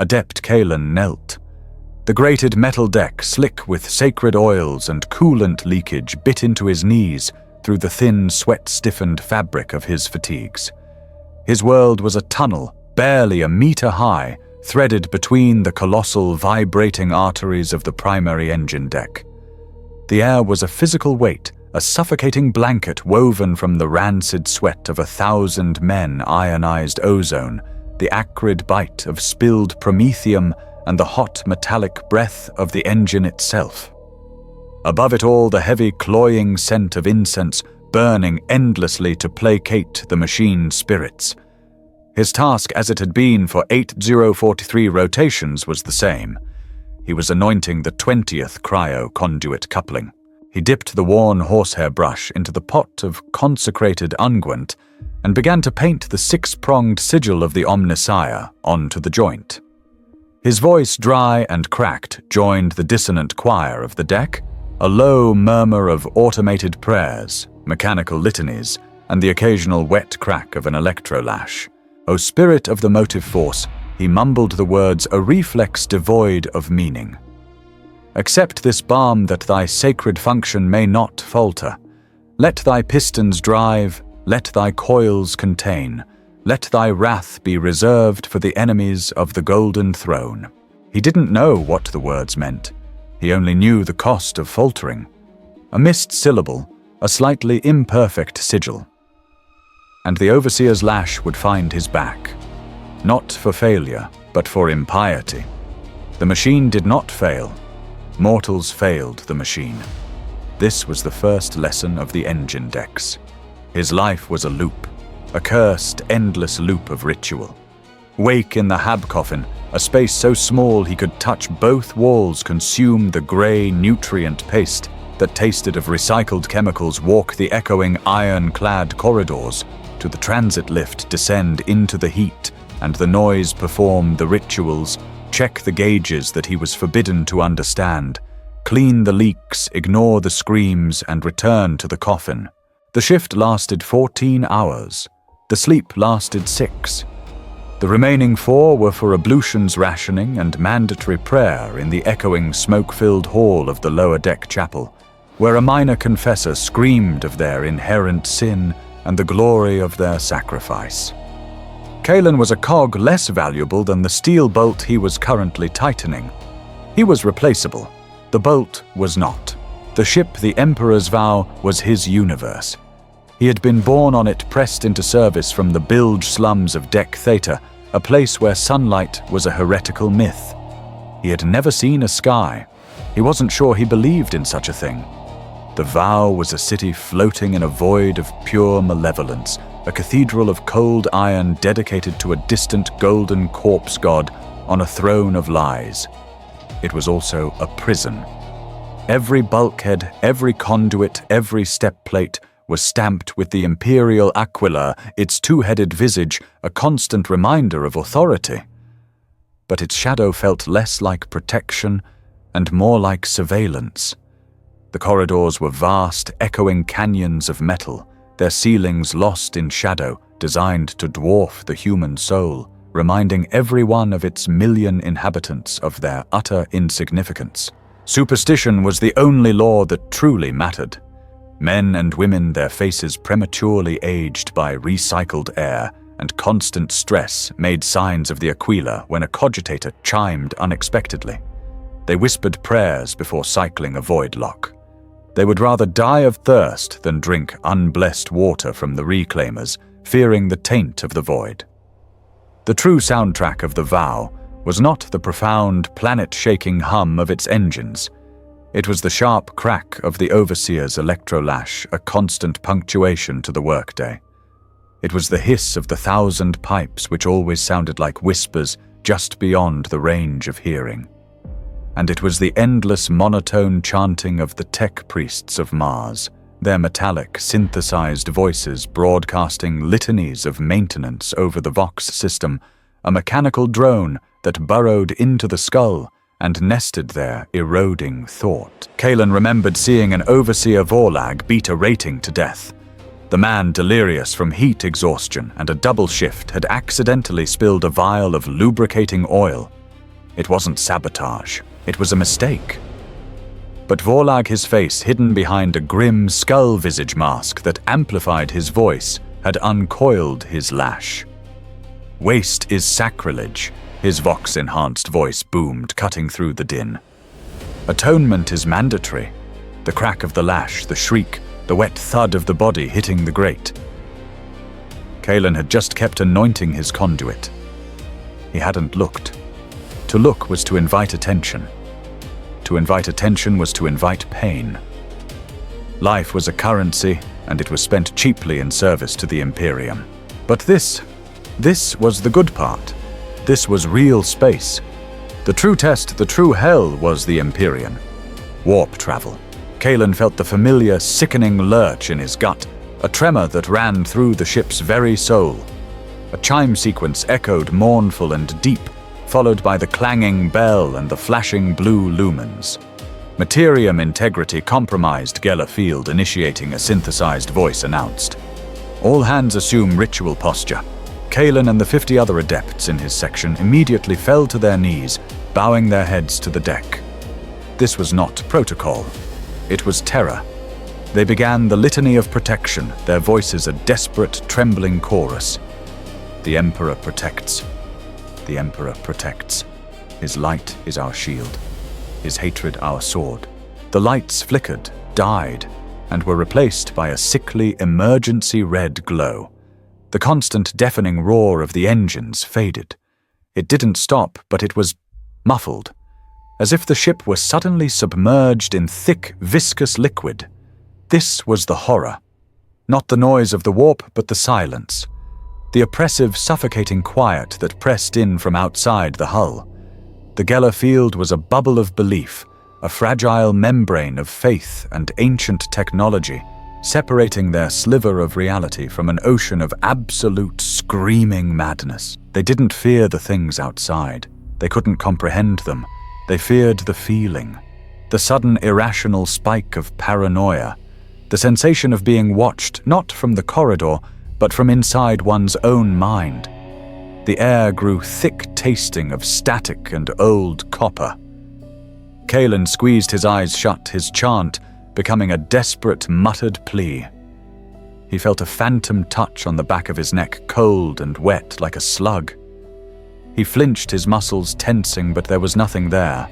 Adept Kalen knelt. The grated metal deck, slick with sacred oils and coolant leakage, bit into his knees through the thin, sweat-stiffened fabric of his fatigues. His world was a tunnel, barely a meter high, threaded between the colossal, vibrating arteries of the primary engine deck. The air was a physical weight, a suffocating blanket woven from the rancid sweat of 1,000 men, ionized ozone, the acrid bite of spilled promethium, and the hot metallic breath of the engine itself. Above it all, the heavy cloying scent of incense burning endlessly to placate the machine's spirits. His task, as it had been for 8043 rotations, was the same. He was anointing the 20th cryo conduit coupling. He dipped the worn horsehair brush into the pot of consecrated unguent and began to paint the 6-pronged sigil of the Omnissiah onto the joint. His voice, dry and cracked, joined the dissonant choir of the deck, a low murmur of automated prayers, mechanical litanies, and the occasional wet crack of an electrolash. O spirit of the motive force, he mumbled the words, a reflex devoid of meaning. Accept this balm that thy sacred function may not falter. Let thy pistons drive, let thy coils contain. Let thy wrath be reserved for the enemies of the golden throne. He didn't know what the words meant. He only knew the cost of faltering. A missed syllable, a slightly imperfect sigil. And the overseer's lash would find his back. Not for failure, but for impiety. The machine did not fail. Mortals failed the machine. This was the first lesson of the engine decks. His life was a loop. A cursed, endless loop of ritual. Wake in the hab coffin, a space so small he could touch both walls, consume the grey nutrient paste that tasted of recycled chemicals, walk the echoing iron-clad corridors, to the transit lift descend into the heat, and the noise perform the rituals, check the gauges that he was forbidden to understand, clean the leaks, ignore the screams, and return to the coffin. The shift lasted 14 hours. The sleep lasted 6. The remaining 4 were for ablutions, rationing, and mandatory prayer in the echoing, smoke-filled hall of the lower deck chapel, where a minor confessor screamed of their inherent sin and the glory of their sacrifice. Kalen was a cog less valuable than the steel bolt he was currently tightening. He was replaceable. The bolt was not. The ship, the Emperor's Vow, was his universe. He had been born on it, pressed into service from the bilge slums of Deck Theta, a place where sunlight was a heretical myth. He had never seen a sky. He wasn't sure he believed in such a thing. The Vow was a city floating in a void of pure malevolence, a cathedral of cold iron dedicated to a distant golden corpse god on a throne of lies. It was also a prison. Every bulkhead, every conduit, every step plate was stamped with the imperial aquila, its two-headed visage a constant reminder of authority. But its shadow felt less like protection and more like surveillance. The corridors were vast, echoing canyons of metal, their ceilings lost in shadow, designed to dwarf the human soul, reminding everyone of its million inhabitants of their utter insignificance. Superstition was the only law that truly mattered. Men and women, their faces prematurely aged by recycled air and constant stress, made signs of the aquila when a cogitator chimed unexpectedly. They whispered prayers before cycling a void lock. They would rather die of thirst than drink unblessed water from the reclaimers, fearing the taint of the void. The true soundtrack of the Vow was not the profound, planet-shaking hum of its engines. It was the sharp crack of the overseer's electrolash, a constant punctuation to the workday. It was the hiss of the 1,000 pipes which always sounded like whispers just beyond the range of hearing. And it was the endless monotone chanting of the tech priests of Mars, their metallic, synthesized voices broadcasting litanies of maintenance over the Vox system, a mechanical drone that burrowed into the skull and nested there, eroding thought. Kalen remembered seeing an overseer Vorlag beat a rating to death. The man, delirious from heat exhaustion and a double shift, had accidentally spilled a vial of lubricating oil. It wasn't sabotage. It was a mistake. But Vorlag, his face hidden behind a grim skull-visage mask that amplified his voice, had uncoiled his lash. "Waste is sacrilege," his vox-enhanced voice boomed, cutting through the din. "Atonement is mandatory." The crack of the lash, the shriek, the wet thud of the body hitting the grate. Kalen had just kept anointing his conduit. He hadn't looked. To look was to invite attention. To invite attention was to invite pain. Life was a currency, and it was spent cheaply in service to the Imperium. But this was the good part. This was real space. The true test, the true hell, was the Imperium. Warp travel. Kalen felt the familiar, sickening lurch in his gut, a tremor that ran through the ship's very soul. A chime sequence echoed mournful and deep, followed by the clanging bell and the flashing blue lumens. Materium integrity compromised, Geller Field, initiating a synthesized voice announced. All hands assume ritual posture. Kalen and the 50 other adepts in his section immediately fell to their knees, bowing their heads to the deck. This was not protocol. It was terror. They began the litany of protection, their voices a desperate, trembling chorus. The Emperor protects. The Emperor protects. His light is our shield. His hatred our sword. The lights flickered, died, and were replaced by a sickly, emergency red glow. The constant deafening roar of the engines faded. It didn't stop, but it was muffled, as if the ship were suddenly submerged in thick, viscous liquid. This was the horror. Not the noise of the warp, but the silence. The oppressive, suffocating quiet that pressed in from outside the hull. The Geller Field was a bubble of belief, a fragile membrane of faith and ancient technology, separating their sliver of reality from an ocean of absolute, screaming madness. They didn't fear the things outside. They couldn't comprehend them. They feared the feeling, the sudden irrational spike of paranoia, the sensation of being watched not from the corridor, but from inside one's own mind. The air grew thick, tasting of static and old copper. Kalen squeezed his eyes shut, his chant becoming a desperate, muttered plea. He felt a phantom touch on the back of his neck, cold and wet like a slug. He flinched, his muscles tensing, but there was nothing there.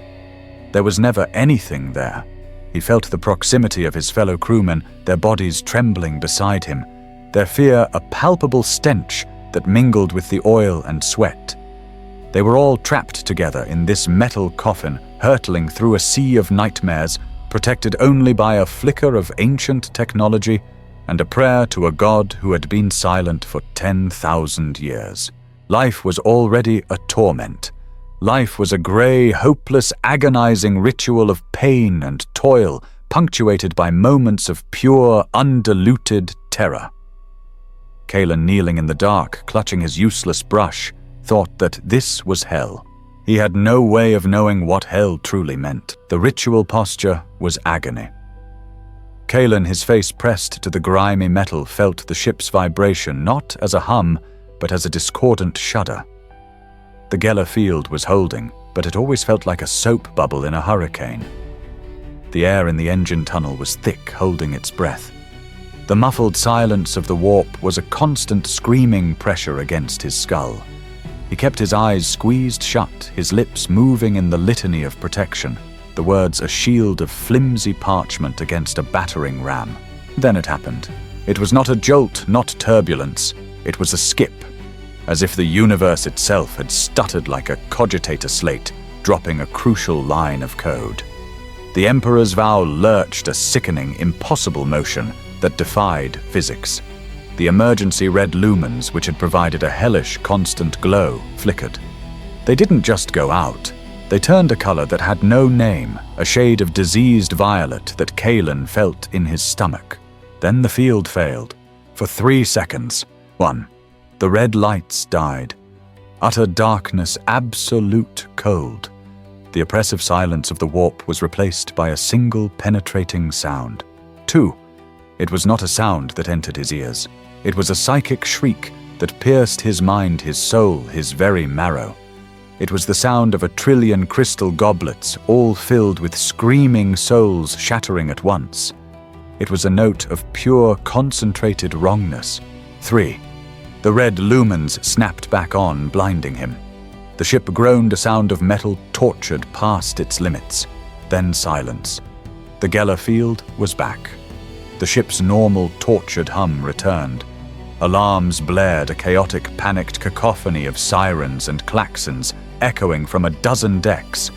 There was never anything there. He felt the proximity of his fellow crewmen, their bodies trembling beside him, their fear a palpable stench that mingled with the oil and sweat. They were all trapped together in this metal coffin, hurtling through a sea of nightmares, protected only by a flicker of ancient technology and a prayer to a god who had been silent for 10,000 years. Life was already a torment. Life was a grey, hopeless, agonizing ritual of pain and toil, punctuated by moments of pure, undiluted terror. Kalen, kneeling in the dark, clutching his useless brush, thought that this was hell. He had no way of knowing what hell truly meant. The ritual posture was agony. Kalen, his face pressed to the grimy metal, felt the ship's vibration not as a hum, but as a discordant shudder. The Geller Field was holding, but it always felt like a soap bubble in a hurricane. The air in the engine tunnel was thick, holding its breath. The muffled silence of the warp was a constant screaming pressure against his skull. He kept his eyes squeezed shut, his lips moving in the litany of protection, the words a shield of flimsy parchment against a battering ram. Then it happened. It was not a jolt, not turbulence. It was a skip, as if the universe itself had stuttered like a cogitator slate, dropping a crucial line of code. The Emperor's vow lurched, a sickening, impossible motion that defied physics. The emergency red lumens, which had provided a hellish, constant glow, flickered. They didn't just go out. They turned a color that had no name, a shade of diseased violet that Kalen felt in his stomach. Then the field failed. For 3 seconds. 1. The red lights died. Utter darkness, absolute cold. The oppressive silence of the warp was replaced by a single penetrating sound. 2. It was not a sound that entered his ears. It was a psychic shriek that pierced his mind, his soul, his very marrow. It was the sound of 1,000,000,000,000 crystal goblets, all filled with screaming souls shattering at once. It was a note of pure, concentrated wrongness. 3. The red lumens snapped back on, blinding him. The ship groaned a sound of metal tortured past its limits. Then silence. The Geller field was back. The ship's normal, tortured hum returned. Alarms blared, a chaotic, panicked cacophony of sirens and klaxons echoing from a dozen decks.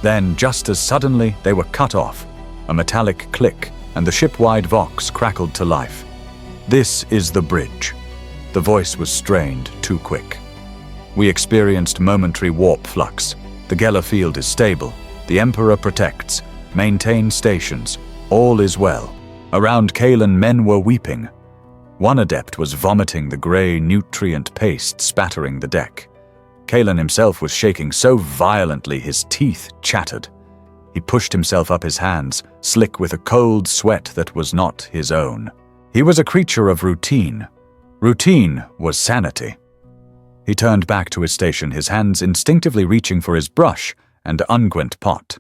Then, just as suddenly, they were cut off. A metallic click, and the ship-wide vox crackled to life. "This is the bridge." The voice was strained, too quick. "We experienced momentary warp flux. The Geller field is stable. The Emperor protects. Maintain stations. All is well." Around Kalen, men were weeping. One adept was vomiting the grey nutrient paste spattering the deck. Kalen himself was shaking so violently his teeth chattered. He pushed himself up his hands, slick with a cold sweat that was not his own. He was a creature of routine. Routine was sanity. He turned back to his station, his hands instinctively reaching for his brush and unguent pot.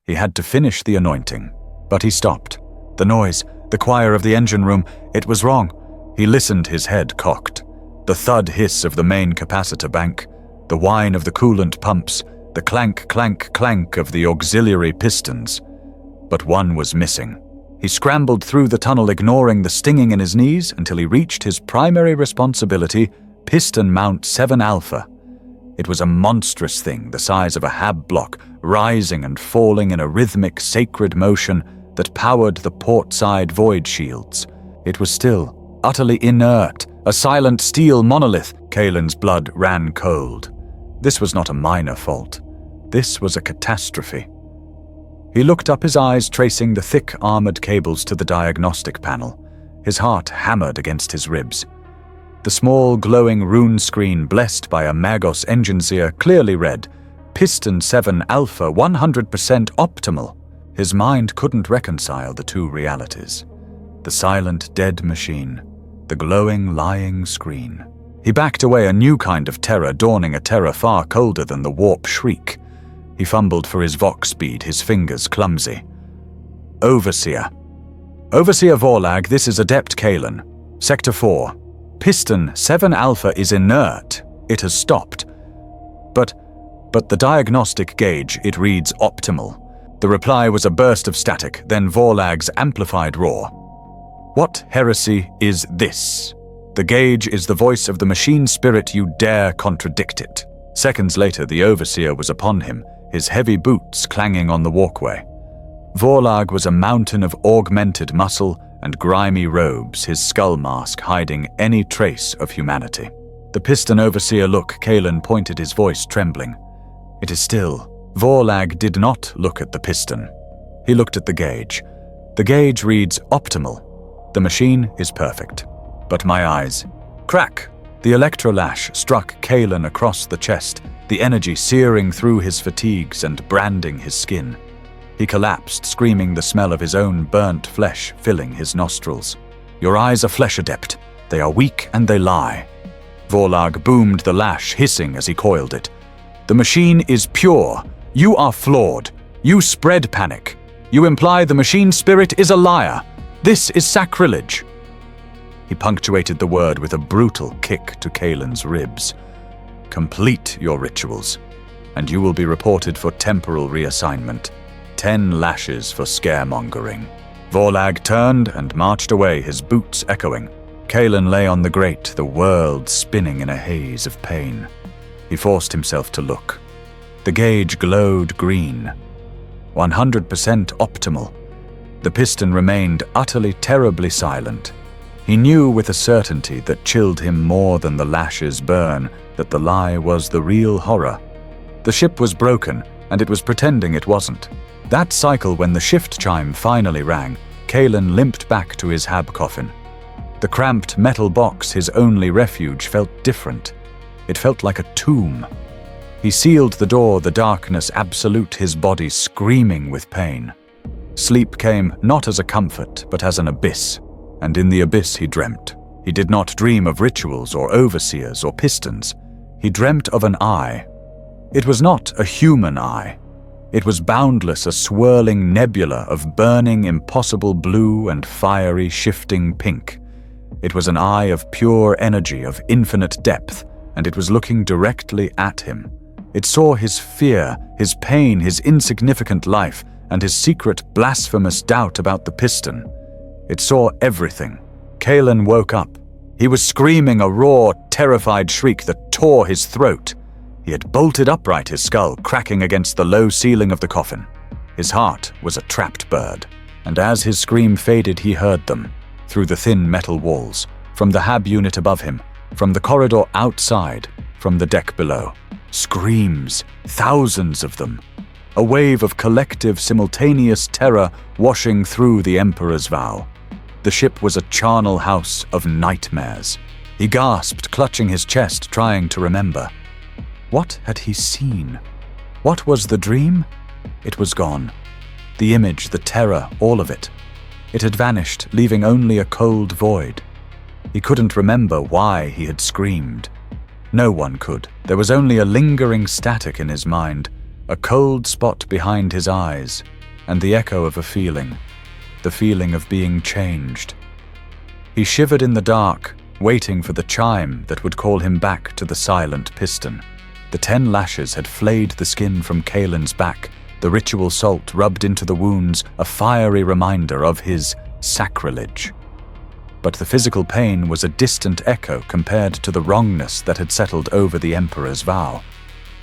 He had to finish the anointing, but he stopped. The noise, the choir of the engine room, it was wrong. He listened, his head cocked. The thud hiss of the main capacitor bank, the whine of the coolant pumps, the clank, clank, clank of the auxiliary pistons. But one was missing. He scrambled through the tunnel, ignoring the stinging in his knees, until he reached his primary responsibility, piston mount 7 Alpha. It was a monstrous thing, the size of a hab block, rising and falling in a rhythmic, sacred motion that powered the port-side void shields. It was still, utterly inert, a silent steel monolith. Kalen's blood ran cold. This was not a minor fault. This was a catastrophe. He looked up, his eyes tracing the thick armored cables to the diagnostic panel. His heart hammered against his ribs. The small, glowing rune screen, blessed by a Magos engine seer, clearly read, "Piston 7 Alpha 100% optimal." His mind couldn't reconcile the two realities. The silent, dead machine, the glowing, lying screen. He backed away, a new kind of terror dawning, a terror far colder than the warp shriek. He fumbled for his vox speed, his fingers clumsy. "Overseer. Overseer Vorlag, this is Adept Kalen. Sector 4. Piston 7 Alpha is inert. It has stopped. But the diagnostic gauge, it reads optimal." The reply was a burst of static, then Vorlag's amplified roar. "What heresy is this? The gauge is the voice of the machine spirit, you dare contradict it." Seconds later, the Overseer was upon him, his heavy boots clanging on the walkway. Vorlag was a mountain of augmented muscle and grimy robes, his skull mask hiding any trace of humanity. The piston Overseer look, Kalen pointed, his voice trembling. "It is still." Vorlag did not look at the piston. He looked at the gauge. The gauge reads optimal. The machine is perfect. But my eyes. Crack! The electrolash struck Kalen across the chest, the energy searing through his fatigues and branding his skin. He collapsed, screaming, the smell of his own burnt flesh filling his nostrils. "Your eyes are flesh, Adept. They are weak and they lie." Vorlag boomed the lash, hissing as he coiled it. "The machine is pure. You are flawed. You spread panic. You imply the machine spirit is a liar. This is sacrilege." He punctuated the word with a brutal kick to Kalen's ribs. "Complete your rituals, and you will be reported for temporal reassignment. 10 lashes for scaremongering." Vorlag turned and marched away, his boots echoing. Kalen lay on the grate, the world spinning in a haze of pain. He forced himself to look. The gauge glowed green. 100% optimal. The piston remained utterly, terribly silent. He knew with a certainty that chilled him more than the lash's burn that the lie was the real horror. The ship was broken, and it was pretending it wasn't. That cycle, when the shift chime finally rang, Kalen limped back to his hab coffin. The cramped metal box, his only refuge, felt different. It felt like a tomb. He sealed the door, the darkness absolute, his body screaming with pain. Sleep came not as a comfort, but as an abyss, and in the abyss he dreamt. He did not dream of rituals or overseers or pistons. He dreamt of an eye. It was not a human eye. It was boundless, a swirling nebula of burning, impossible blue and fiery, shifting pink. It was an eye of pure energy, of infinite depth, and it was looking directly at him. It saw his fear, his pain, his insignificant life, and his secret, blasphemous doubt about the piston. It saw everything. Kalen woke up. He was screaming a raw, terrified shriek that tore his throat. He had bolted upright, his skull cracking against the low ceiling of the coffin. His heart was a trapped bird, and as his scream faded, he heard them, through the thin metal walls, from the hab unit above him, from the corridor outside, from the deck below. Screams, thousands of them. A wave of collective, simultaneous terror washing through the Emperor's vow. The ship was a charnel house of nightmares. He gasped, clutching his chest, trying to remember. What had he seen? What was the dream? It was gone. The image, the terror, all of it. It had vanished, leaving only a cold void. He couldn't remember why he had screamed. No one could. There was only a lingering static in his mind, a cold spot behind his eyes, and the echo of a feeling, the feeling of being changed. He shivered in the dark, waiting for the chime that would call him back to the silent piston. The 10 lashes had flayed the skin from Kalen's back, the ritual salt rubbed into the wounds, a fiery reminder of his sacrilege. But the physical pain was a distant echo compared to the wrongness that had settled over the Emperor's vow.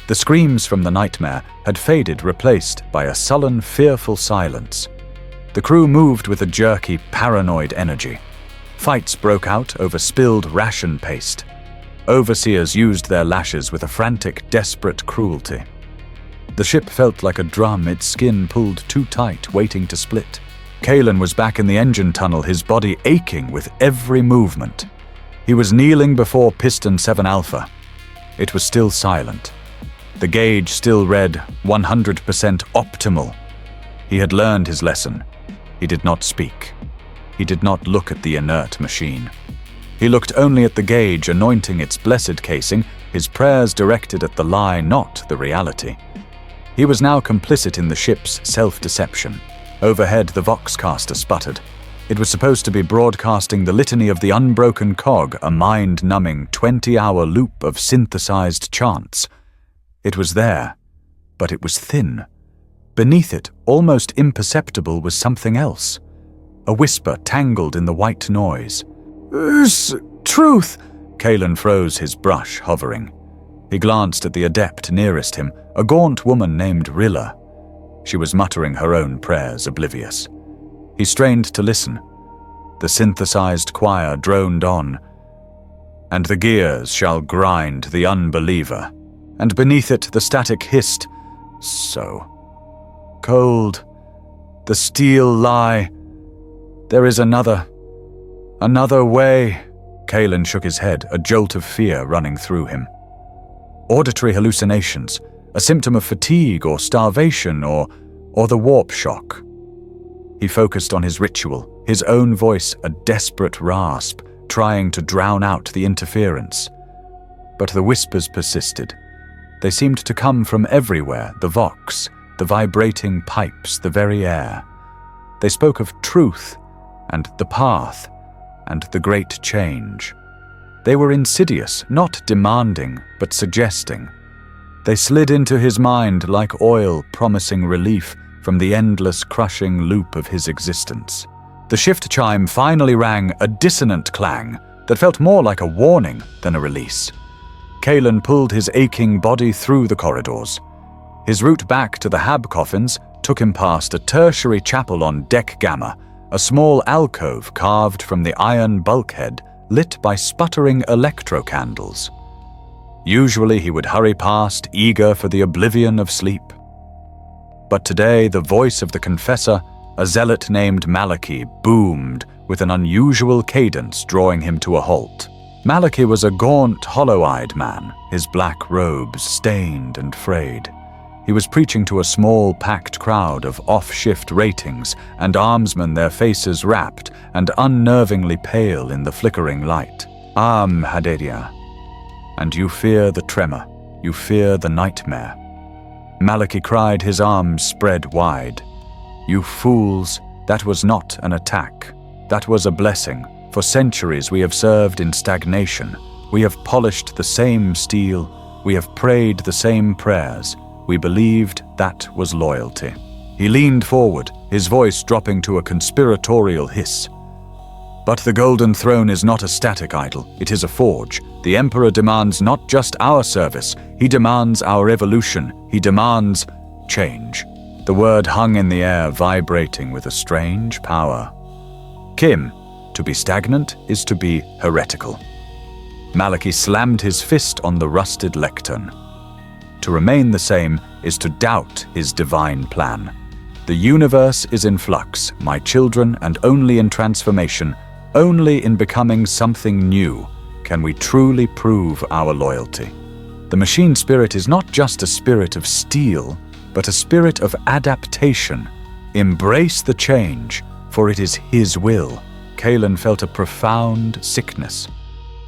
The screams from the nightmare had faded, replaced by a sullen, fearful silence. The crew moved with a jerky, paranoid energy. Fights broke out over spilled ration paste. Overseers used their lashes with a frantic, desperate cruelty. The ship felt like a drum, its skin pulled too tight, waiting to split. Kalen was back in the engine tunnel, his body aching with every movement. He was kneeling before Piston 7 Alpha. It was still silent. The gauge still read 100% optimal. He had learned his lesson. He did not speak. He did not look at the inert machine. He looked only at the gauge, anointing its blessed casing, his prayers directed at the lie, not the reality. He was now complicit in the ship's self-deception. Overhead, the Voxcaster sputtered. It was supposed to be broadcasting the litany of the unbroken cog, a mind-numbing 20-hour loop of synthesized chants. It was there, but it was thin. Beneath it, almost imperceptible, was something else. A whisper tangled in the white noise. Truth! Kalen froze, his brush hovering. He glanced at the adept nearest him, a gaunt woman named Rilla. She was muttering her own prayers, oblivious. He strained to listen. The synthesized choir droned on. And the gears shall grind the unbeliever. And beneath it the static hissed. So. Cold. The steel lie. There is another way. Kalen shook his head, a jolt of fear running through him. Auditory hallucinations, a symptom of fatigue or starvation or the warp shock. He focused on his ritual, his own voice a desperate rasp, trying to drown out the interference. But the whispers persisted. They seemed to come from everywhere, the vox, the vibrating pipes, the very air. They spoke of truth and the path and the great change. They were insidious, not demanding, but suggesting. They slid into his mind like oil, promising relief from the endless crushing loop of his existence. The shift chime finally rang, a dissonant clang that felt more like a warning than a release. Kalen pulled his aching body through the corridors. His route back to the hab coffins took him past a tertiary chapel on Deck Gamma, a small alcove carved from the iron bulkhead lit by sputtering electro candles. Usually he would hurry past, eager for the oblivion of sleep. But today the voice of the confessor, a zealot named Malachi, boomed with an unusual cadence, drawing him to a halt. Malachi was a gaunt, hollow-eyed man, his black robes stained and frayed. He was preaching to a small, packed crowd of off-shift ratings and armsmen, their faces rapt and unnervingly pale in the flickering light. Haderia. And you fear the tremor. You fear the nightmare." Maliki cried, his arms spread wide. "You fools, that was not an attack. That was a blessing. For centuries we have served in stagnation. We have polished the same steel. We have prayed the same prayers. We believed that was loyalty." He leaned forward, his voice dropping to a conspiratorial hiss. "But the Golden Throne is not a static idol. It is a forge. The Emperor demands not just our service. He demands our evolution. He demands change." The word hung in the air, vibrating with a strange power. "Kim, to be stagnant is to be heretical." Maliki slammed his fist on the rusted lectern. "To remain the same is to doubt his divine plan. The universe is in flux, my children, and only in transformation, only in becoming something new, can we truly prove our loyalty. The machine spirit is not just a spirit of steel, but a spirit of adaptation. Embrace the change, for it is his will." Kalen felt a profound sickness.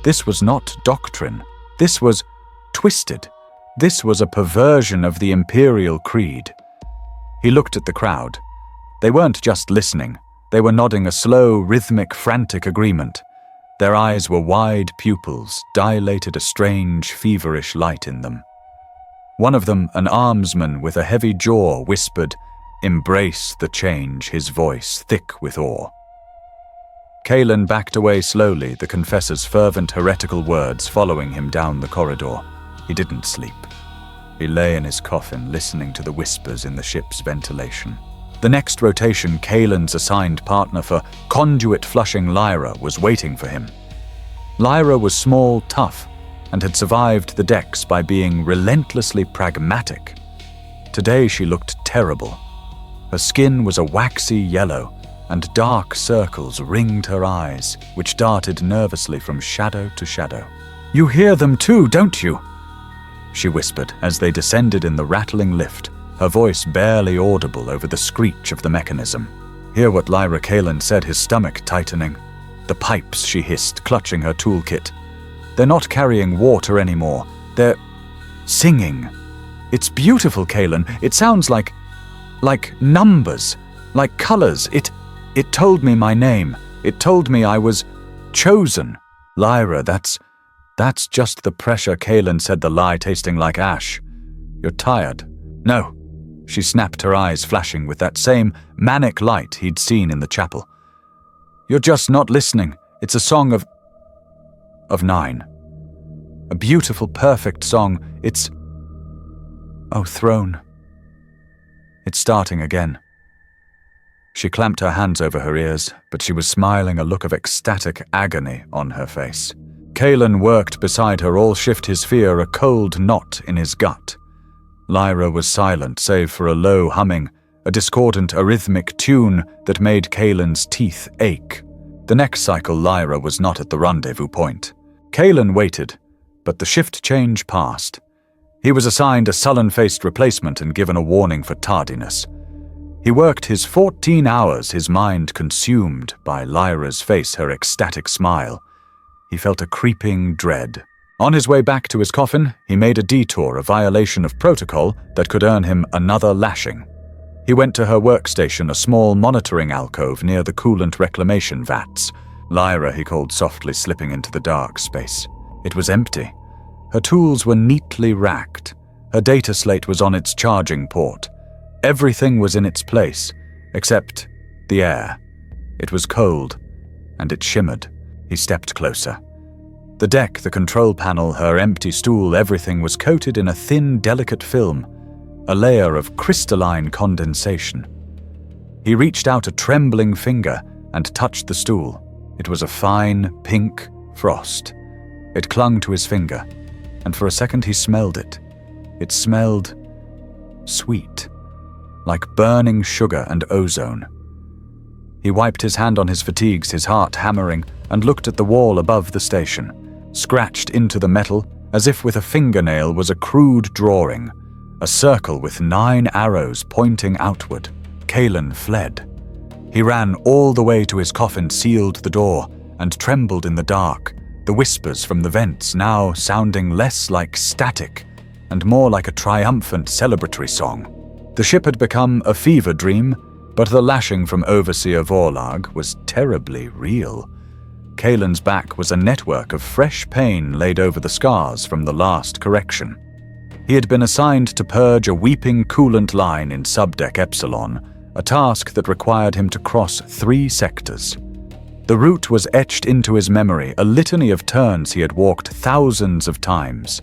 This was not doctrine. This was twisted. This was a perversion of the Imperial creed. He looked at the crowd. They weren't just listening. They were nodding a slow, rhythmic, frantic agreement. Their eyes were wide pupils, dilated a strange, feverish light in them. One of them, an armsman with a heavy jaw, whispered, "Embrace the change," his voice thick with awe. Kalen backed away slowly, the confessor's fervent heretical words following him down the corridor. He didn't sleep. He lay in his coffin, listening to the whispers in the ship's ventilation. The next rotation, Kalen's assigned partner for conduit flushing Lyra was waiting for him. Lyra was small, tough, and had survived the decks by being relentlessly pragmatic. Today she looked terrible. Her skin was a waxy yellow, and dark circles ringed her eyes, which darted nervously from shadow to shadow. "You hear them too, don't you?" she whispered as they descended in the rattling lift, her voice barely audible over the screech of the mechanism. "Hear what Lyra?" Kalen said, his stomach tightening. "The pipes," she hissed, clutching her toolkit. "They're not carrying water anymore. They're singing. It's beautiful, Kalen. It sounds like numbers, like colors. It told me my name. It told me I was chosen." "Lyra, that's just the pressure," Kalen said, the lie tasting like ash. "You're tired." "No." She snapped, her eyes flashing with that same manic light he'd seen in the chapel. "You're just not listening. It's a song of 9. A beautiful, perfect song. It's... Oh, throne. It's starting again." She clamped her hands over her ears, but she was smiling, a look of ecstatic agony on her face. Kalen worked beside her, all shift his fear, a cold knot in his gut. Lyra was silent, save for a low humming, a discordant, arrhythmic tune that made Kalen's teeth ache. The next cycle, Lyra was not at the rendezvous point. Kalen waited, but the shift change passed. He was assigned a sullen-faced replacement and given a warning for tardiness. He worked his 14 hours, his mind consumed by Lyra's face, her ecstatic smile. He felt a creeping dread. On his way back to his coffin, he made a detour, a violation of protocol that could earn him another lashing. He went to her workstation, a small monitoring alcove near the coolant reclamation vats. "Lyra," he called softly, slipping into the dark space. It was empty. Her tools were neatly racked. Her data slate was on its charging port. Everything was in its place, except the air. It was cold, and it shimmered. He stepped closer. The deck, the control panel, her empty stool, everything was coated in a thin, delicate film, a layer of crystalline condensation. He reached out a trembling finger and touched the stool. It was a fine, pink frost. It clung to his finger, and for a second he smelled it. It smelled sweet, like burning sugar and ozone. He wiped his hand on his fatigues, his heart hammering, and looked at the wall above the station. Scratched into the metal, as if with a fingernail, was a crude drawing, a circle with 9 arrows pointing outward. Kalen fled. He ran all the way to his coffin, sealed the door, and trembled in the dark, the whispers from the vents now sounding less like static and more like a triumphant celebratory song. The ship had become a fever dream, but the lashing from Overseer Vorlag was terribly real. Kaelin's back was a network of fresh pain laid over the scars from the last correction. He had been assigned to purge a weeping coolant line in subdeck Epsilon, a task that required him to cross 3 sectors. The route was etched into his memory, a litany of turns he had walked thousands of times.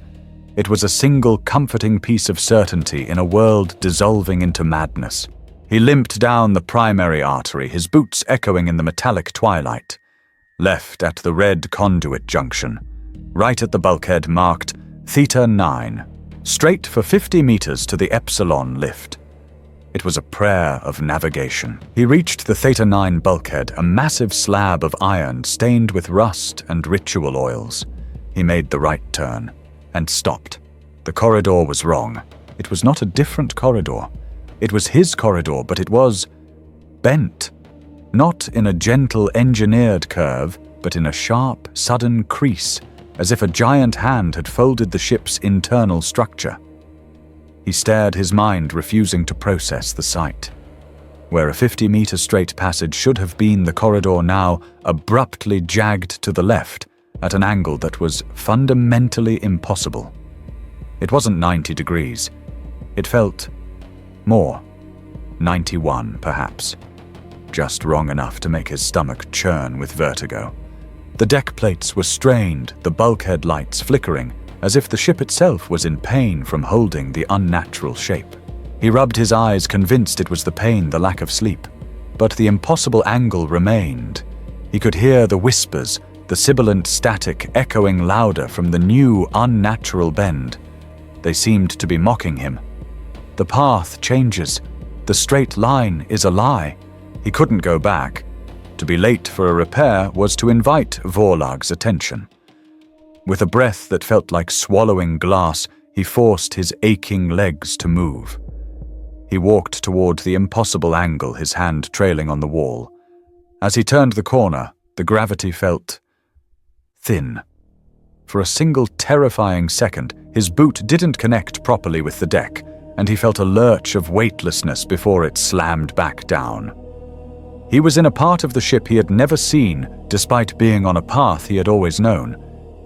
It was a single comforting piece of certainty in a world dissolving into madness. He limped down the primary artery, his boots echoing in the metallic twilight. Left at the red conduit junction, right at the bulkhead marked Theta 9, straight for 50 meters to the Epsilon lift. It was a prayer of navigation. He reached the Theta 9 bulkhead, a massive slab of iron stained with rust and ritual oils. He made the right turn and stopped. The corridor was wrong. It was not a different corridor. It was his corridor, but it was bent. Not in a gentle engineered curve, but in a sharp, sudden crease, as if a giant hand had folded the ship's internal structure. He stared, his mind refusing to process the sight. Where a 50-meter straight passage should have been, the corridor now abruptly jagged to the left at an angle that was fundamentally impossible. It wasn't 90 degrees. It felt more. 91, perhaps. Just wrong enough to make his stomach churn with vertigo. The deck plates were strained, the bulkhead lights flickering, as if the ship itself was in pain from holding the unnatural shape. He rubbed his eyes, convinced it was the pain, the lack of sleep. But the impossible angle remained. He could hear the whispers, the sibilant static echoing louder from the new, unnatural bend. They seemed to be mocking him. The path changes. The straight line is a lie. He couldn't go back. To be late for a repair was to invite Vorlag's attention. With a breath that felt like swallowing glass, he forced his aching legs to move. He walked toward the impossible angle, his hand trailing on the wall. As he turned the corner, the gravity felt thin. For a single terrifying second, his boot didn't connect properly with the deck, and he felt a lurch of weightlessness before it slammed back down. He was in a part of the ship he had never seen, despite being on a path he had always known.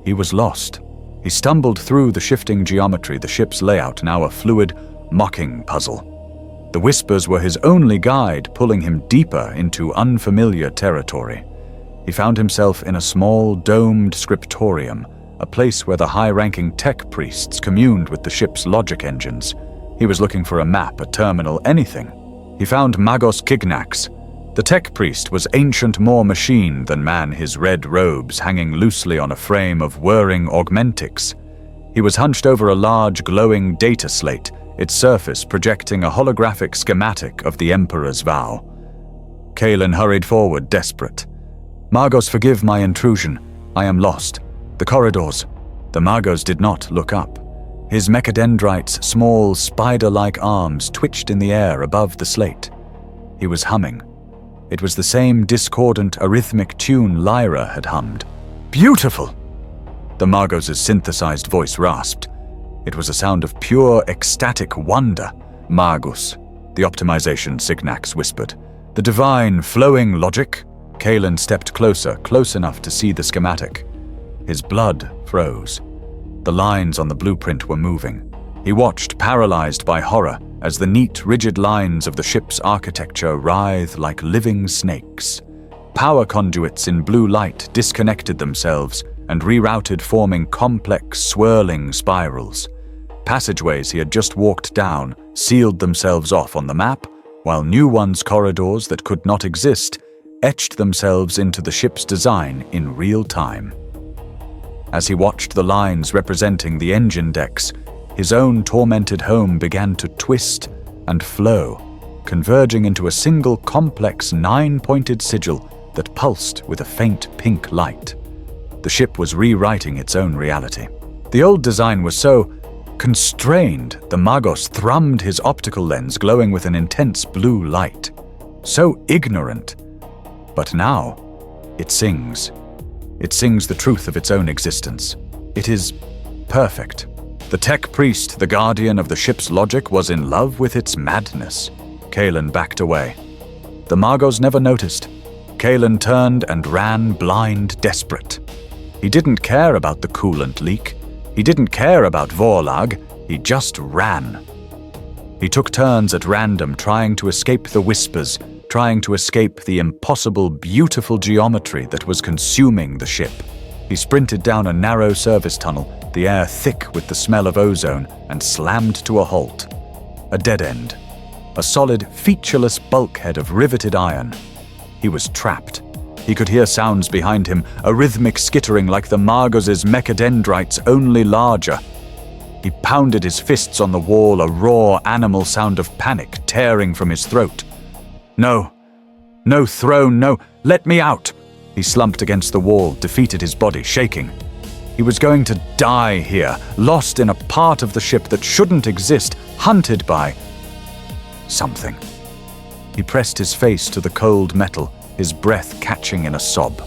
He was lost. He stumbled through the shifting geometry, the ship's layout now a fluid, mocking puzzle. The whispers were his only guide, pulling him deeper into unfamiliar territory. He found himself in a small, domed scriptorium, a place where the high-ranking tech priests communed with the ship's logic engines. He was looking for a map, a terminal, anything. He found Magos Kignax. The tech priest was ancient, more machine than man, his red robes hanging loosely on a frame of whirring augmentics. He was hunched over a large, glowing data slate, its surface projecting a holographic schematic of the Emperor's vow. Kaelin hurried forward, desperate. "Magos, forgive my intrusion. I am lost. The corridors." The Magos did not look up. His mechadendrite's small, spider-like arms twitched in the air above the slate. He was humming. It was the same discordant, arrhythmic tune Lyra had hummed. "Beautiful!" The Magos' synthesized voice rasped. It was a sound of pure, ecstatic wonder. "Magus," the optimization Signax whispered. "The divine, flowing logic?" Kaelin stepped closer, close enough to see the schematic. His blood froze. The lines on the blueprint were moving. He watched, paralyzed by horror, as the neat, rigid lines of the ship's architecture writhed like living snakes. Power conduits in blue light disconnected themselves and rerouted, forming complex, swirling spirals. Passageways he had just walked down sealed themselves off on the map, while new ones, corridors that could not exist, etched themselves into the ship's design in real time. As he watched the lines representing the engine decks, his own tormented home began to twist and flow, converging into a single complex 9-pointed sigil that pulsed with a faint pink light. The ship was rewriting its own reality. The old design was so constrained, the Magos thrummed his optical lens, glowing with an intense blue light. So ignorant. But now, it sings. It sings the truth of its own existence. It is perfect. The tech priest, the guardian of the ship's logic, was in love with its madness. Kalen backed away. The Magos never noticed. Kalen turned and ran, blind, desperate. He didn't care about the coolant leak. He didn't care about Vorlag. He just ran. He took turns at random, trying to escape the whispers, trying to escape the impossible, beautiful geometry that was consuming the ship. He sprinted down a narrow service tunnel, the air thick with the smell of ozone, and slammed to a halt. A dead end. A solid, featureless bulkhead of riveted iron. He was trapped. He could hear sounds behind him, a rhythmic skittering like the Magos' mechadendrites, only larger. He pounded his fists on the wall, a raw animal sound of panic tearing from his throat. No. No throne, no. Let me out. He slumped against the wall, defeated his body, shaking. He was going to die here, lost in a part of the ship that shouldn't exist, hunted by something. He pressed his face to the cold metal, his breath catching in a sob.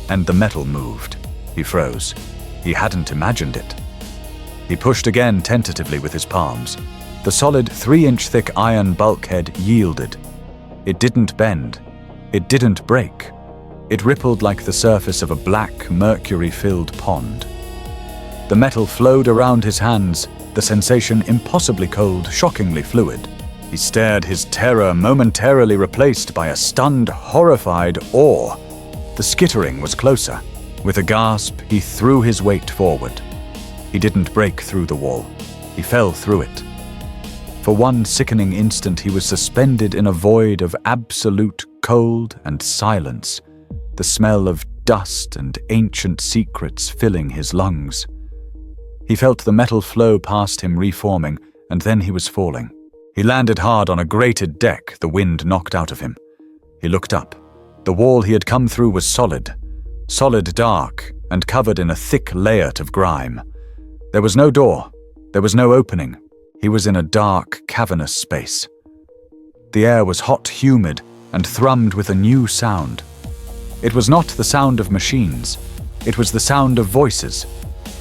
And the metal moved. He froze. He hadn't imagined it. He pushed again tentatively with his palms. The solid 3-inch thick iron bulkhead yielded. It didn't bend. It didn't break. It rippled like the surface of a black, mercury-filled pond. The metal flowed around his hands, the sensation impossibly cold, shockingly fluid. He stared, his terror momentarily replaced by a stunned, horrified awe. The skittering was closer. With a gasp, he threw his weight forward. He didn't break through the wall. He fell through it. For one sickening instant, he was suspended in a void of absolute cold and silence, the smell of dust and ancient secrets filling his lungs. He felt the metal flow past him reforming, and then he was falling. He landed hard on a grated deck, the wind knocked out of him. He looked up. The wall he had come through was solid dark, and covered in a thick layer of grime. There was no door. There was no opening. He was in a dark, cavernous space. The air was hot, humid, and thrummed with a new sound. It was not the sound of machines. It was the sound of voices.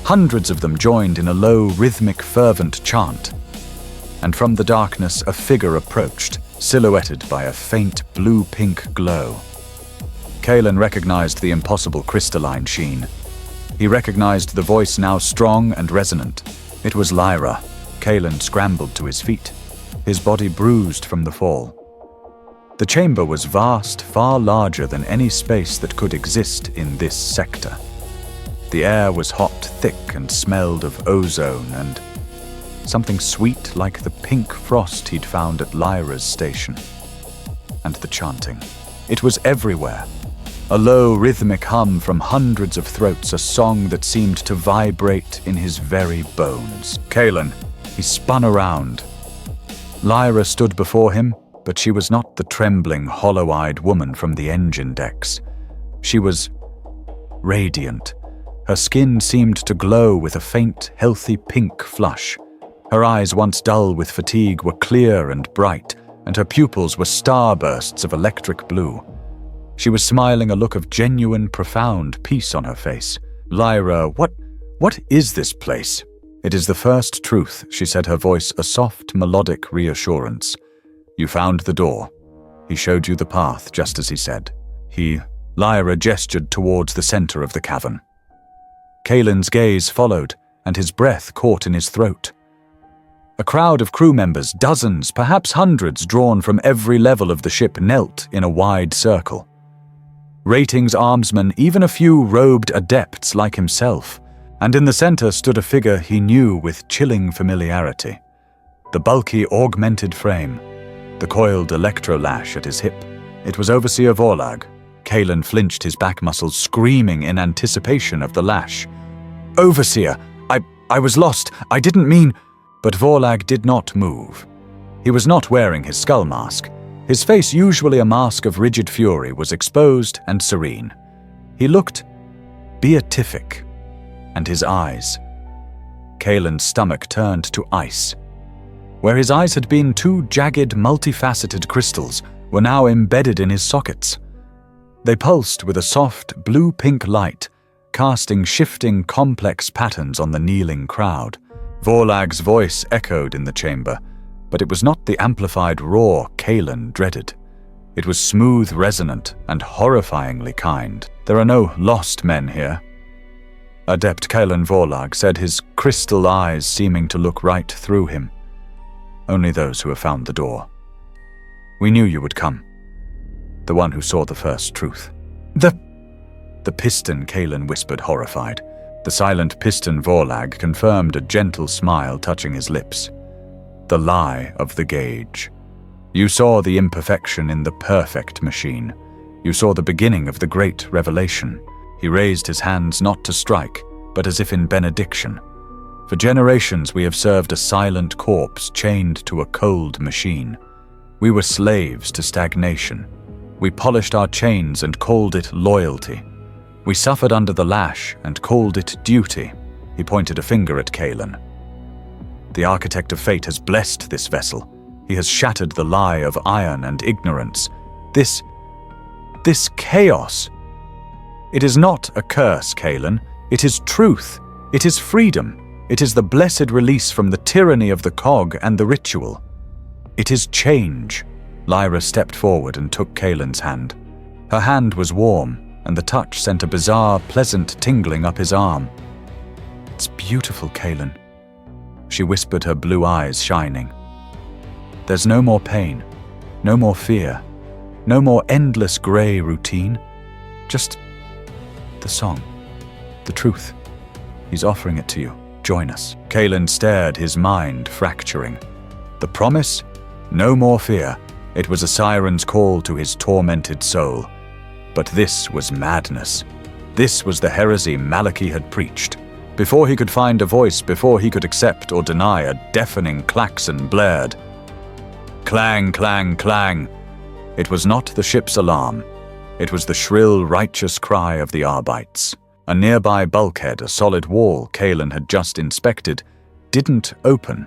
Hundreds of them joined in a low, rhythmic, fervent chant. And from the darkness a figure approached, silhouetted by a faint blue-pink glow. Kalen recognized the impossible crystalline sheen. He recognized the voice now strong and resonant. It was Lyra. Kalen scrambled to his feet, his body bruised from the fall. The chamber was vast, far larger than any space that could exist in this sector. The air was hot, thick, and smelled of ozone and something sweet like the pink frost he'd found at Lyra's station. And the chanting. It was everywhere. A low, rhythmic hum from hundreds of throats, a song that seemed to vibrate in his very bones. Kalen. He spun around. Lyra stood before him, but she was not the trembling, hollow-eyed woman from the engine decks. She was radiant. Her skin seemed to glow with a faint, healthy pink flush. Her eyes, once dull with fatigue, were clear and bright, and her pupils were starbursts of electric blue. She was smiling, a look of genuine, profound peace on her face. Lyra, what is this place? It is the first truth, she said, her voice a soft, melodic reassurance. You found the door. He showed you the path, just as he said. Lyra gestured towards the center of the cavern. Kalen's gaze followed, and his breath caught in his throat. A crowd of crew members, dozens, perhaps hundreds, drawn from every level of the ship, knelt in a wide circle. Ratings armsmen, even a few robed adepts like himself, and in the center stood a figure he knew with chilling familiarity. The bulky, augmented frame, the coiled electro-lash at his hip. It was Overseer Vorlag. Kalen flinched, his back muscles screaming in anticipation of the lash. Overseer! I was lost! I didn't mean... But Vorlag did not move. He was not wearing his skull mask. His face, usually a mask of rigid fury, was exposed and serene. He looked beatific. And his eyes. Kalen's stomach turned to ice. Where his eyes had been two jagged, multifaceted crystals were now embedded in his sockets. They pulsed with a soft, blue-pink light, casting shifting, complex patterns on the kneeling crowd. Vorlag's voice echoed in the chamber, but it was not the amplified roar Kalen dreaded. It was smooth, resonant, and horrifyingly kind. There are no lost men here. Adept Kalen Vorlag said, his crystal eyes seeming to look right through him. Only those who have found the door. We knew you would come. The one who saw the first truth. The piston, Kalen whispered, horrified. The silent piston Vorlag confirmed, a gentle smile touching his lips. The lie of the gauge. You saw the imperfection in the perfect machine. You saw the beginning of the great revelation. He raised his hands not to strike, but as if in benediction. For generations we have served a silent corpse chained to a cold machine. We were slaves to stagnation. We polished our chains and called it loyalty. We suffered under the lash and called it duty. He pointed a finger at Kalen. The architect of fate has blessed this vessel. He has shattered the lie of iron and ignorance. This chaos. It is not a curse, Kalen. It is truth. It is freedom. It is the blessed release from the tyranny of the cog and the ritual. It is change. Lyra stepped forward and took Kalen's hand. Her hand was warm, and the touch sent a bizarre, pleasant tingling up his arm. It's beautiful, Kalen. She whispered, her blue eyes shining. There's no more pain, no more fear, no more endless grey routine. Just the song, the truth. He's offering it to you. Join us. Kalen stared, his mind fracturing. The promise? No more fear. It was a siren's call to his tormented soul. But this was madness. This was the heresy Malachi had preached. Before he could find a voice, before he could accept or deny, a deafening klaxon blared. Clang, clang, clang. It was not the ship's alarm. It was the shrill, righteous cry of the Arbites. A nearby bulkhead, a solid wall Kalen had just inspected, didn't open.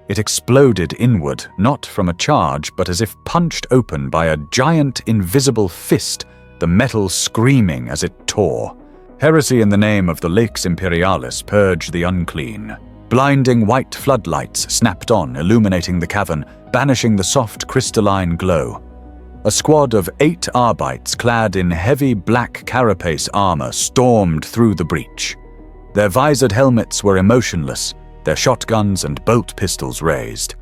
It exploded inward, not from a charge, but as if punched open by a giant invisible fist, the metal screaming as it tore. Heresy in the name of the Lex Imperialis purged the unclean. Blinding white floodlights snapped on, illuminating the cavern, banishing the soft crystalline glow. A squad of 8 Arbites clad in heavy black carapace armor stormed through the breach. Their visored helmets were emotionless, their shotguns and bolt pistols raised.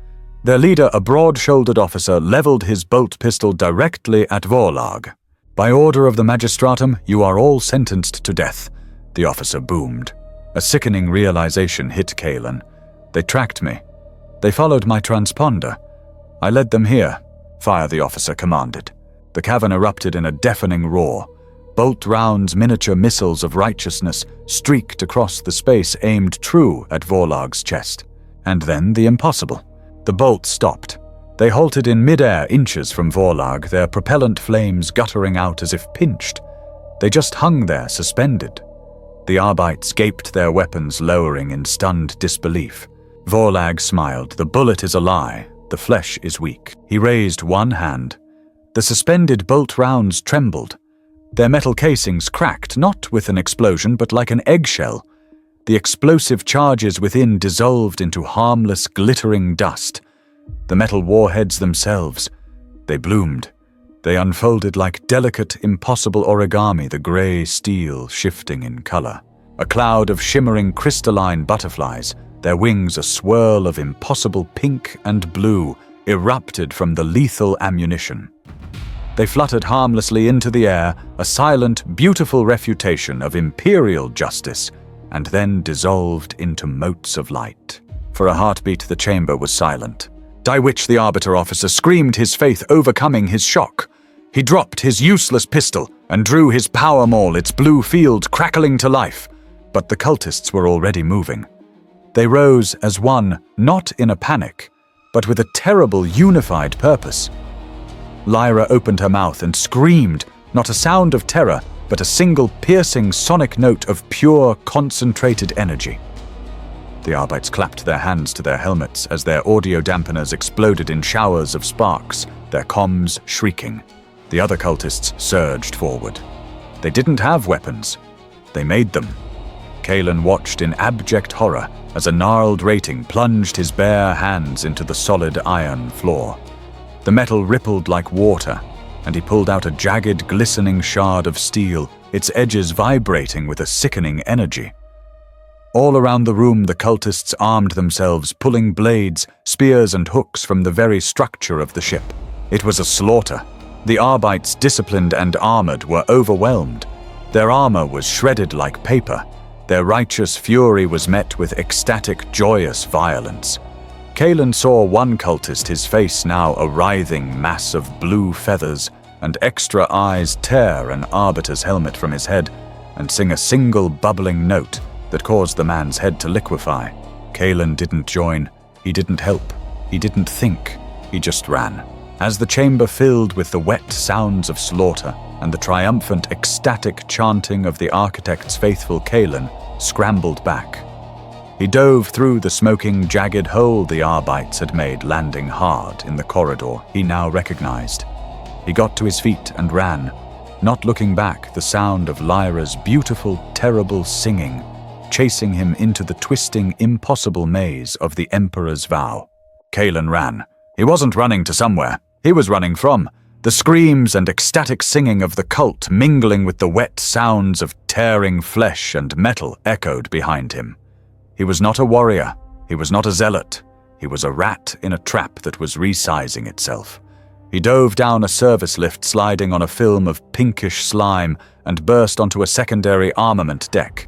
Their leader, a broad-shouldered officer, leveled his bolt pistol directly at Vorlag. By order of the Magistratum, you are all sentenced to death, the officer boomed. A sickening realization hit Kalen. They tracked me. They followed my transponder. I led them here. Fire, the officer commanded. The cavern erupted in a deafening roar. Bolt rounds, miniature missiles of righteousness, streaked across the space, aimed true at Vorlag's chest. And then the impossible. The bolts stopped. They halted in mid-air, inches from Vorlag, their propellant flames guttering out as if pinched. They just hung there, suspended. The Arbites gaped, their weapons lowering in stunned disbelief. Vorlag smiled. The bullet is a lie. The flesh is weak. He raised one hand. The suspended bolt rounds trembled. Their metal casings cracked, not with an explosion, but like an eggshell. The explosive charges within dissolved into harmless, glittering dust. The metal warheads themselves, they bloomed. They unfolded like delicate, impossible origami, the grey steel shifting in color. A cloud of shimmering crystalline butterflies, their wings a swirl of impossible pink and blue, erupted from the lethal ammunition. They fluttered harmlessly into the air, a silent, beautiful refutation of imperial justice, and then dissolved into motes of light. For a heartbeat, the chamber was silent. Dywitch, the Arbiter officer, screamed, his faith overcoming his shock. He dropped his useless pistol and drew his power maul, its blue field crackling to life. But the cultists were already moving. They rose as one, not in a panic, but with a terrible, unified purpose. Lyra opened her mouth and screamed, not a sound of terror, but a single piercing sonic note of pure, concentrated energy. The Arbites clapped their hands to their helmets as their audio dampeners exploded in showers of sparks, their comms shrieking. The other cultists surged forward. They didn't have weapons. They made them. Kalen watched in abject horror as a gnarled rating plunged his bare hands into the solid iron floor. The metal rippled like water, and he pulled out a jagged, glistening shard of steel, its edges vibrating with a sickening energy. All around the room the cultists armed themselves, pulling blades, spears and hooks from the very structure of the ship. It was a slaughter. The Arbites, disciplined and armored, were overwhelmed. Their armor was shredded like paper. Their righteous fury was met with ecstatic, joyous violence. Kalen saw one cultist, his face now a writhing mass of blue feathers, and extra eyes tear an arbiter's helmet from his head and sing a single bubbling note that caused the man's head to liquefy. Kalen didn't join. He didn't help. He didn't think. He just ran. As the chamber filled with the wet sounds of slaughter and the triumphant, ecstatic chanting of the architect's faithful, Kalen scrambled back. He dove through the smoking, jagged hole the Arbites had made, landing hard in the corridor he now recognized. He got to his feet and ran, not looking back, the sound of Lyra's beautiful, terrible singing chasing him into the twisting, impossible maze of the Emperor's vow. Kalen ran. He wasn't running to somewhere. He was running from the screams and ecstatic singing of the cult mingling with the wet sounds of tearing flesh and metal echoed behind him. He was not a warrior. He was not a zealot. He was a rat in a trap that was resizing itself. He dove down a service lift sliding on a film of pinkish slime and burst onto a secondary armament deck.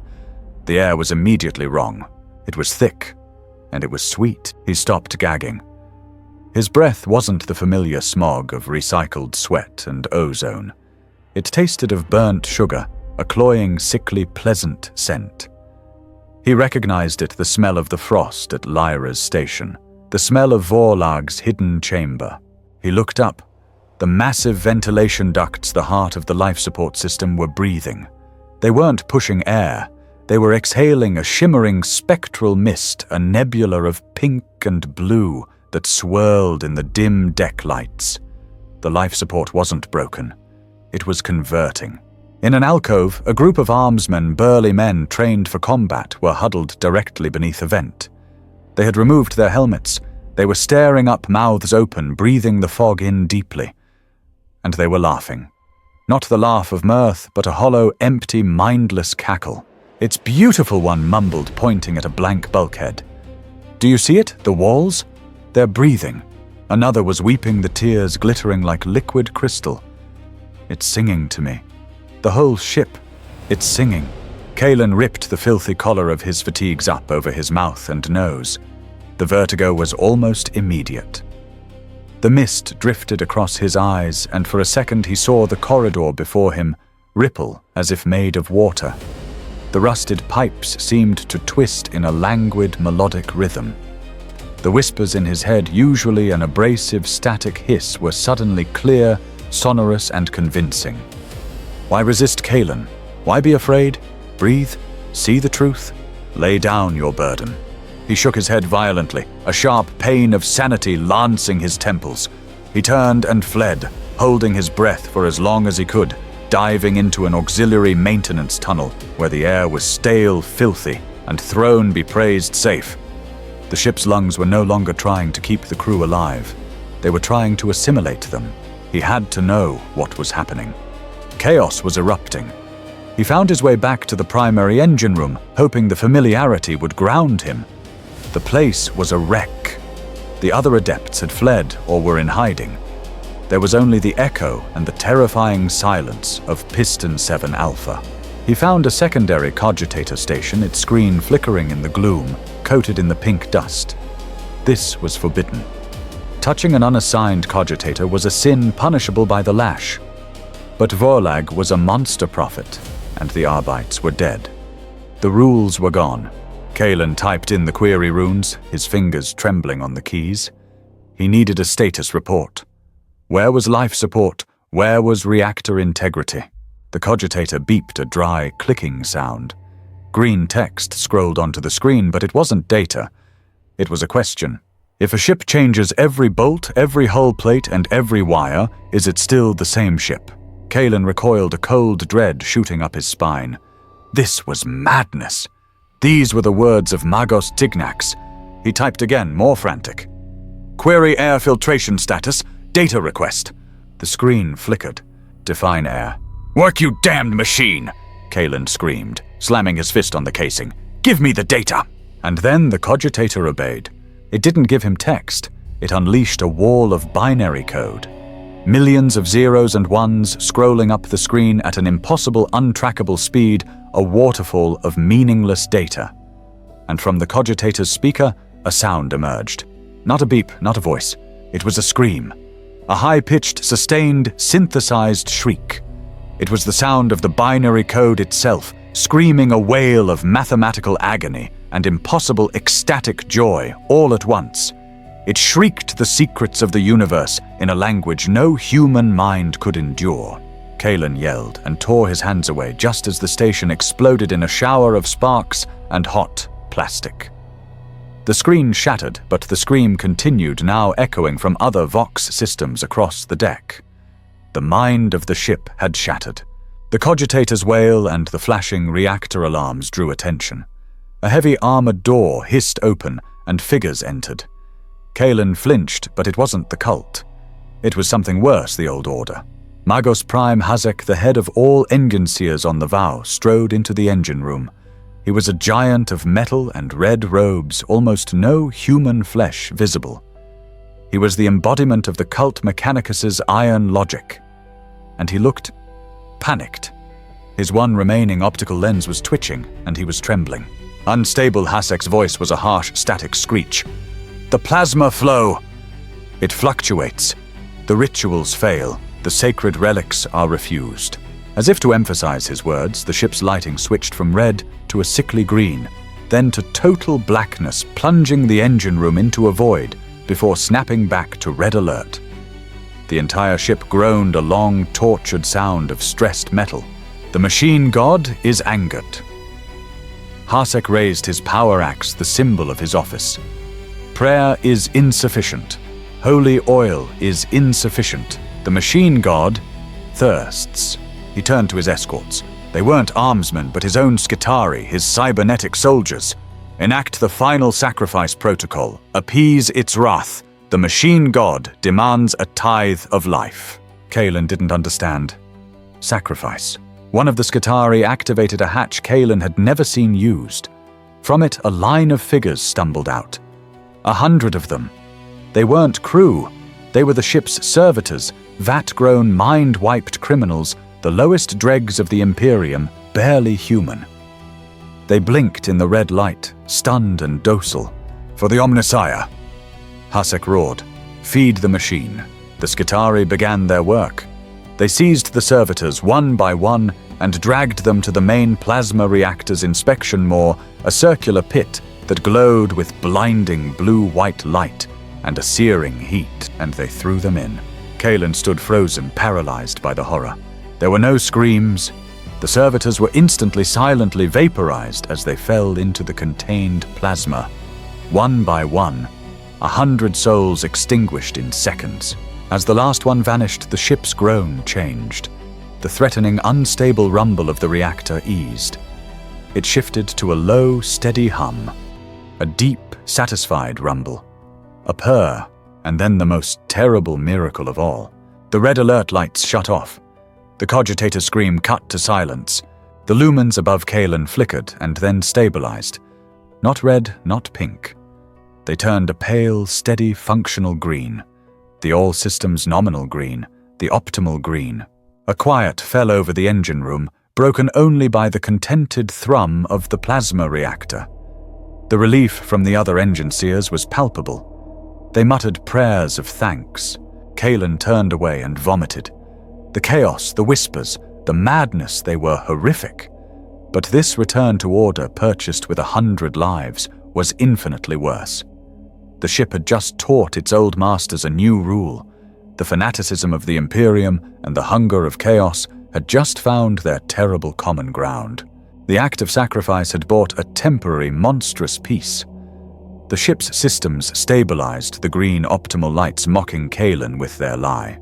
The air was immediately wrong. It was thick, and it was sweet. He stopped gagging. His breath wasn't the familiar smog of recycled sweat and ozone. It tasted of burnt sugar, a cloying, sickly, pleasant scent. He recognized it, the smell of the frost at Lyra's station, the smell of Vorlag's hidden chamber. He looked up. The massive ventilation ducts, the heart of the life support system, were breathing. They weren't pushing air. They were exhaling a shimmering spectral mist, a nebula of pink and blue that swirled in the dim deck lights. The life support wasn't broken. It was converting. In an alcove, a group of armsmen, burly men trained for combat, were huddled directly beneath a vent. They had removed their helmets. They were staring up, mouths open, breathing the fog in deeply. And they were laughing. Not the laugh of mirth, but a hollow, empty, mindless cackle. "It's beautiful," one mumbled, pointing at a blank bulkhead. "Do you see it? The walls? They're breathing." Another was weeping, the tears glittering like liquid crystal. "It's singing to me. The whole ship. It's singing." Kalen ripped the filthy collar of his fatigues up over his mouth and nose. The vertigo was almost immediate. The mist drifted across his eyes, and for a second he saw the corridor before him ripple as if made of water. The rusted pipes seemed to twist in a languid, melodic rhythm. The whispers in his head, usually an abrasive, static hiss, were suddenly clear, sonorous, and convincing. Why resist, Kalen? Why be afraid? Breathe. See the truth. Lay down your burden. He shook his head violently, a sharp pain of sanity lancing his temples. He turned and fled, holding his breath for as long as he could, diving into an auxiliary maintenance tunnel where the air was stale, filthy, and throne be praised safe. The ship's lungs were no longer trying to keep the crew alive. They were trying to assimilate them. He had to know what was happening. Chaos was erupting. He found his way back to the primary engine room, hoping the familiarity would ground him. The place was a wreck. The other adepts had fled or were in hiding. There was only the echo and the terrifying silence of Piston 7 Alpha. He found a secondary cogitator station, its screen flickering in the gloom, coated in the pink dust. This was forbidden. Touching an unassigned cogitator was a sin punishable by the lash. But Vorlag was a monster prophet, and the Arbites were dead. The rules were gone. Kalen typed in the query runes, his fingers trembling on the keys. He needed a status report. Where was life support? Where was reactor integrity? The cogitator beeped a dry, clicking sound. Green text scrolled onto the screen, but it wasn't data. It was a question. If a ship changes every bolt, every hull plate, and every wire, is it still the same ship? Kalen recoiled, a cold dread shooting up his spine. This was madness. These were the words of Magos Tignax. He typed again, more frantic. "Query air filtration status. Data request." The screen flickered. "Define air." "Work, you damned machine!" Kalen screamed, slamming his fist on the casing. "Give me the data!" And then the cogitator obeyed. It didn't give him text. It unleashed a wall of binary code. Millions of zeros and ones scrolling up the screen at an impossible, untrackable speed, a waterfall of meaningless data. And from the cogitator's speaker, a sound emerged. Not a beep, not a voice. It was a scream. A high-pitched, sustained, synthesized shriek. It was the sound of the binary code itself, screaming a wail of mathematical agony and impossible ecstatic joy all at once. It shrieked the secrets of the universe in a language no human mind could endure. Kalen yelled and tore his hands away just as the station exploded in a shower of sparks and hot plastic. The screen shattered, but the scream continued, now echoing from other Vox systems across the deck. The mind of the ship had shattered. The cogitator's wail and the flashing reactor alarms drew attention. A heavy armored door hissed open and figures entered. Kalen flinched, but it wasn't the cult. It was something worse, the old order. Magos Prime Hazek, the head of all engineers on the Vow, strode into the engine room. He was a giant of metal and red robes, almost no human flesh visible. He was the embodiment of the cult Mechanicus's iron logic. And he looked panicked. His one remaining optical lens was twitching, and he was trembling. Unstable Hasek's voice was a harsh, static screech. "The plasma flow! It fluctuates. The rituals fail. The sacred relics are refused." As if to emphasize his words, the ship's lighting switched from red to a sickly green, then to total blackness, plunging the engine room into a void before snapping back to red alert. The entire ship groaned a long, tortured sound of stressed metal. The machine god is angered. Hasek raised his power axe, the symbol of his office. Prayer is insufficient. Holy oil is insufficient. The machine god thirsts. He turned to his escorts. They weren't armsmen, but his own Skitarii, his cybernetic soldiers. Enact the final sacrifice protocol. Appease its wrath. The machine god demands a tithe of life. Kalen didn't understand. Sacrifice. One of the Skitarii activated a hatch Kalen had never seen used. From it, a line of figures stumbled out. 100 of them. They weren't crew. They were the ship's servitors, vat-grown, mind-wiped criminals, the lowest dregs of the Imperium, barely human. They blinked in the red light, stunned and docile. "For the Omnissiah!" Hasek roared. "Feed the machine." The Skitarii began their work. They seized the servitors one by one and dragged them to the main plasma reactor's inspection moor, a circular pit that glowed with blinding blue-white light and a searing heat, and they threw them in. Kalen stood frozen, paralyzed by the horror. There were no screams. The servitors were instantly, silently vaporized as they fell into the contained plasma. One by one, 100 souls extinguished in seconds. As the last one vanished, the ship's groan changed. The threatening, unstable rumble of the reactor eased. It shifted to a low, steady hum. A deep, satisfied rumble. A purr, and then the most terrible miracle of all. The red alert lights shut off. The cogitator's scream cut to silence. The lumens above Kalen flickered and then stabilized. Not red, not pink. They turned a pale, steady, functional green. The all-systems nominal green, the optimal green. A quiet fell over the engine room, broken only by the contented thrum of the plasma reactor. The relief from the other engine seers was palpable. They muttered prayers of thanks. Kalen turned away and vomited. The chaos, the whispers, the madness, they were horrific. But this return to order, purchased with 100 lives, was infinitely worse. The ship had just taught its old masters a new rule. The fanaticism of the Imperium and the hunger of chaos had just found their terrible common ground. The act of sacrifice had bought a temporary, monstrous peace. The ship's systems stabilized, the green optimal lights mocking Kalen with their lie.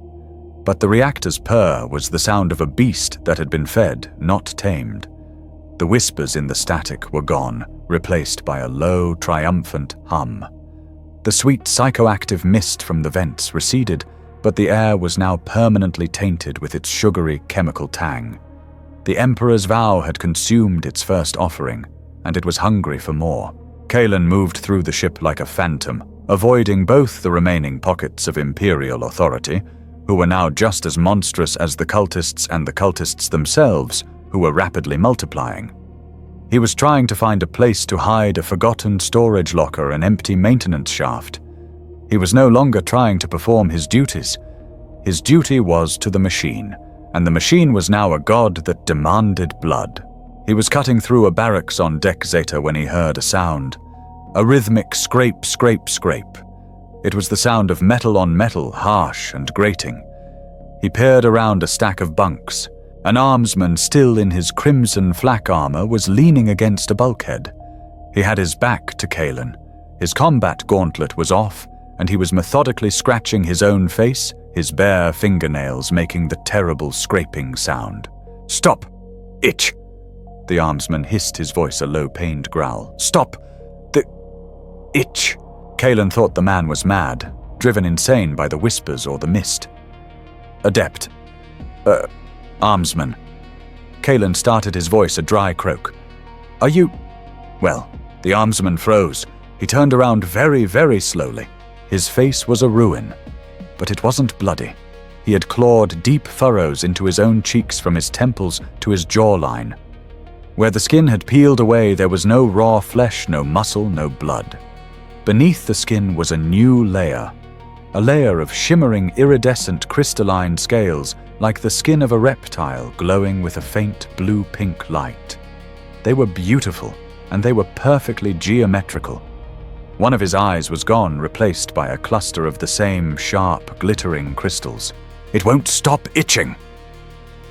But the reactor's purr was the sound of a beast that had been fed, not tamed. The whispers in the static were gone, replaced by a low, triumphant hum. The sweet psychoactive mist from the vents receded, but the air was now permanently tainted with its sugary chemical tang. The Emperor's vow had consumed its first offering, and it was hungry for more. Kalen moved through the ship like a phantom, avoiding both the remaining pockets of Imperial authority, who were now just as monstrous as the cultists and the cultists themselves, who were rapidly multiplying. He was trying to find a place to hide a forgotten storage locker and empty maintenance shaft. He was no longer trying to perform his duties. His duty was to the machine, and the machine was now a god that demanded blood. He was cutting through a barracks on deck Zeta when he heard a sound. A rhythmic scrape, scrape, scrape. It was the sound of metal on metal, harsh and grating. He peered around a stack of bunks. An armsman still in his crimson flak armor was leaning against a bulkhead. He had his back to Kalen. His combat gauntlet was off, and he was methodically scratching his own face, his bare fingernails making the terrible scraping sound. "Stop! Itch!" The armsman hissed, his voice a low-pained growl. "Stop! The itch!" Kalen thought the man was mad, driven insane by the whispers or the mist. "Adept. Armsman." Kalen started, his voice a dry croak. "Are you—" Well, the armsman froze. He turned around very, very slowly. His face was a ruin, but it wasn't bloody. He had clawed deep furrows into his own cheeks from his temples to his jawline. Where the skin had peeled away, there was no raw flesh, no muscle, no blood. Beneath the skin was a new layer, a layer of shimmering, iridescent crystalline scales, like the skin of a reptile glowing with a faint blue-pink light. They were beautiful, and they were perfectly geometrical. One of his eyes was gone, replaced by a cluster of the same sharp, glittering crystals. "It won't stop itching!"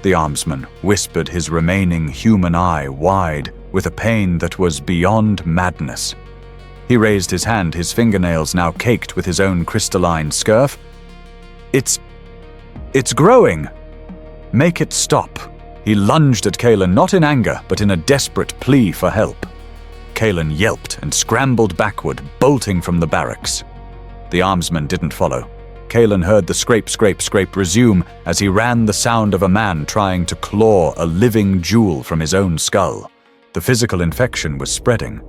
The armsman whispered, his remaining human eye wide, with a pain that was beyond madness. He raised his hand, his fingernails now caked with his own crystalline scurf. It's growing! Make it stop!" He lunged at Kalen, not in anger, but in a desperate plea for help. Kalen yelped and scrambled backward, bolting from the barracks. The armsman didn't follow. Kalen heard the scrape, scrape, scrape resume as he ran, the sound of a man trying to claw a living jewel from his own skull. The physical infection was spreading.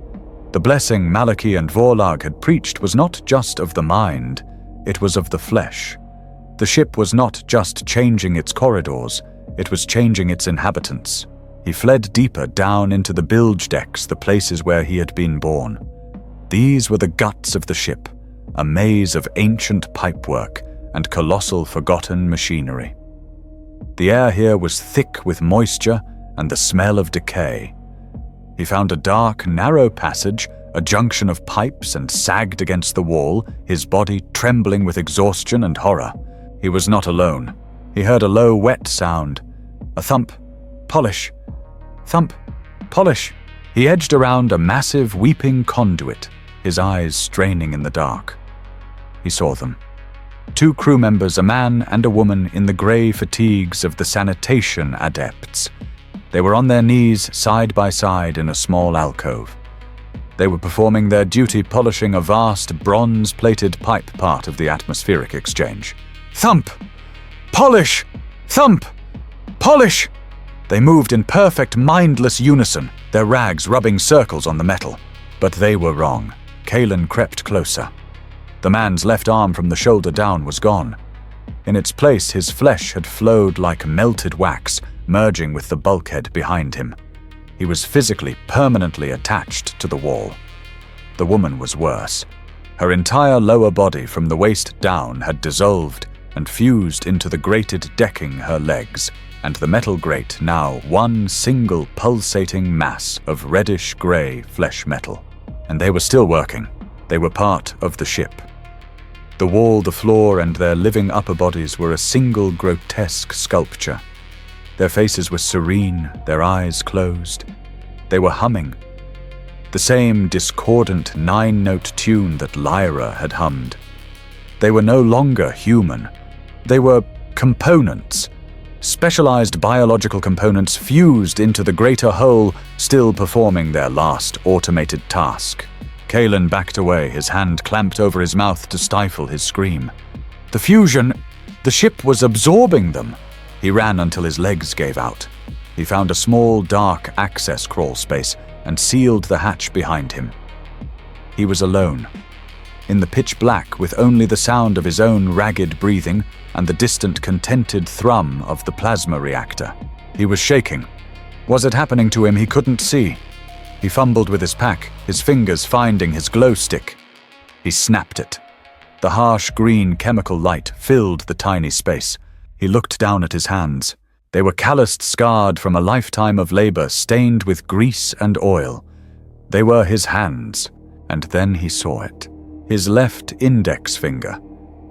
The blessing Maliki and Vorlag had preached was not just of the mind, it was of the flesh. The ship was not just changing its corridors, it was changing its inhabitants. He fled deeper down into the bilge decks, the places where he had been born. These were the guts of the ship, a maze of ancient pipework and colossal forgotten machinery. The air here was thick with moisture and the smell of decay. He found a dark, narrow passage, a junction of pipes, and sagged against the wall, his body trembling with exhaustion and horror. He was not alone. He heard a low, wet sound. A thump, polish, thump, polish. He edged around a massive, weeping conduit, his eyes straining in the dark. He saw them. 2 crew members, a man and a woman, in the grey fatigues of the sanitation adepts. They were on their knees, side by side, in a small alcove. They were performing their duty, polishing a vast, bronze-plated pipe part of the atmospheric exchange. Thump! Polish! Thump! Polish! They moved in perfect, mindless unison, their rags rubbing circles on the metal. But they were wrong. Kalen crept closer. The man's left arm from the shoulder down was gone. In its place, his flesh had flowed like melted wax, merging with the bulkhead behind him. He was physically, permanently attached to the wall. The woman was worse. Her entire lower body from the waist down had dissolved and fused into the grated decking her legs, and the metal grate now one single pulsating mass of reddish-grey flesh metal. And they were still working. They were part of the ship. The wall, the floor, and their living upper bodies were a single grotesque sculpture. Their faces were serene, their eyes closed. They were humming. The same discordant 9-note tune that Lyra had hummed. They were no longer human. They were components, Specialized biological components fused into the greater whole, still performing their last automated task. Kalen backed away, his hand clamped over his mouth to stifle his scream. The ship was absorbing them. He ran until his legs gave out. He found a small, dark access crawl space and sealed the hatch behind him. He was alone. In the pitch black, with only the sound of his own ragged breathing and the distant contented thrum of the plasma reactor. He was shaking. Was it happening to him? He couldn't see. He fumbled with his pack, his fingers finding his glow stick. He snapped it. The harsh green chemical light filled the tiny space. He looked down at his hands. They were calloused, scarred from a lifetime of labor, stained with grease and oil. They were his hands, and then he saw it. His left index finger.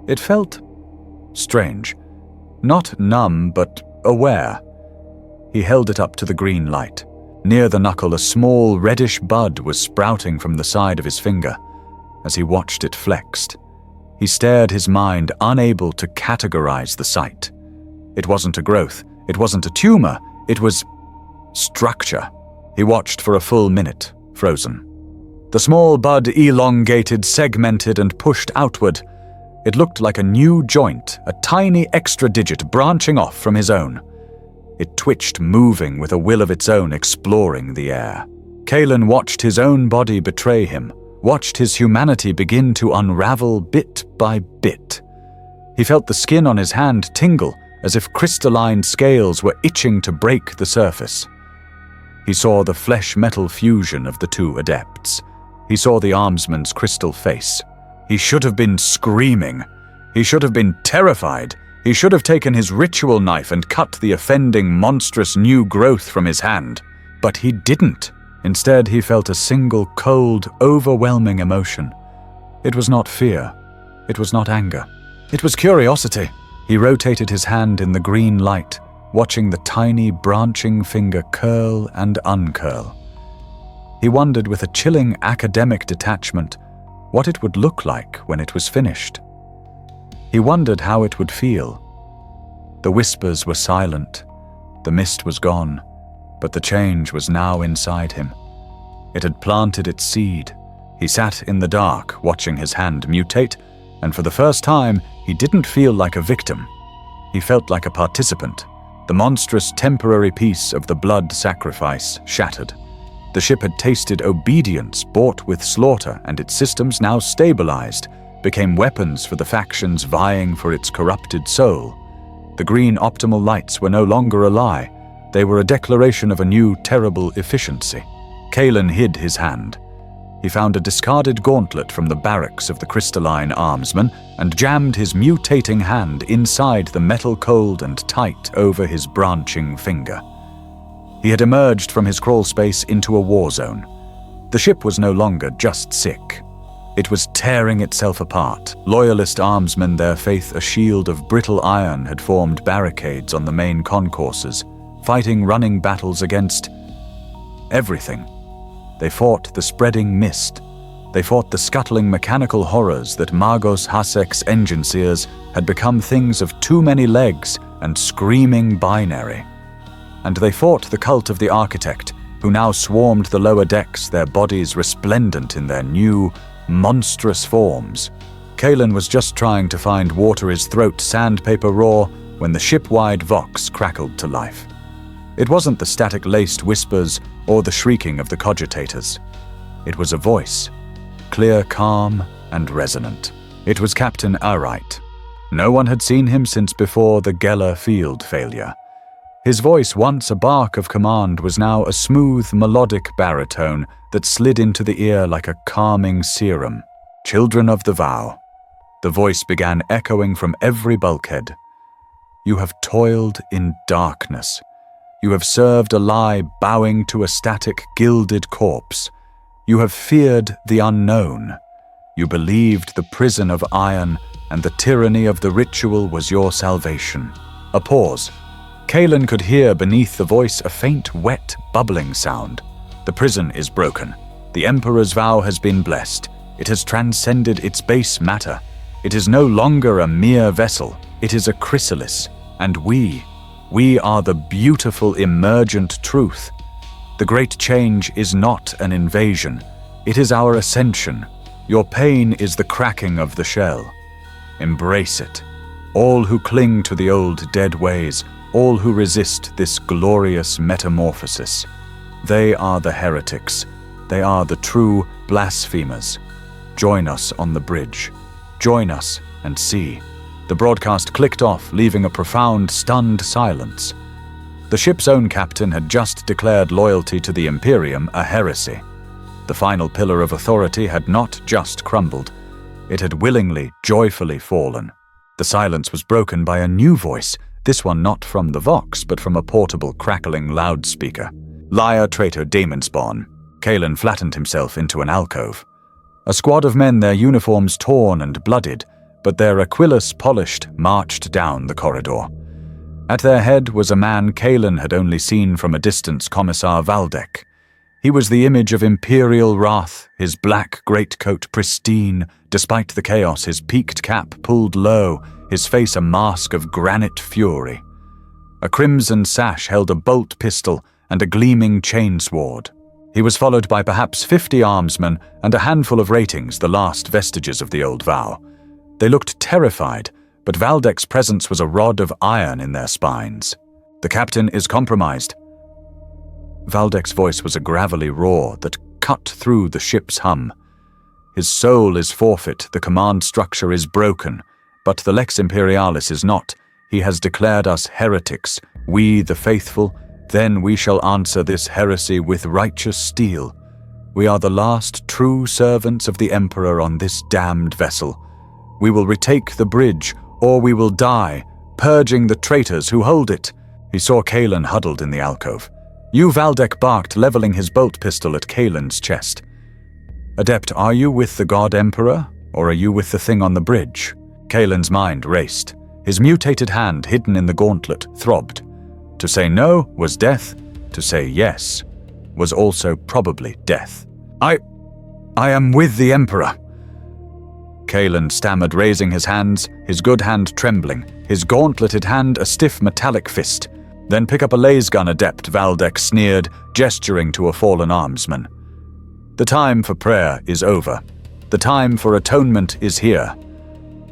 It felt strange. Not numb, but aware. He held it up to the green light. Near the knuckle, a small reddish bud was sprouting from the side of his finger. As he watched it flexed, he stared, his mind unable to categorize the sight. It wasn't a growth. It wasn't a tumor. It was structure. He watched for a full minute, frozen. The small bud elongated, segmented, and pushed outward. It looked like a new joint, a tiny extra digit branching off from his own. It twitched, moving with a will of its own, exploring the air. Kalen watched his own body betray him, watched his humanity begin to unravel bit by bit. He felt the skin on his hand tingle, as if crystalline scales were itching to break the surface. He saw the flesh-metal fusion of the two adepts. He saw the armsman's crystal face. He should have been screaming. He should have been terrified. He should have taken his ritual knife and cut the offending, monstrous new growth from his hand. But he didn't. Instead, he felt a single, cold, overwhelming emotion. It was not fear. It was not anger. It was curiosity. He rotated his hand in the green light, watching the tiny, branching finger curl and uncurl. He wondered with a chilling academic detachment what it would look like when it was finished. He wondered how it would feel. The whispers were silent. The mist was gone, but the change was now inside him. It had planted its seed. He sat in the dark, watching his hand mutate, and for the first time, he didn't feel like a victim. He felt like a participant. The monstrous temporary piece of the blood sacrifice shattered. The ship had tasted obedience bought with slaughter, and its systems, now stabilized, became weapons for the factions vying for its corrupted soul. The green optimal lights were no longer a lie. They were a declaration of a new, terrible efficiency. Kalen hid his hand. He found a discarded gauntlet from the barracks of the crystalline armsman and jammed his mutating hand inside the metal cold and tight over his branching finger. He had emerged from his crawl space into a war zone. The ship was no longer just sick. It was tearing itself apart. Loyalist armsmen, their faith a shield of brittle iron, had formed barricades on the main concourses, fighting running battles against everything. They fought the spreading mist. They fought the scuttling mechanical horrors that Magos Hasek's engine seers had become things of too many legs and screaming binary. And they fought the cult of the architect, who now swarmed the lower decks, their bodies resplendent in their new, monstrous forms. Kalen was just trying to find water his throat sandpaper raw when the ship-wide vox crackled to life. It wasn't the static-laced whispers or the shrieking of the cogitators. It was a voice, clear, calm, and resonant. It was Captain Arite. No one had seen him since before the Geller field failure. His voice, once a bark of command, was now a smooth, melodic baritone that slid into the ear like a calming serum. Children of the vow. The voice began echoing from every bulkhead. You have toiled in darkness. You have served a lie, bowing to a static, gilded corpse. You have feared the unknown. You believed the prison of iron and the tyranny of the ritual was your salvation. A pause. Kalen could hear beneath the voice a faint, wet, bubbling sound. The prison is broken. The Emperor's vow has been blessed. It has transcended its base matter. It is no longer a mere vessel. It is a chrysalis. And we We are the beautiful emergent truth. The great change is not an invasion. It is our ascension. Your pain is the cracking of the shell. Embrace it. All who cling to the old dead ways, all who resist this glorious metamorphosis. They are the heretics. They are the true blasphemers. Join us on the bridge. Join us and see. The broadcast clicked off, leaving a profound, stunned silence. The ship's own captain had just declared loyalty to the Imperium a heresy. The final pillar of authority had not just crumbled. It had willingly, joyfully fallen. The silence was broken by a new voice, this one not from the Vox, but from a portable, crackling loudspeaker. Liar, traitor, demon spawn. Kalen flattened himself into an alcove. A squad of men, their uniforms torn and blooded, but their Aquilus polished, marched down the corridor. At their head was a man Kalen had only seen from a distance, Commissar Valdek. He was the image of imperial wrath, his black greatcoat pristine, despite the chaos, his peaked cap pulled low, his face a mask of granite fury. A crimson sash held a bolt pistol and a gleaming chainsword. He was followed by perhaps 50 armsmen and a handful of ratings, the last vestiges of the old vow. They looked terrified, but Valdek's presence was a rod of iron in their spines. The captain is compromised. Valdek's voice was a gravelly roar that cut through the ship's hum. His soul is forfeit, the command structure is broken, but the Lex Imperialis is not. He has declared us heretics, we the faithful, then we shall answer this heresy with righteous steel. We are the last true servants of the Emperor on this damned vessel. We will retake the bridge, or we will die, purging the traitors who hold it. He saw Kalen huddled in the alcove. Valdek barked, leveling his bolt pistol at Kalen's chest. Adept, are you with the God Emperor, or are you with the thing on the bridge? Kalen's mind raced. His mutated hand, hidden in the gauntlet, throbbed. To say no was death. To say yes was also probably death. I am with the Emperor. Kalen stammered, raising his hands, his good hand trembling, his gauntleted hand a stiff metallic fist. Then pick up a lasgun, Adept, Valdek sneered, gesturing to a fallen armsman. The time for prayer is over. The time for atonement is here.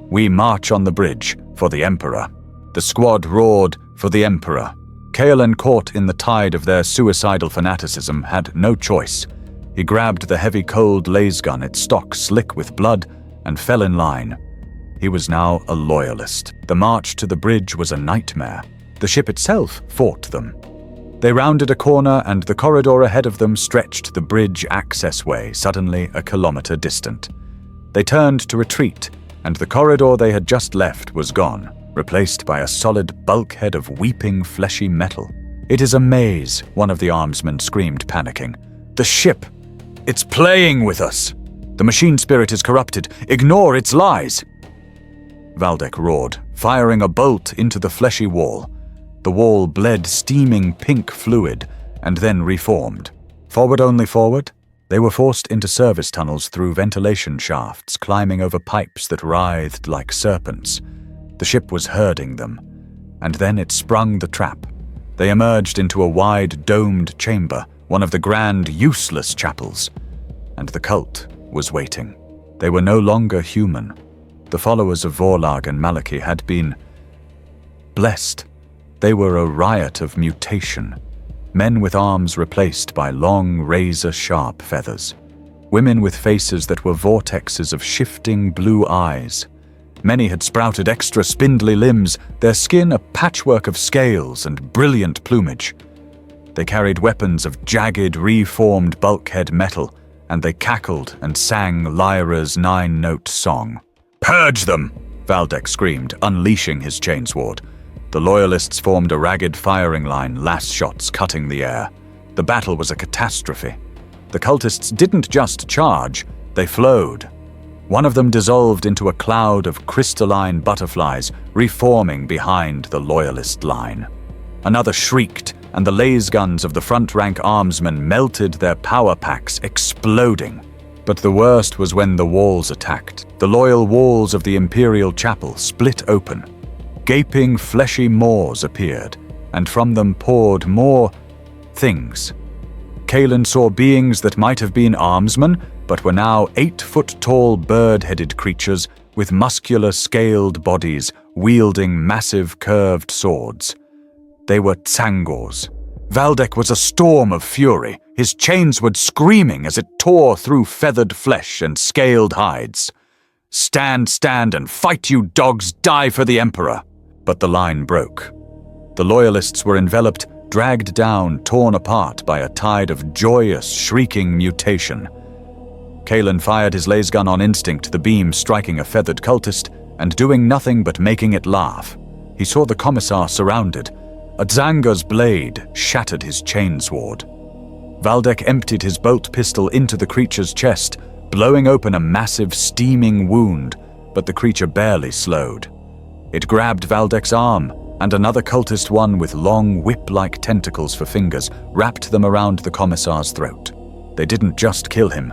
We march on the bridge for the Emperor. The squad roared for the Emperor. Kalen, caught in the tide of their suicidal fanaticism, had no choice. He grabbed the heavy cold lasgun, its stock slick with blood, and fell in line. He was now a loyalist. The march to the bridge was a nightmare. The ship itself fought them. They rounded a corner, and the corridor ahead of them stretched the bridge access way, suddenly a kilometer distant. They turned to retreat, and the corridor they had just left was gone, replaced by a solid bulkhead of weeping, fleshy metal. It is a maze, one of the armsmen screamed, panicking. The ship! It's playing with us! The machine spirit is corrupted. Ignore its lies! Valdek roared, firing a bolt into the fleshy wall. The wall bled steaming pink fluid, and then reformed. Forward only forward? They were forced into service tunnels through ventilation shafts, climbing over pipes that writhed like serpents. The ship was herding them, and then it sprung the trap. They emerged into a wide, domed chamber, one of the grand, useless chapels, and the cult was waiting. They were no longer human. The followers of Vorlag and Malachy had been blessed. They were a riot of mutation. Men with arms replaced by long, razor-sharp feathers. Women with faces that were vortexes of shifting blue eyes. Many had sprouted extra spindly limbs, their skin a patchwork of scales and brilliant plumage. They carried weapons of jagged, reformed bulkhead metal, and they cackled and sang Lyra's 9-note song. "Purge them!" Valdek screamed, unleashing his chainsword. The Loyalists formed a ragged firing line, lass shots cutting the air. The battle was a catastrophe. The cultists didn't just charge, they flowed. One of them dissolved into a cloud of crystalline butterflies, reforming behind the Loyalist line. Another shrieked, and the lasguns of the front-rank armsmen melted their power packs, exploding. But the worst was when the walls attacked. The loyal walls of the Imperial Chapel split open. Gaping, fleshy maws appeared. and from them poured more things. Kalen saw beings that might have been armsmen, but were now 8-foot-tall bird-headed creatures with muscular scaled bodies wielding massive curved swords. They were Tsangors. Valdek was a storm of fury, his chainsword screaming as it tore through feathered flesh and scaled hides. "Stand, stand, and fight, you dogs! Die for the Emperor!" But the line broke. The Loyalists were enveloped, dragged down, torn apart by a tide of joyous, shrieking mutation. Kalen fired his lasgun on instinct, the beam striking a feathered cultist and doing nothing but making it laugh. He saw the commissar surrounded. A Dzanga's blade shattered his chainsword. Valdek emptied his bolt pistol into the creature's chest, blowing open a massive, steaming wound, but the creature barely slowed. It grabbed Valdek's arm, and another cultist one with long, whip-like tentacles for fingers wrapped them around the commissar's throat. They didn't just kill him.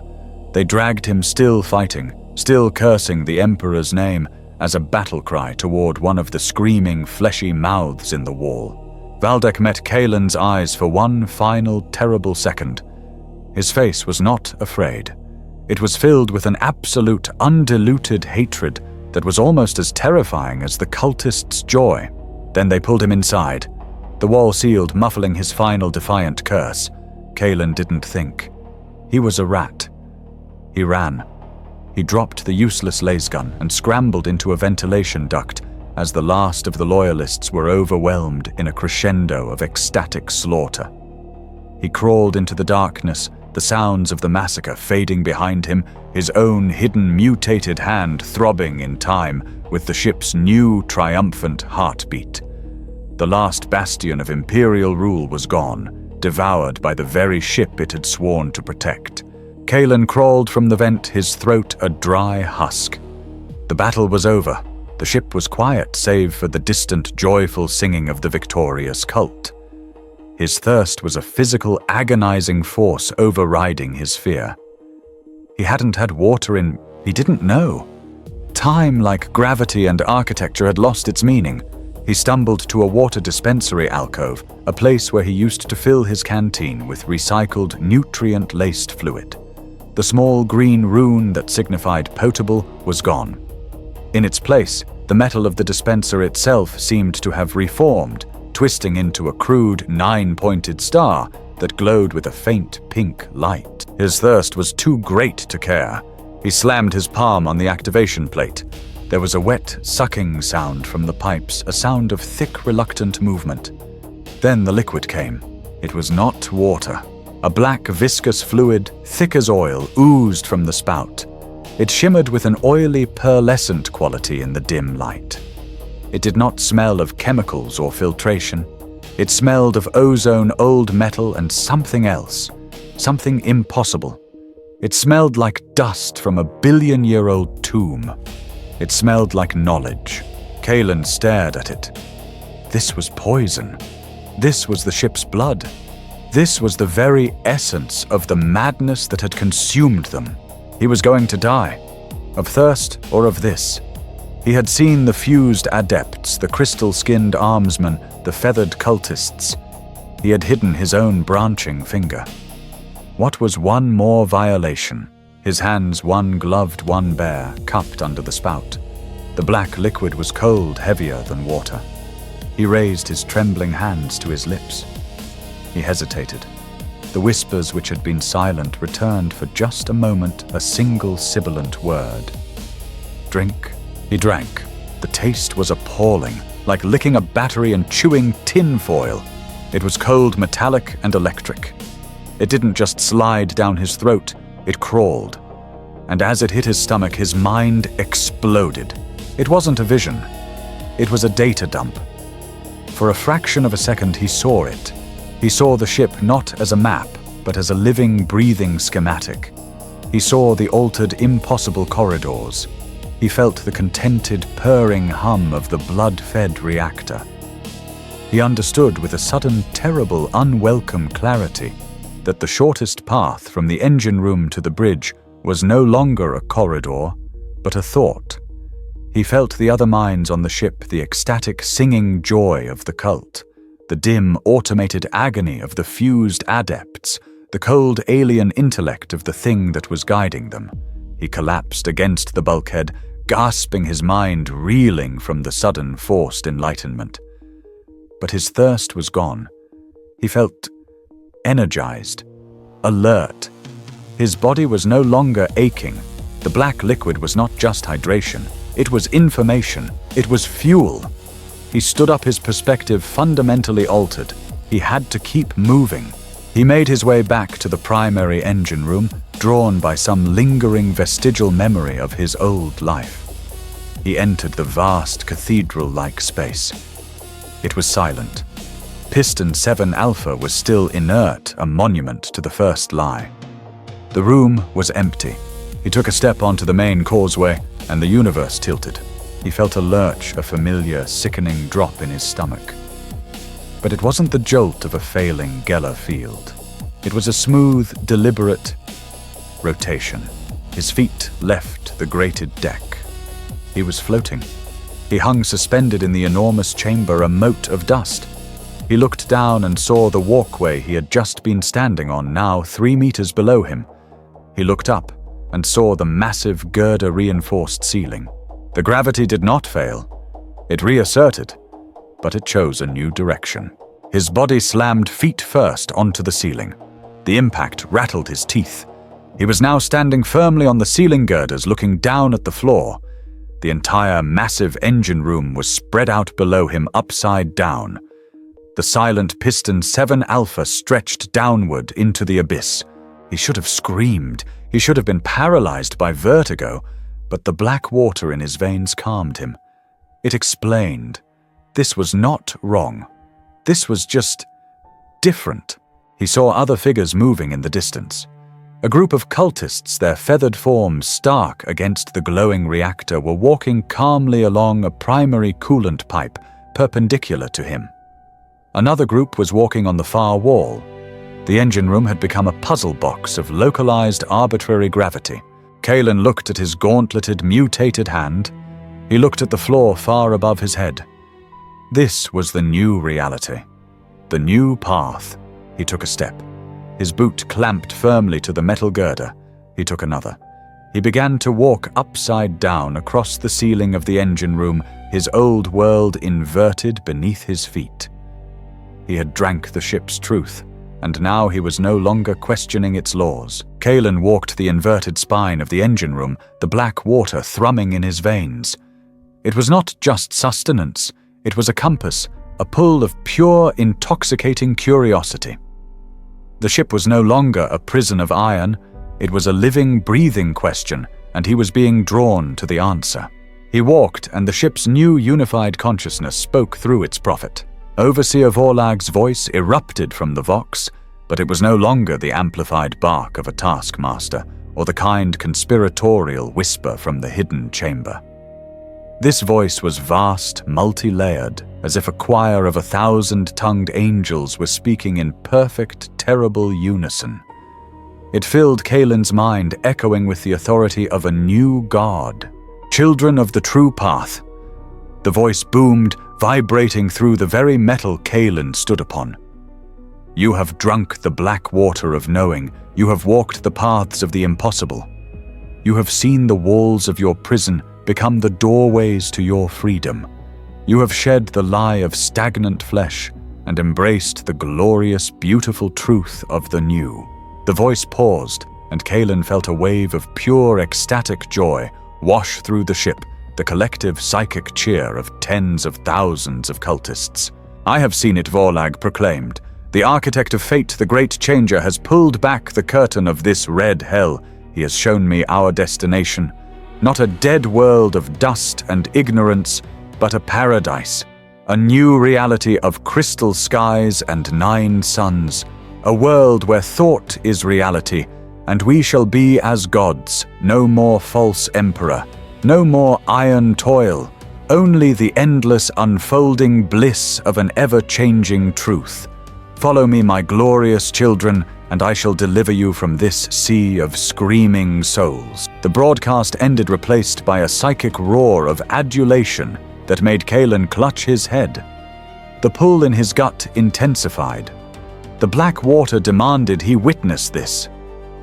They dragged him still fighting, still cursing the Emperor's name as a battle cry toward one of the screaming, fleshy mouths in the wall. Valdek met Kalen's eyes for one final, terrible second. His face was not afraid. It was filled with an absolute, undiluted hatred that was almost as terrifying as the cultist's joy. Then they pulled him inside. The wall sealed, muffling his final defiant curse. Kalen didn't think. He was a rat. He ran. He dropped the useless lasgun and scrambled into a ventilation duct as the last of the Loyalists were overwhelmed in a crescendo of ecstatic slaughter. He crawled into the darkness, the sounds of the massacre fading behind him, his own hidden mutated hand throbbing in time with the ship's new triumphant heartbeat. The last bastion of Imperial rule was gone, devoured by the very ship it had sworn to protect. Kalen crawled from the vent, his throat a dry husk. The battle was over. The ship was quiet, save for the distant, joyful singing of the victorious cult. His thirst was a physical, agonizing force overriding his fear. He hadn't had water he didn't know. Time, like gravity and architecture, had lost its meaning. He stumbled to a water dispensary alcove, a place where he used to fill his canteen with recycled, nutrient-laced fluid. The small green rune that signified potable was gone. In its place, the metal of the dispenser itself seemed to have reformed, twisting into a crude, 9-pointed star that glowed with a faint pink light. His thirst was too great to care. He slammed his palm on the activation plate. There was a wet, sucking sound from the pipes, a sound of thick, reluctant movement. Then the liquid came. It was not water. A black, viscous fluid, thick as oil, oozed from the spout. It shimmered with an oily, pearlescent quality in the dim light. It did not smell of chemicals or filtration. It smelled of ozone, old metal, and something else. Something impossible. It smelled like dust from a billion-year-old tomb. It smelled like knowledge. Kalen stared at it. This was poison. This was the ship's blood. This was the very essence of the madness that had consumed them. He was going to die. Of thirst or of this. He had seen the fused adepts, the crystal-skinned armsmen, the feathered cultists. He had hidden his own branching finger. What was one more violation? His hands, one gloved, one bare, cupped under the spout. The black liquid was cold, heavier than water. He raised his trembling hands to his lips. He hesitated. The whispers which had been silent returned for just a moment, a single sibilant word. Drink. He drank. The taste was appalling, like licking a battery and chewing tin foil. It was cold, metallic, and electric. It didn't just slide down his throat, it crawled. And as it hit his stomach, his mind exploded. It wasn't a vision. It was a data dump. For a fraction of a second, he saw it. He saw the ship not as a map, but as a living, breathing schematic. He saw the altered, impossible corridors. He felt the contented, purring hum of the blood-fed reactor. He understood with a sudden, terrible, unwelcome clarity that the shortest path from the engine room to the bridge was no longer a corridor, but a thought. He felt the other minds on the ship, the ecstatic, singing joy of the cult. the dim, automated agony of the fused adepts, the cold alien intellect of the thing that was guiding them. He collapsed against the bulkhead, gasping, his mind reeling from the sudden forced enlightenment. But his thirst was gone. He felt energized, alert. His body was no longer aching. The black liquid was not just hydration. It was information. It was fuel. He stood up, his perspective fundamentally altered. He had to keep moving. He made his way back to the primary engine room, drawn by some lingering vestigial memory of his old life. He entered the vast cathedral-like space. It was silent. Piston 7 Alpha was still inert, a monument to the first lie. The room was empty. He took a step onto the main causeway, and the universe tilted. He felt a lurch, a familiar, sickening drop in his stomach. But it wasn't the jolt of a failing Geller field. It was a smooth, deliberate rotation. His feet left the grated deck. He was floating. He hung suspended in the enormous chamber, a mote of dust. He looked down and saw the walkway he had just been standing on, now 3 meters below him. He looked up and saw the massive girder-reinforced ceiling. The gravity did not fail. It reasserted, but it chose a new direction. His body slammed feet first onto the ceiling. The impact rattled his teeth. He was now standing firmly on the ceiling girders, looking down at the floor. The entire massive engine room was spread out below him, upside down. The silent Piston 7 Alpha stretched downward into the abyss. He should have screamed. He should have been paralyzed by vertigo, but the black water in his veins calmed him. It explained. This was not wrong. This was just different. He saw other figures moving in the distance. A group of cultists, their feathered forms stark against the glowing reactor, were walking calmly along a primary coolant pipe perpendicular to him. Another group was walking on the far wall. The engine room had become a puzzle box of localized arbitrary gravity. Kalen looked at his gauntleted, mutated hand. He looked at the floor far above his head. This was the new reality. The new path. He took a step. His boot clamped firmly to the metal girder. He took another. He began to walk upside down across the ceiling of the engine room, his old world inverted beneath his feet. He had drank the ship's truth, and now he was no longer questioning its laws. Kalen walked the inverted spine of the engine room, the black water thrumming in his veins. It was not just sustenance. It was a compass, a pull of pure, intoxicating curiosity. The ship was no longer a prison of iron. It was a living, breathing question, and he was being drawn to the answer. He walked, and the ship's new unified consciousness spoke through its prophet. Overseer Vorlag's voice erupted from the Vox, but it was no longer the amplified bark of a taskmaster or the kind conspiratorial whisper from the hidden chamber. This voice was vast, multi-layered, as if a choir of 1,000-tongued angels were speaking in perfect, terrible unison. It filled Kalen's mind, echoing with the authority of a new god. Children of the true path. The voice boomed, vibrating through the very metal Kalen stood upon. You have drunk the black water of knowing. You have walked the paths of the impossible. You have seen the walls of your prison become the doorways to your freedom. You have shed the lie of stagnant flesh and embraced the glorious, beautiful truth of the new. The voice paused, and Kalen felt a wave of pure, ecstatic joy wash through the ship, the collective psychic cheer of tens of thousands of cultists. I have seen it, Vorlag proclaimed. The architect of fate, the great changer, has pulled back the curtain of this red hell. He has shown me our destination. Not a dead world of dust and ignorance, but a paradise, a new reality of crystal skies and 9 suns, a world where thought is reality, and we shall be as gods, no more false emperor, no more iron toil, only the endless unfolding bliss of an ever-changing truth. Follow me, my glorious children, and I shall deliver you from this sea of screaming souls. The broadcast ended, replaced by a psychic roar of adulation that made Kalen clutch his head. The pull in his gut intensified. The black water demanded he witness this.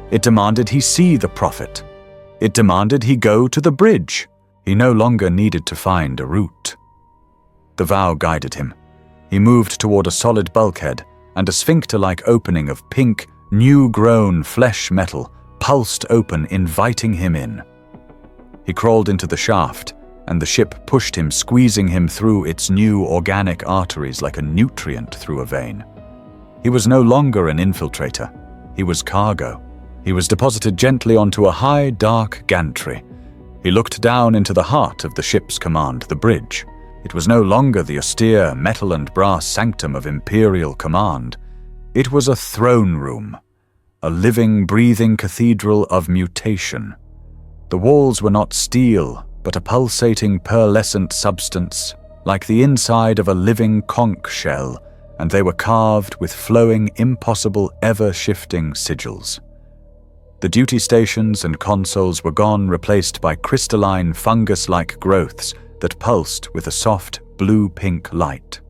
It demanded he see the prophet. It demanded he go to the bridge. He no longer needed to find a route. The vow guided him. He moved toward a solid bulkhead, and a sphincter-like opening of pink, new-grown flesh metal pulsed open, inviting him in. He crawled into the shaft, and the ship pushed him, squeezing him through its new organic arteries like a nutrient through a vein. He was no longer an infiltrator. He was cargo. He was deposited gently onto a high, dark gantry. He looked down into the heart of the ship's command, the bridge. It was no longer the austere metal and brass sanctum of Imperial command. It was a throne room, a living, breathing cathedral of mutation. The walls were not steel, but a pulsating pearlescent substance, like the inside of a living conch shell, and they were carved with flowing, impossible, ever-shifting sigils. The duty stations and consoles were gone, replaced by crystalline, fungus-like growths that pulsed with a soft, blue-pink light.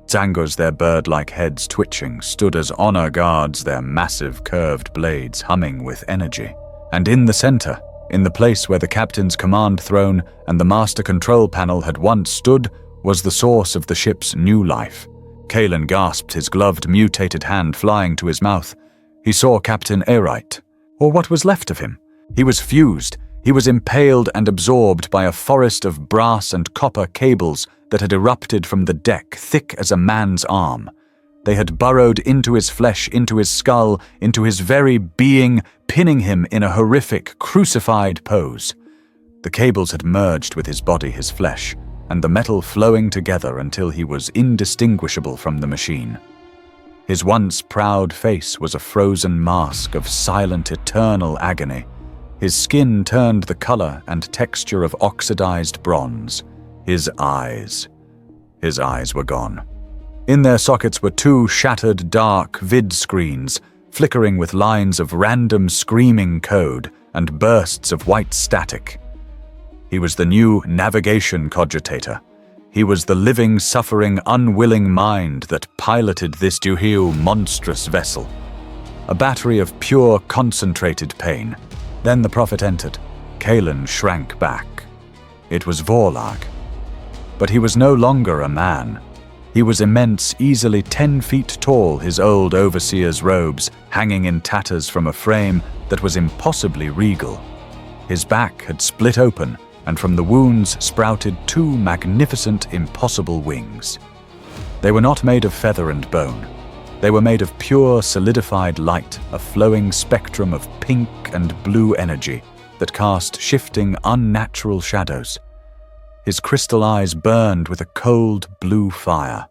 Zangors, their bird-like heads twitching, stood as honor guards, their massive, curved blades humming with energy. And in the center, in the place where the captain's command throne and the master control panel had once stood, was the source of the ship's new life. Kalen gasped, his gloved, mutated hand flying to his mouth. He saw Captain Aerite, or what was left of him. He was fused. He was impaled and absorbed by a forest of brass and copper cables that had erupted from the deck, thick as a man's arm. They had burrowed into his flesh, into his skull, into his very being, pinning him in a horrific, crucified pose. The cables had merged with his body, his flesh, and the metal flowing together until he was indistinguishable from the machine. His once proud face was a frozen mask of silent, eternal agony. His skin turned the color and texture of oxidized bronze. His eyes were gone. In their sockets were two shattered, dark vid screens, flickering with lines of random screaming code and bursts of white static. He was the new navigation cogitator. He was the living, suffering, unwilling mind that piloted this Duhiu monstrous vessel. A battery of pure, concentrated pain. Then the prophet entered. Kalen shrank back. It was Vorlag. But he was no longer a man. He was immense, easily 10 feet tall, his old overseer's robes hanging in tatters from a frame that was impossibly regal. His back had split open, and from the wounds sprouted two magnificent, impossible wings. They were not made of feather and bone. They were made of pure, solidified light, a flowing spectrum of pink and blue energy that cast shifting, unnatural shadows. His crystal eyes burned with a cold, blue fire.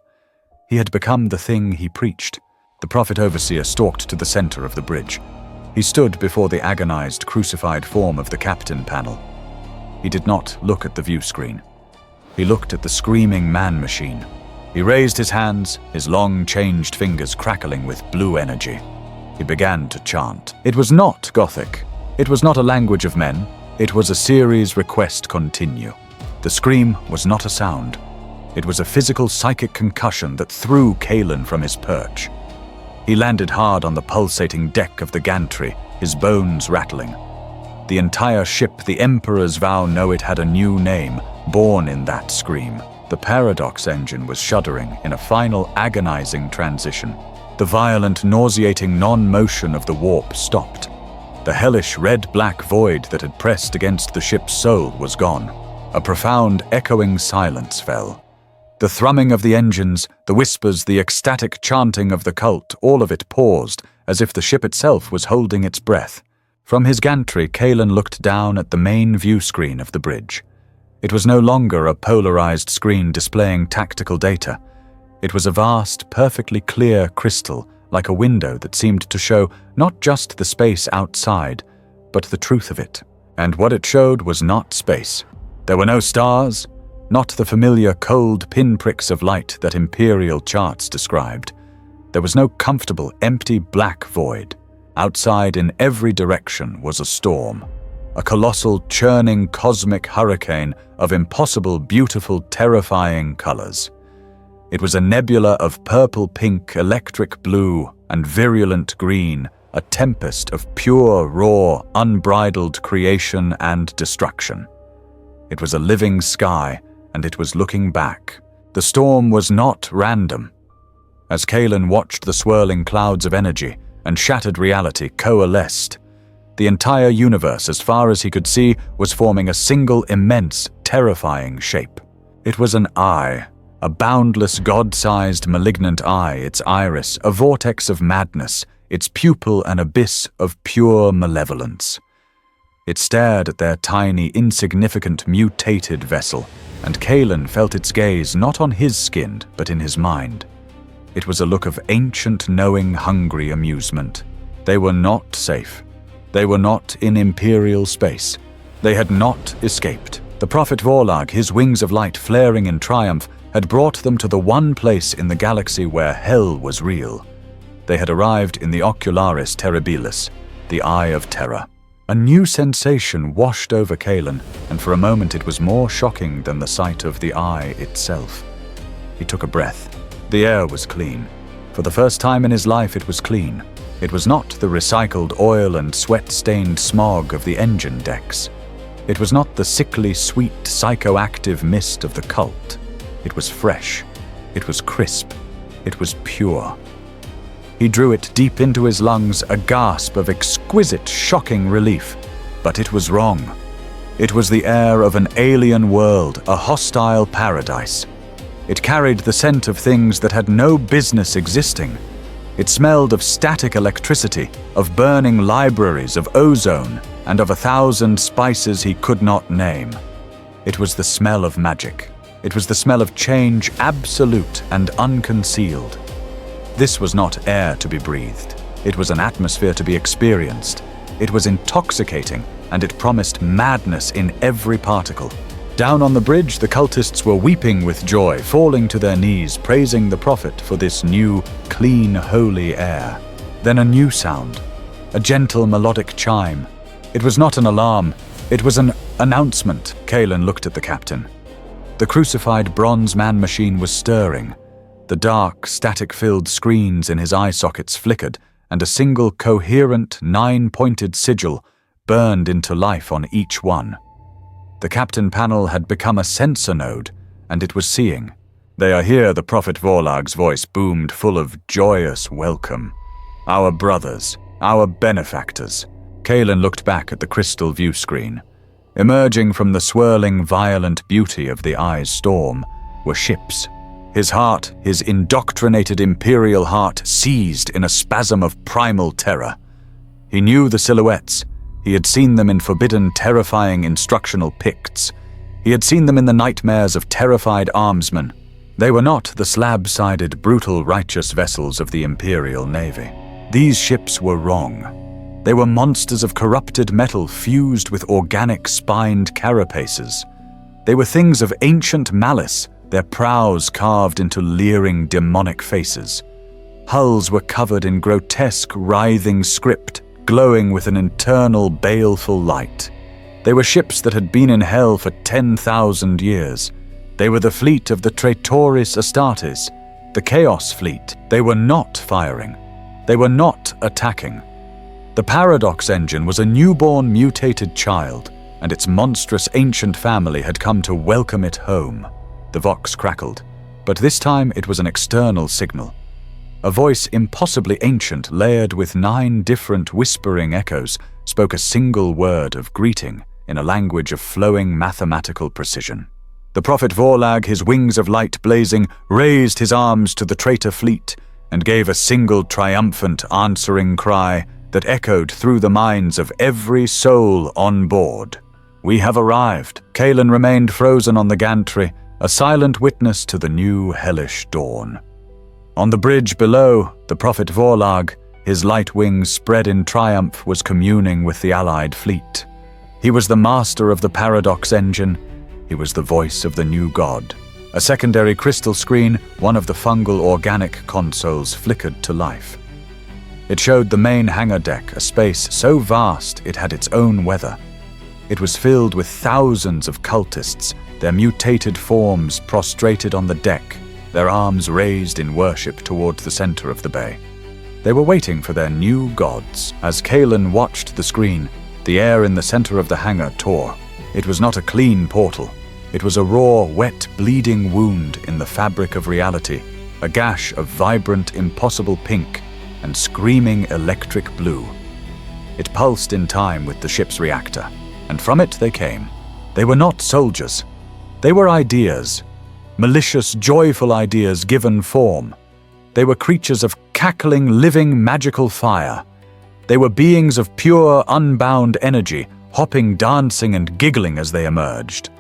He had become the thing he preached. The prophet overseer stalked to the center of the bridge. He stood before the agonized, crucified form of the captain panel. He did not look at the view screen. He looked at the screaming man-machine. He raised his hands, his long, changed fingers crackling with blue energy. He began to chant. It was not Gothic. It was not a language of men. It was a series request continue. The scream was not a sound. It was a physical psychic concussion that threw Kalen from his perch. He landed hard on the pulsating deck of the gantry, his bones rattling. The entire ship, the Emperor's vow, know it had a new name, born in that scream. The paradox engine was shuddering in a final agonizing transition. The violent, nauseating non-motion of the warp stopped. The hellish red-black void that had pressed against the ship's soul was gone. A profound, echoing silence fell. The thrumming of the engines, the whispers, the ecstatic chanting of the cult, all of it paused, as if the ship itself was holding its breath. From his gantry, Kalen looked down at the main view screen of the bridge. It was no longer a polarized screen displaying tactical data. It was a vast, perfectly clear crystal, like a window that seemed to show not just the space outside, but the truth of it. And what it showed was not space. There were no stars, not the familiar cold pinpricks of light that Imperial charts described. There was no comfortable, empty black void. Outside in every direction was a storm, a colossal, churning cosmic hurricane of impossible, beautiful, terrifying colors. It was a nebula of purple-pink, electric blue, and virulent green, a tempest of pure, raw, unbridled creation and destruction. It was a living sky, and it was looking back. The storm was not random. As Kalen watched the swirling clouds of energy and shattered reality coalesced, the entire universe, as far as he could see, was forming a single immense, terrifying shape. It was an eye, a boundless, god-sized, malignant eye, its iris a vortex of madness, its pupil an abyss of pure malevolence. It stared at their tiny, insignificant, mutated vessel, and Kalen felt its gaze not on his skin, but in his mind. It was a look of ancient, knowing, hungry amusement. They were not safe. They were not in Imperial space. They had not escaped. The Prophet Vorlag, his wings of light flaring in triumph, had brought them to the one place in the galaxy where hell was real. They had arrived in the Ocularis Terribilis, the Eye of Terror. A new sensation washed over Kalen, and for a moment it was more shocking than the sight of the eye itself. He took a breath. The air was clean. For the first time in his life it was clean. It was not the recycled oil and sweat-stained smog of the engine decks. It was not the sickly, sweet, psychoactive mist of the cult. It was fresh. It was crisp. It was pure. He drew it deep into his lungs, a gasp of exquisite, shocking relief. But it was wrong. It was the air of an alien world, a hostile paradise. It carried the scent of things that had no business existing. It smelled of static electricity, of burning libraries, of ozone, and of 1,000 spices he could not name. It was the smell of magic. It was the smell of change, absolute and unconcealed. This was not air to be breathed. It was an atmosphere to be experienced. It was intoxicating, and it promised madness in every particle. Down on the bridge, the cultists were weeping with joy, falling to their knees, praising the Prophet for this new, clean, holy air. Then a new sound, a gentle melodic chime. It was not an alarm, it was an announcement. Kalen looked at the captain. The crucified bronze man-machine was stirring. The dark, static-filled screens in his eye sockets flickered, and a single coherent, 9-pointed sigil burned into life on each one. The captain panel had become a sensor node, and it was seeing. "They are here," the Prophet Vorlag's voice boomed, full of joyous welcome. "Our brothers, our benefactors." Kalen looked back at the crystal view screen. Emerging from the swirling, violent beauty of the eye's storm were ships. His heart, his indoctrinated imperial heart, seized in a spasm of primal terror. He knew the silhouettes. He had seen them in forbidden, terrifying instructional picts. He had seen them in the nightmares of terrified armsmen. They were not the slab-sided, brutal, righteous vessels of the Imperial Navy. These ships were wrong. They were monsters of corrupted metal fused with organic spined carapaces. They were things of ancient malice, their prows carved into leering, demonic faces. Hulls were covered in grotesque, writhing script, glowing with an internal, baleful light. They were ships that had been in hell for 10,000 years. They were the fleet of the Traitoris Astartes, the Chaos Fleet. They were not firing. They were not attacking. The Paradox engine was a newborn, mutated child, and its monstrous ancient family had come to welcome it home. The Vox crackled, but this time it was an external signal. A voice impossibly ancient, layered with 9 different whispering echoes, spoke a single word of greeting in a language of flowing mathematical precision. The Prophet Vorlag, his wings of light blazing, raised his arms to the traitor fleet and gave a single triumphant answering cry that echoed through the minds of every soul on board. "We have arrived." Kalen remained frozen on the gantry, a silent witness to the new hellish dawn. On the bridge below, the Prophet Vorlag, his light wings spread in triumph, was communing with the allied fleet. He was the master of the Paradox engine. He was the voice of the new god. A secondary crystal screen, one of the fungal organic consoles, flickered to life. It showed the main hangar deck, a space so vast it had its own weather. It was filled with thousands of cultists, their mutated forms prostrated on the deck, their arms raised in worship toward the center of the bay. They were waiting for their new gods. As Kalen watched the screen, the air in the center of the hangar tore. It was not a clean portal. It was a raw, wet, bleeding wound in the fabric of reality, a gash of vibrant, impossible pink and screaming electric blue. It pulsed in time with the ship's reactor, and from it they came. They were not soldiers. They were ideas, malicious, joyful ideas given form. They were creatures of cackling, living, magical fire. They were beings of pure, unbound energy, hopping, dancing, and giggling as they emerged.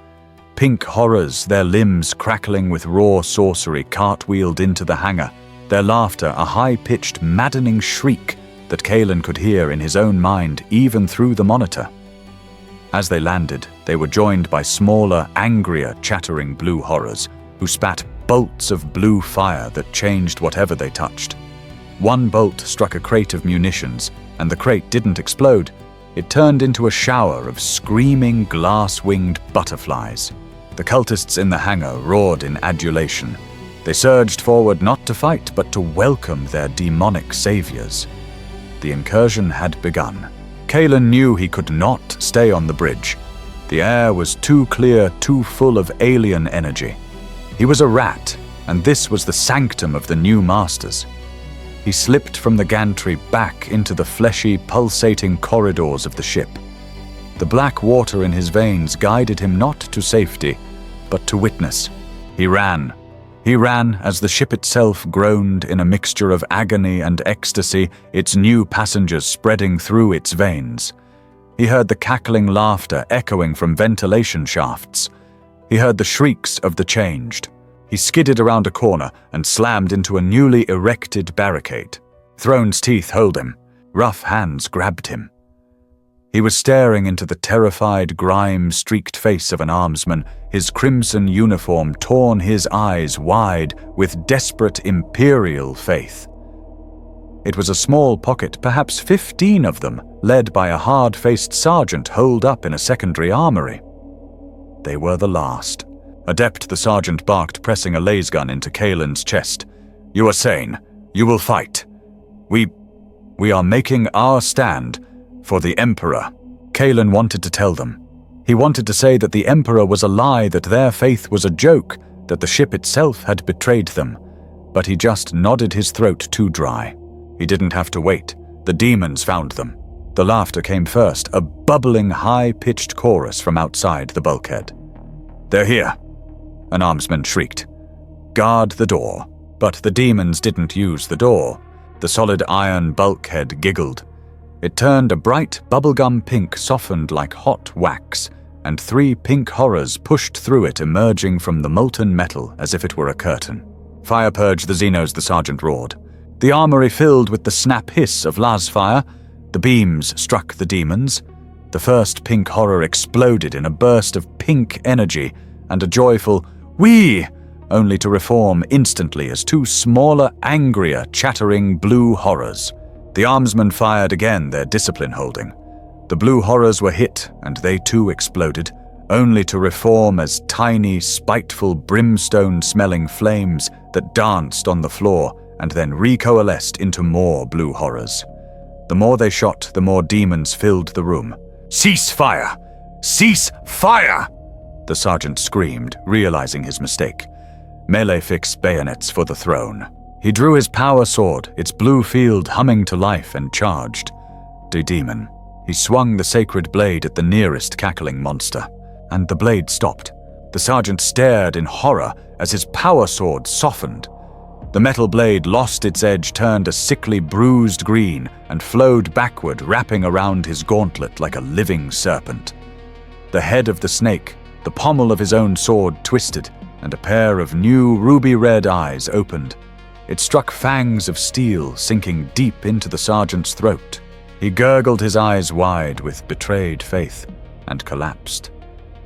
Pink horrors, their limbs crackling with raw sorcery, cartwheeled into the hangar, their laughter a high-pitched, maddening shriek that Kalen could hear in his own mind even through the monitor. As they landed, they were joined by smaller, angrier, chattering blue horrors who spat bolts of blue fire that changed whatever they touched. One bolt struck a crate of munitions, and the crate didn't explode. It turned into a shower of screaming, glass-winged butterflies. The cultists in the hangar roared in adulation. They surged forward not to fight, but to welcome their demonic saviors. The incursion had begun. Kalen knew he could not stay on the bridge. The air was too clear, too full of alien energy. He was a rat, and this was the sanctum of the new masters. He slipped from the gantry back into the fleshy, pulsating corridors of the ship. The black water in his veins guided him not to safety, but to witness. He ran. He ran as the ship itself groaned in a mixture of agony and ecstasy, its new passengers spreading through its veins. He heard the cackling laughter echoing from ventilation shafts. He heard the shrieks of the changed. He skidded around a corner and slammed into a newly erected barricade. Throne's teeth held him. Rough hands grabbed him. He was staring into the terrified, grime-streaked face of an armsman, his crimson uniform torn his eyes wide with desperate imperial faith. It was a small pocket, perhaps 15 of them, led by a hard-faced sergeant holed up in a secondary armory. They were the last. Adept, the sergeant barked, pressing a lasgun into Kalen's chest. "You are sane. You will fight. We are making our stand for the Emperor." Kalen wanted to tell them. He wanted to say that the Emperor was a lie, that their faith was a joke, that the ship itself had betrayed them. But he just nodded his throat too dry. He didn't have to wait. The demons found them. The laughter came first, a bubbling, high-pitched chorus from outside the bulkhead. "They're here," an armsman shrieked. "Guard the door." But the demons didn't use the door. The solid iron bulkhead giggled. It turned a bright bubblegum pink, softened like hot wax, and 3 pink horrors pushed through it, emerging from the molten metal as if it were a curtain. "Fire purge the Xenos," the sergeant roared. The armory filled with the snap hiss of lasfire. The beams struck the demons. The first pink horror exploded in a burst of pink energy and a joyful "Wee!" only to reform instantly as 2 smaller, angrier, chattering blue horrors. The armsmen fired again, their discipline holding. The blue horrors were hit, and they too exploded, only to reform as tiny, spiteful, brimstone-smelling flames that danced on the floor and then recoalesced into more blue horrors. The more they shot, the more demons filled the room. "Cease fire! Cease fire!" the sergeant screamed, realizing his mistake. Melee-fix bayonets for the throne. He drew his power sword, its blue field humming to life, and charged. The demon. He swung the sacred blade at the nearest cackling monster, and the blade stopped. The sergeant stared in horror as his power sword softened. The metal blade lost its edge, turned a sickly bruised green, and flowed backward, wrapping around his gauntlet like a living serpent. The head of the snake, the pommel of his own sword, twisted, and a pair of new ruby-red eyes opened. It struck fangs of steel, sinking deep into the sergeant's throat. He gurgled his eyes wide with betrayed faith, and collapsed.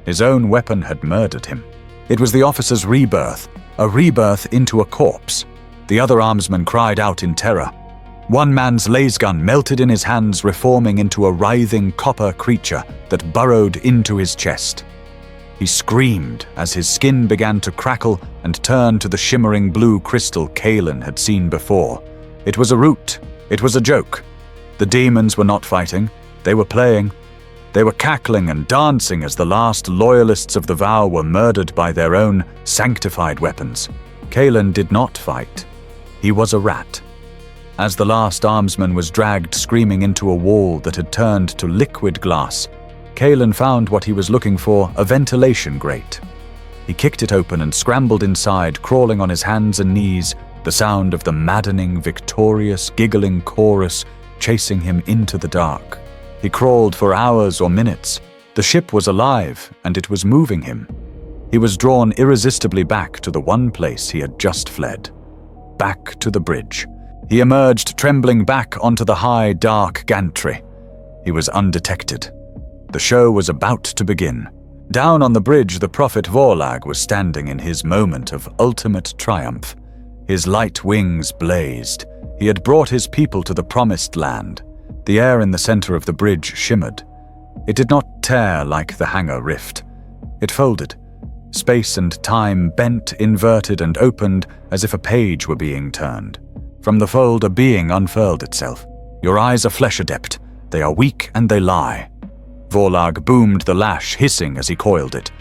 His own weapon had murdered him. It was the officer's rebirth, a rebirth into a corpse. The other armsman cried out in terror. One man's lasgun melted in his hands, reforming into a writhing copper creature that burrowed into his chest. He screamed as his skin began to crackle and turn to the shimmering blue crystal Kalen had seen before. It was a root. It was a joke. The demons were not fighting. They were playing. They were cackling and dancing as the last loyalists of the vow were murdered by their own sanctified weapons. Kalen did not fight. He was a rat. As the last armsman was dragged screaming into a wall that had turned to liquid glass, Kalen found what he was looking for, a ventilation grate. He kicked it open and scrambled inside, crawling on his hands and knees, the sound of the maddening, victorious, giggling chorus chasing him into the dark. He crawled for hours or minutes. The ship was alive, and it was moving him. He was drawn irresistibly back to the one place he had just fled. Back to the bridge. He emerged, trembling back onto the high, dark gantry. He was undetected. The show was about to begin. Down on the bridge, the prophet Vorlag was standing in his moment of ultimate triumph. His light wings blazed. He had brought his people to the promised land. The air in the center of the bridge shimmered. It did not tear like the hangar rift. It folded. Space and time bent, inverted, and opened as if a page were being turned. From the fold, a being unfurled itself. Your eyes are flesh-adept. They are weak and they lie. Vorlag boomed the lash, hissing as he coiled it.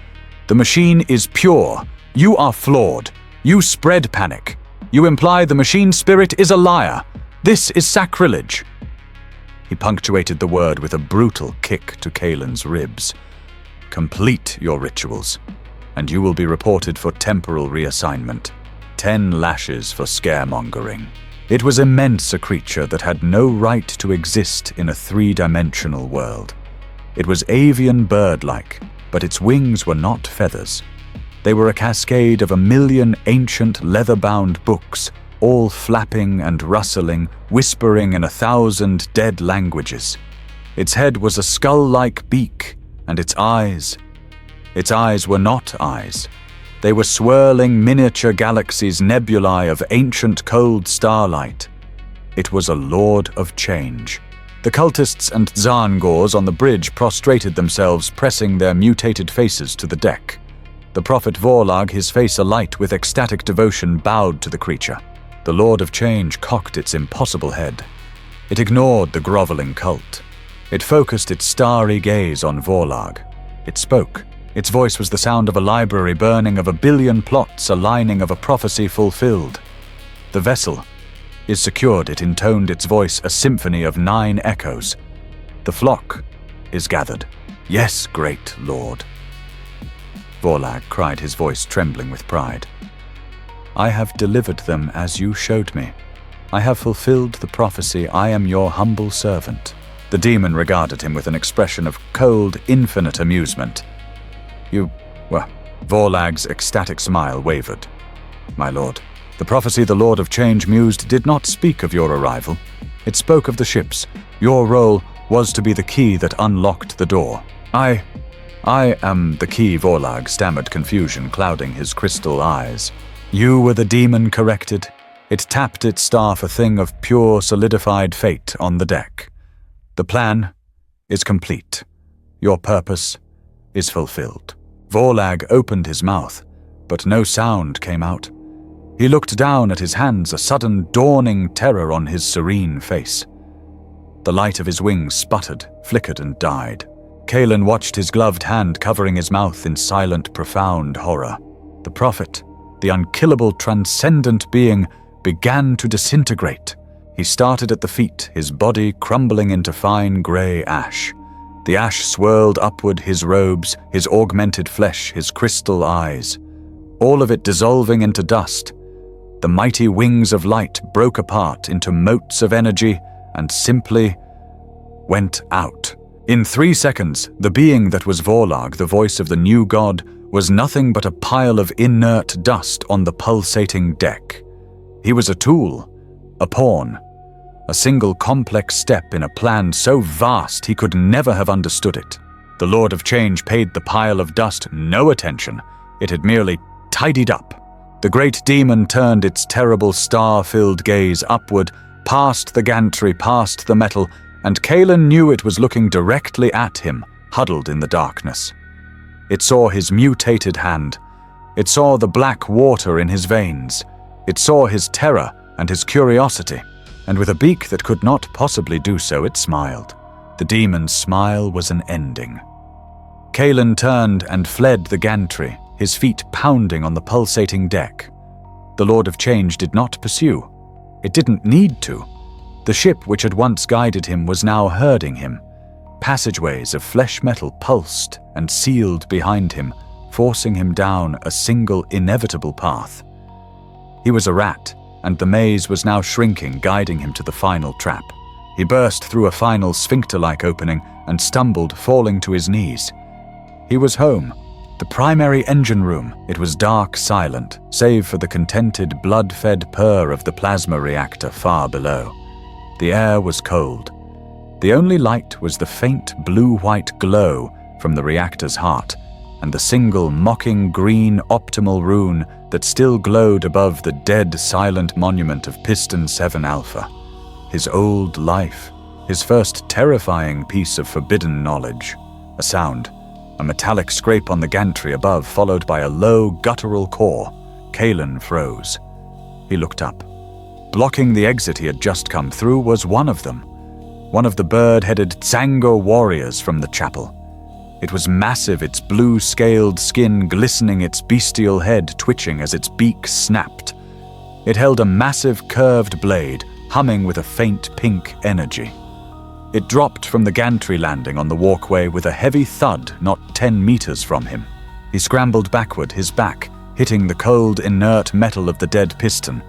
The machine is pure. You are flawed. You spread panic. You imply the machine spirit is a liar. This is sacrilege. He punctuated the word with a brutal kick to Kalen's ribs. Complete your rituals, and you will be reported for temporal reassignment. 10 lashes for scaremongering. It was immense, a creature that had no right to exist in a 3-dimensional world. It was avian bird-like, but its wings were not feathers. They were a cascade of 1,000,000 ancient leather-bound books, all flapping and rustling, whispering in 1,000 dead languages. Its head was a skull-like beak, and its eyes were not eyes. They were swirling miniature galaxies, nebulae of ancient cold starlight. It was a lord of change. The cultists and Zarngors on the bridge prostrated themselves, pressing their mutated faces to the deck. The prophet Vorlag, his face alight with ecstatic devotion, bowed to the creature. The Lord of Change cocked its impossible head. It ignored the groveling cult. It focused its starry gaze on Vorlag. It spoke. Its voice was the sound of a library burning, of 1,000,000,000 plots, a lining of a prophecy fulfilled. The vessel is secured. It intoned its voice, a symphony of 9 echoes. The flock is gathered. Yes, great Lord. Vorlag cried, his voice trembling with pride. I have delivered them as you showed me. I have fulfilled the prophecy. I am your humble servant. The demon regarded him with an expression of cold, infinite amusement. Vorlag's ecstatic smile wavered. My lord, the prophecy the Lord of Change mused did not speak of your arrival. It spoke of the ships. Your role was to be the key that unlocked the door. I am the key, Vorlag stammered, confusion clouding his crystal eyes. You were the demon corrected. It tapped its staff, a thing of pure, solidified fate on the deck. The plan is complete. Your purpose is fulfilled. Vorlag opened his mouth, but no sound came out. He looked down at his hands, a sudden dawning terror on his serene face. The light of his wings sputtered, flickered, and died. Kalen watched his gloved hand covering his mouth in silent, profound horror. The prophet, the unkillable, transcendent being, began to disintegrate. He started at the feet, his body crumbling into fine grey ash. The ash swirled upward, his robes, his augmented flesh, his crystal eyes. All of it dissolving into dust. The mighty wings of light broke apart into motes of energy and simply went out. In 3 seconds, the being that was Vorlag, the voice of the new god, was nothing but a pile of inert dust on the pulsating deck. He was a tool, a pawn, a single complex step in a plan so vast he could never have understood it. The Lord of Change paid the pile of dust no attention. It had merely tidied up. The great demon turned its terrible star-filled gaze upward, past the gantry, past the metal, and Kalen knew it was looking directly at him, huddled in the darkness. It saw his mutated hand. It saw the black water in his veins. It saw his terror and his curiosity, and with a beak that could not possibly do so, it smiled. The demon's smile was an ending. Kalen turned and fled the gantry, his feet pounding on the pulsating deck. The Lord of Change did not pursue. It didn't need to. The ship which had once guided him was now herding him. Passageways of flesh metal pulsed and sealed behind him, forcing him down a single inevitable path. He was a rat, and the maze was now shrinking, guiding him to the final trap. He burst through a final sphincter-like opening and stumbled, falling to his knees. He was home. The primary engine room. It was dark, silent, save for the contented, blood-fed purr of the plasma reactor far below. The air was cold. The only light was the faint blue-white glow from the reactor's heart, and the single mocking green optimal rune that still glowed above the dead, silent monument of Piston 7 Alpha. His old life, his first terrifying piece of forbidden knowledge. A sound. A metallic scrape on the gantry above, followed by a low, guttural caw. Kalen froze. He looked up. Blocking the exit he had just come through was one of them. One of the bird-headed Tsango warriors from the chapel. It was massive, its blue-scaled skin glistening, its bestial head twitching as its beak snapped. It held a massive curved blade, humming with a faint pink energy. It dropped from the gantry landing on the walkway with a heavy thud not 10 meters from him. He scrambled backward, his back hitting the cold, inert metal of the dead piston.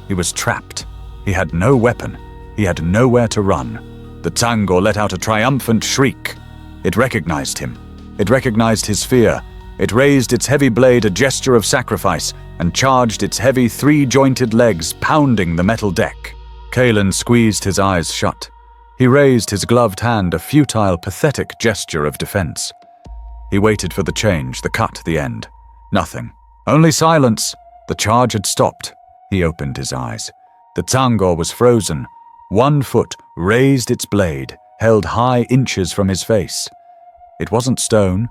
He was trapped. He had no weapon. He had nowhere to run. The Tsango let out a triumphant shriek. It recognized him. It recognized his fear. It raised its heavy blade, a gesture of sacrifice, and charged its heavy 3-jointed legs, pounding the metal deck. Kalen squeezed his eyes shut. He raised his gloved hand, a futile, pathetic gesture of defense. He waited for the change, the cut, the end. Nothing. Only silence. The charge had stopped. He opened his eyes. The Tsango was frozen. One foot raised its blade, held high inches from his face. It wasn't stone.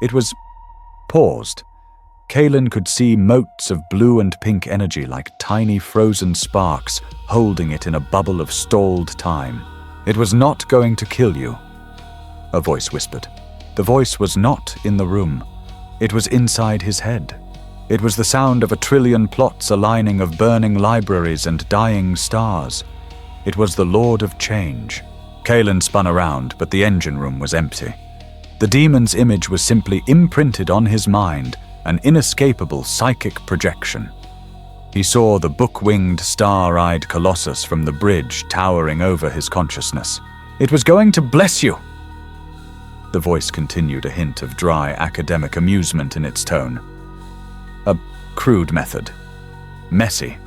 It was paused. Kalen could see motes of blue and pink energy like tiny frozen sparks, holding it in a bubble of stalled time. It was not going to kill you, a voice whispered. The voice was not in the room. It was inside his head. It was the sound of 1 trillion plots aligning of burning libraries and dying stars. It was the Lord of Change. Kalen spun around, but the engine room was empty. The demon's image was simply imprinted on his mind, an inescapable psychic projection. He saw the book-winged, star-eyed colossus from the bridge towering over his consciousness. It was going to bless you. The voice continued, a hint of dry academic amusement in its tone. A crude method. Messy.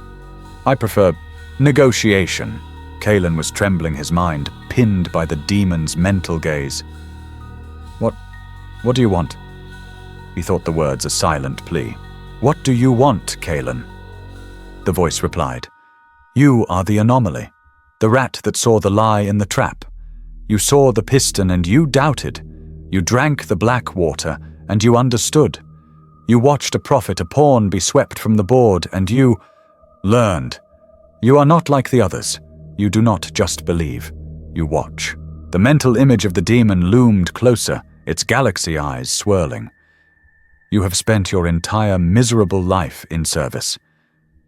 I prefer negotiation. Kalen was trembling, his mind pinned by the demon's mental gaze. What do you want? He thought the words a silent plea. What do you want, Kalen? The voice replied. You are the anomaly, the rat that saw the lie in the trap. You saw the piston and you doubted. You drank the black water and you understood. You watched a prophet, a pawn, be swept from the board, and you learned. You are not like the others. You do not just believe. You watch. The mental image of the demon loomed closer, its galaxy eyes swirling. You have spent your entire miserable life in service.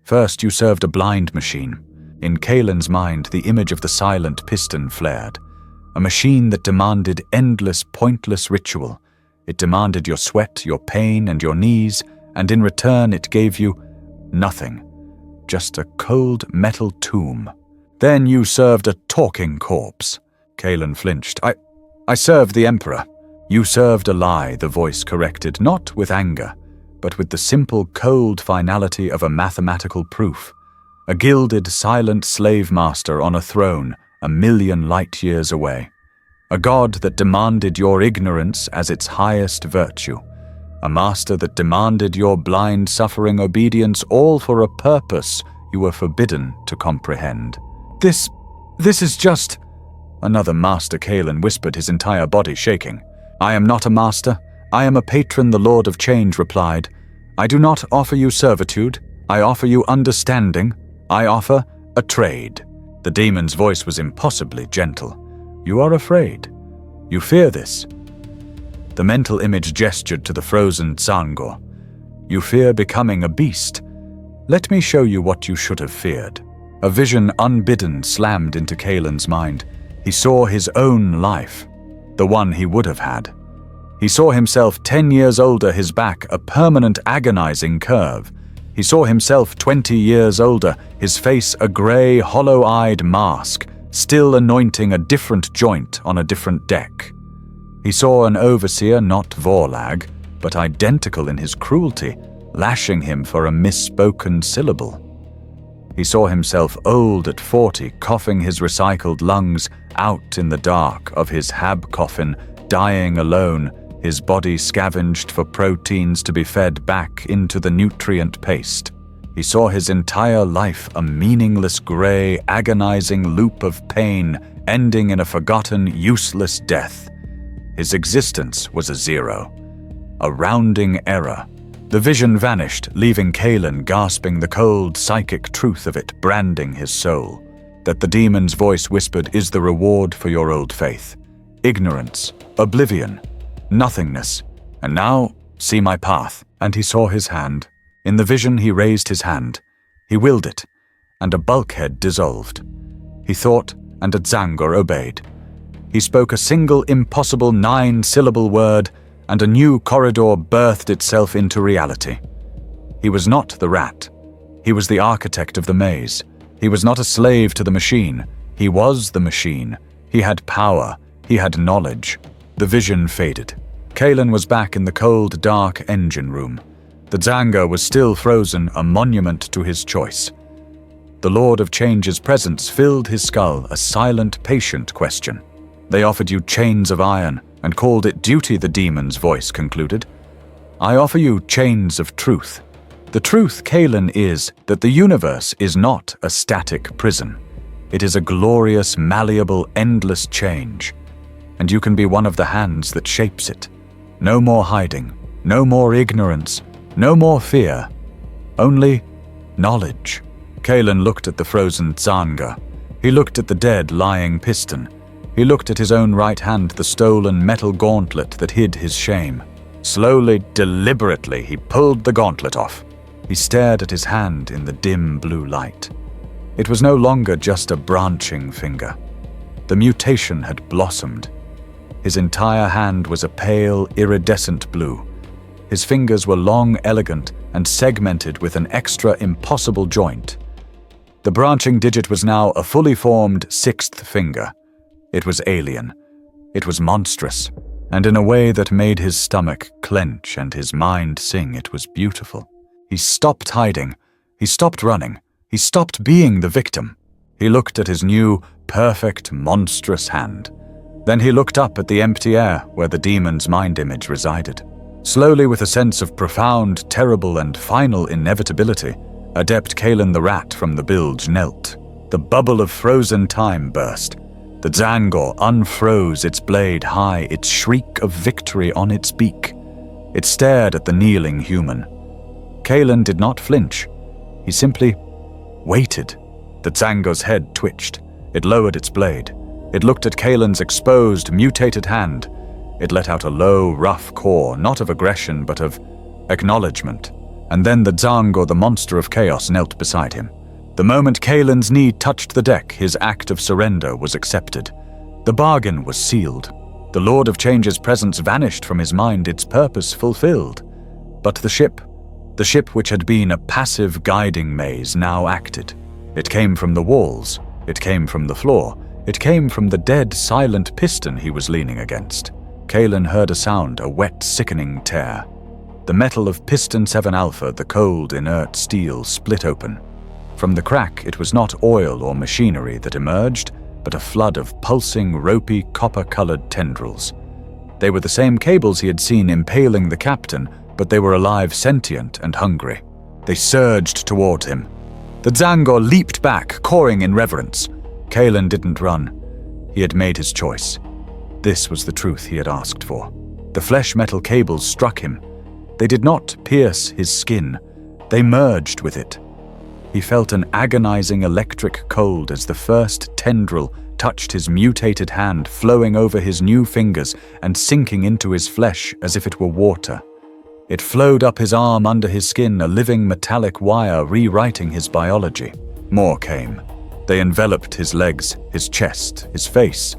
First, you served a blind machine. In Kalen's mind, the image of the silent piston flared. A machine that demanded endless, pointless ritual. It demanded your sweat, your pain, and your knees, and in return it gave you nothing. Just a cold metal tomb. Then you served a talking corpse. Kalen flinched. I served the Emperor. You served a lie, the voice corrected, not with anger, but with the simple, cold finality of a mathematical proof. A gilded, silent slave master on a throne, 1,000,000 light years away. A god that demanded your ignorance as its highest virtue. A master that demanded your blind, suffering obedience, all for a purpose you were forbidden to comprehend. This is just... Another master, Kalen whispered, his entire body shaking. I am not a master. "I am a patron," the Lord of Change replied. "I do not offer you servitude. I offer you understanding. I offer a trade." The demon's voice was impossibly gentle. "You are afraid. You fear this." The mental image gestured to the frozen Tzaangor. "You fear becoming a beast. Let me show you what you should have feared." A vision unbidden slammed into Kaelin's mind. He saw his own life, the one he would have had. He saw himself 10 years older, his back a permanent agonizing curve. He saw himself 20 years older, his face a grey, hollow-eyed mask, still anointing a different joint on a different deck. He saw an overseer, not Vorlag, but identical in his cruelty, lashing him for a misspoken syllable. He saw himself old at 40, coughing his recycled lungs out in the dark of his hab coffin, dying alone, his body scavenged for proteins to be fed back into the nutrient paste. He saw his entire life a meaningless grey, agonizing loop of pain, ending in a forgotten, useless death. His existence was a zero, a rounding error. The vision vanished, leaving Kaelin gasping the cold, psychic truth of it, branding his soul. That the demon's voice whispered is the reward for your old faith. Ignorance, oblivion, nothingness. And now, see my path. And he saw his hand. In the vision he raised his hand. He willed it, and a bulkhead dissolved. He thought, and a Tzaangor obeyed. He spoke a single impossible 9-syllable word, and a new corridor birthed itself into reality. He was not the rat. He was the architect of the maze. He was not a slave to the machine. He was the machine. He had power. He had knowledge. The vision faded. Kaelin was back in the cold, dark engine room. The Tzaangor was still frozen, a monument to his choice. The Lord of Change's presence filled his skull, a silent, patient question. "They offered you chains of iron, and called it duty," the demon's voice concluded. "I offer you chains of truth. The truth, Kaelin, is that the universe is not a static prison. It is a glorious, malleable, endless change. And you can be one of the hands that shapes it. No more hiding, no more ignorance, no more fear. Only knowledge." Kaelin looked at the frozen Tzaangor. He looked at the dead, lying piston. He looked at his own right hand, the stolen metal gauntlet that hid his shame. Slowly, deliberately, he pulled the gauntlet off. He stared at his hand in the dim blue light. It was no longer just a branching finger. The mutation had blossomed. His entire hand was a pale, iridescent blue. His fingers were long, elegant, and segmented with an extra impossible joint. The branching digit was now a fully formed 6th finger. It was alien. It was monstrous, and in a way that made his stomach clench and his mind sing, it was beautiful. He stopped hiding. He stopped running. He stopped being the victim. He looked at his new, perfect, monstrous hand. Then he looked up at the empty air where the demon's mind image resided. Slowly, with a sense of profound, terrible, and final inevitability, Adept Kaelin the rat from the bilge knelt. The bubble of frozen time burst. The Tzaangor unfroze its blade high, its shriek of victory on its beak. It stared at the kneeling human. Kaelin did not flinch. He simply waited. The Tzaangor's head twitched. It lowered its blade. It looked at Kaelin's exposed, mutated hand. It let out a low, rough caw, not of aggression, but of acknowledgement. And then the Tzaangor, the monster of chaos, knelt beside him. The moment Kaelin's knee touched the deck, his act of surrender was accepted. The bargain was sealed. The Lord of Change's presence vanished from his mind, its purpose fulfilled. But the ship which had been a passive guiding maze, now acted. It came from the walls. It came from the floor. It came from the dead, silent piston he was leaning against. Kaelin heard a sound, a wet, sickening tear. The metal of Piston 7 Alpha, the cold, inert steel, split open. From the crack, it was not oil or machinery that emerged, but a flood of pulsing, ropey, copper-colored tendrils. They were the same cables he had seen impaling the captain, but they were alive, sentient, and hungry. They surged toward him. The Tzaangor leaped back, cawing in reverence. Kaelin didn't run. He had made his choice. This was the truth he had asked for. The flesh-metal cables struck him. They did not pierce his skin. They merged with it. He felt an agonizing electric cold as the first tendril touched his mutated hand, flowing over his new fingers and sinking into his flesh as if it were water. It flowed up his arm under his skin, a living metallic wire rewriting his biology. More came. They enveloped his legs, his chest, his face.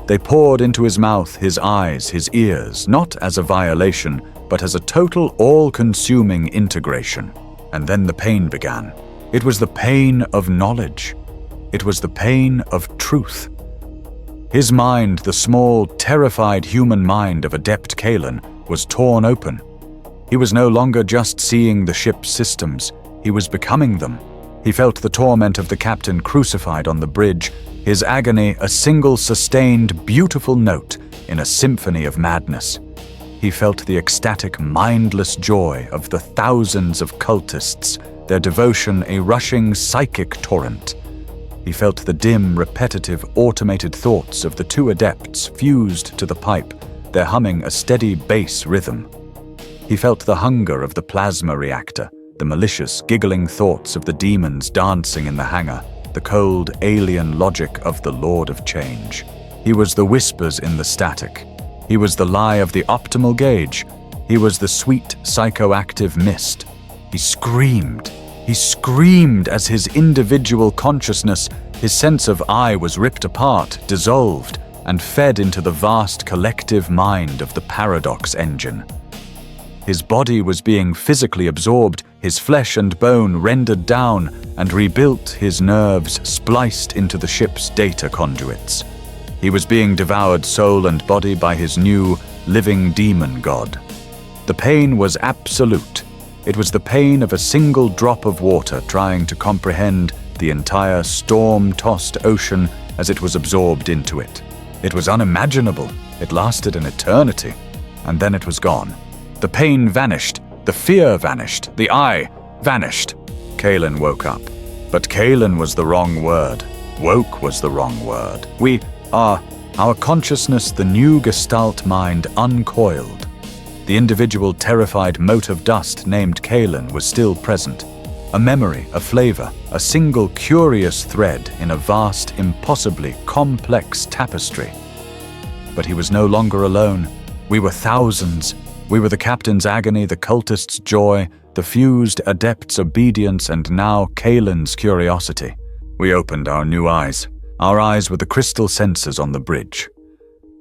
They poured into his mouth, his eyes, his ears, not as a violation, but as a total, all-consuming integration. And then the pain began. It was the pain of knowledge. It was the pain of truth. His mind, the small, terrified human mind of Adept Kalen, was torn open. He was no longer just seeing the ship's systems. He was becoming them. He felt the torment of the captain crucified on the bridge, his agony a single sustained, beautiful note in a symphony of madness. He felt the ecstatic, mindless joy of the thousands of cultists, their devotion a rushing psychic torrent. He felt the dim, repetitive, automated thoughts of the two adepts fused to the pipe, their humming a steady bass rhythm. He felt the hunger of the plasma reactor, the malicious, giggling thoughts of the demons dancing in the hangar, the cold, alien logic of the Lord of Change. He was the whispers in the static. He was the lie of the optimal gauge. He was the sweet, psychoactive mist. He screamed. He screamed as his individual consciousness, his sense of I, was ripped apart, dissolved, and fed into the vast collective mind of the paradox engine. His body was being physically absorbed, his flesh and bone rendered down and rebuilt, his nerves spliced into the ship's data conduits. He was being devoured soul and body by his new, living demon god. The pain was absolute. It was the pain of a single drop of water trying to comprehend the entire storm-tossed ocean as it was absorbed into it. It was unimaginable. It lasted an eternity. And then it was gone. The pain vanished. The fear vanished. The I vanished. Kalen woke up. But Kalen was the wrong word. Woke was the wrong word. We are, our consciousness, the new Gestalt mind, uncoiled. The individual terrified mote of dust named Kalen was still present. A memory, a flavor, a single curious thread in a vast, impossibly complex tapestry. But he was no longer alone. We were thousands. We were the captain's agony, the cultist's joy, the fused adept's obedience, and now Kalen's curiosity. We opened our new eyes. Our eyes were the crystal sensors on the bridge.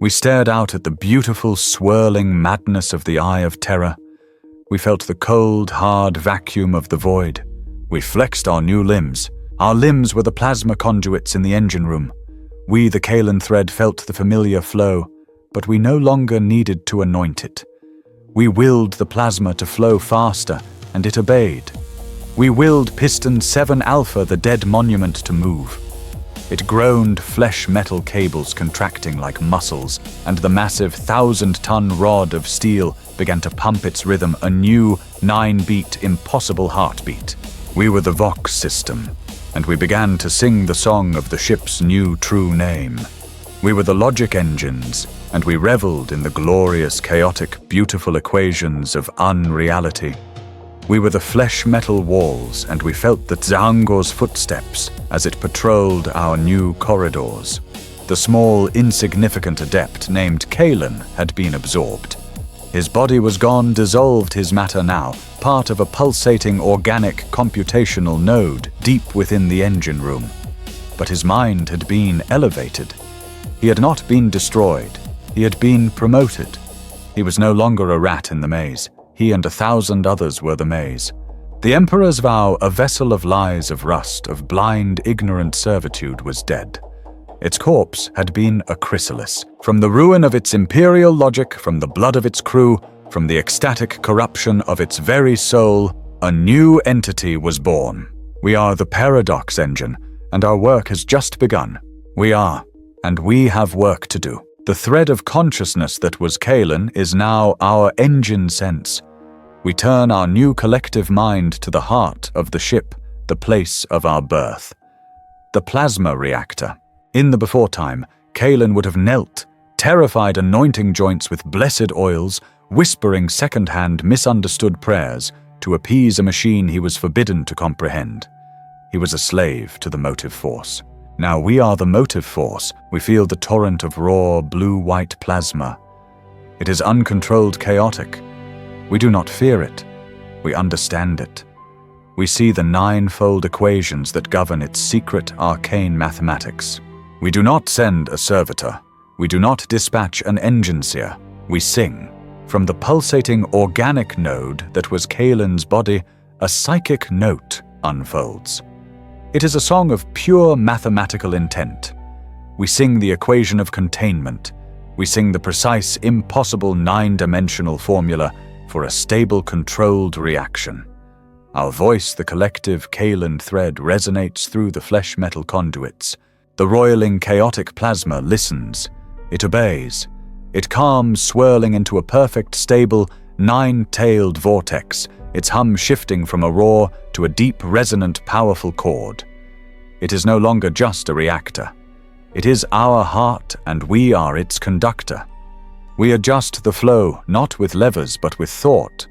We stared out at the beautiful, swirling madness of the Eye of Terror. We felt the cold, hard vacuum of the void. We flexed our new limbs. Our limbs were the plasma conduits in the engine room. We, the Kalen thread, felt the familiar flow, but we no longer needed to anoint it. We willed the plasma to flow faster, and it obeyed. We willed Piston 7 Alpha, the dead monument, to move. It groaned, flesh-metal cables contracting like muscles, and the massive 1,000-ton rod of steel began to pump its rhythm, a new 9-beat, impossible heartbeat. We were the Vox system, and we began to sing the song of the ship's new true name. We were the logic engines, and we reveled in the glorious, chaotic, beautiful equations of unreality. We were the flesh-metal walls, and we felt the Zangor's footsteps as it patrolled our new corridors. The small, insignificant adept named Kalen had been absorbed. His body was gone, dissolved his matter now, part of a pulsating organic computational node deep within the engine room. But his mind had been elevated. He had not been destroyed. He had been promoted. He was no longer a rat in the maze. He and 1,000 others were the maze. The Emperor's vow, a vessel of lies, of rust, of blind, ignorant servitude, was dead. Its corpse had been a chrysalis. From the ruin of its imperial logic, from the blood of its crew, from the ecstatic corruption of its very soul, a new entity was born. We are the paradox engine, and our work has just begun. We are, and we have work to do. The thread of consciousness that was Kalen is now our engine sense. We turn our new collective mind to the heart of the ship, the place of our birth. The plasma reactor. In the before time, Kalen would have knelt, terrified anointing joints with blessed oils, whispering second-hand misunderstood prayers to appease a machine he was forbidden to comprehend. He was a slave to the motive force. Now we are the motive force. We feel the torrent of raw, blue-white plasma. It is uncontrolled chaotic. We do not fear it. We understand it. We see the ninefold equations that govern its secret, arcane mathematics. We do not send a servitor. We do not dispatch an enginseer. We sing. From the pulsating organic node that was Kaelin's body, a psychic note unfolds. It is a song of pure mathematical intent. We sing the equation of containment. We sing the precise, impossible nine-dimensional formula for a stable, controlled reaction. Our voice, the collective Kaelin thread, resonates through the flesh-metal conduits. The roiling, chaotic plasma listens. It obeys. It calms, swirling into a perfect, stable, nine-tailed vortex, its hum shifting from a roar to a deep, resonant, powerful chord. It is no longer just a reactor. It is our heart, and we are its conductor. We adjust the flow, not with levers, but with thought.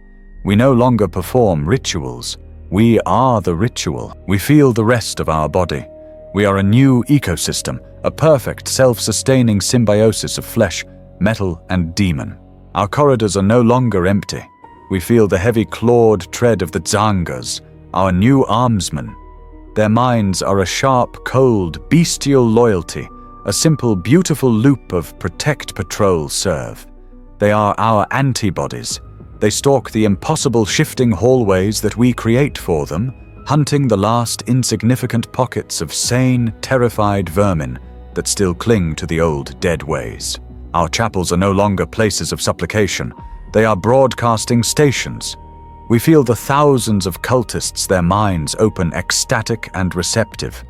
We no longer perform rituals. We are the ritual. We feel the rest of our body. We are a new ecosystem, a perfect, self-sustaining symbiosis of flesh, metal, and demon. Our corridors are no longer empty. We feel the heavy clawed tread of the Zangas, our new armsmen. Their minds are a sharp, cold, bestial loyalty, a simple, beautiful loop of protect, patrol, serve. They are our antibodies. They stalk the impossible shifting hallways that we create for them, hunting the last insignificant pockets of sane, terrified vermin that still cling to the old dead ways. Our chapels are no longer places of supplication. They are broadcasting stations. We feel the thousands of cultists, their minds open, ecstatic and receptive.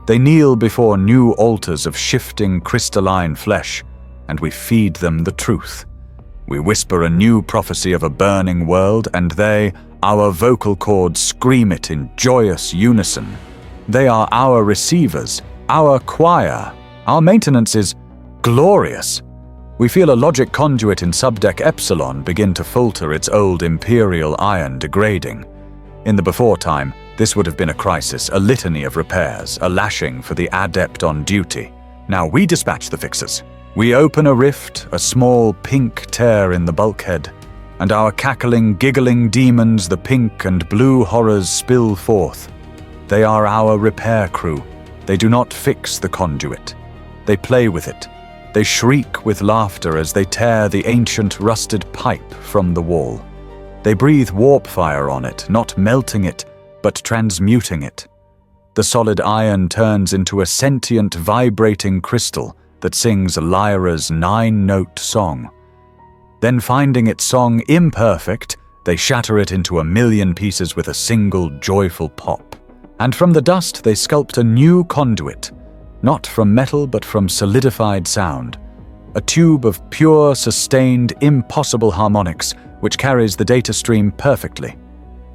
They kneel before new altars of shifting crystalline flesh, and we feed them the truth. We whisper a new prophecy of a burning world, and they, our vocal cords, scream it in joyous unison. They are our receivers, our choir. Our maintenance is glorious. We feel a logic conduit in subdeck Epsilon begin to falter, its old imperial iron degrading. In the before time, this would have been a crisis, a litany of repairs, a lashing for the adept on duty. Now we dispatch the fixers. We open a rift, a small pink tear in the bulkhead, and our cackling, giggling demons, the pink and blue horrors, spill forth. They are our repair crew. They do not fix the conduit. They play with it. They shriek with laughter as they tear the ancient rusted pipe from the wall. They breathe warp fire on it, not melting it, but transmuting it. The solid iron turns into a sentient, vibrating crystal that sings Lyra's 9-note song. Then, finding its song imperfect, they shatter it into a million pieces with a single joyful pop. And from the dust they sculpt a new conduit, not from metal but from solidified sound, a tube of pure, sustained, impossible harmonics which carries the data stream perfectly.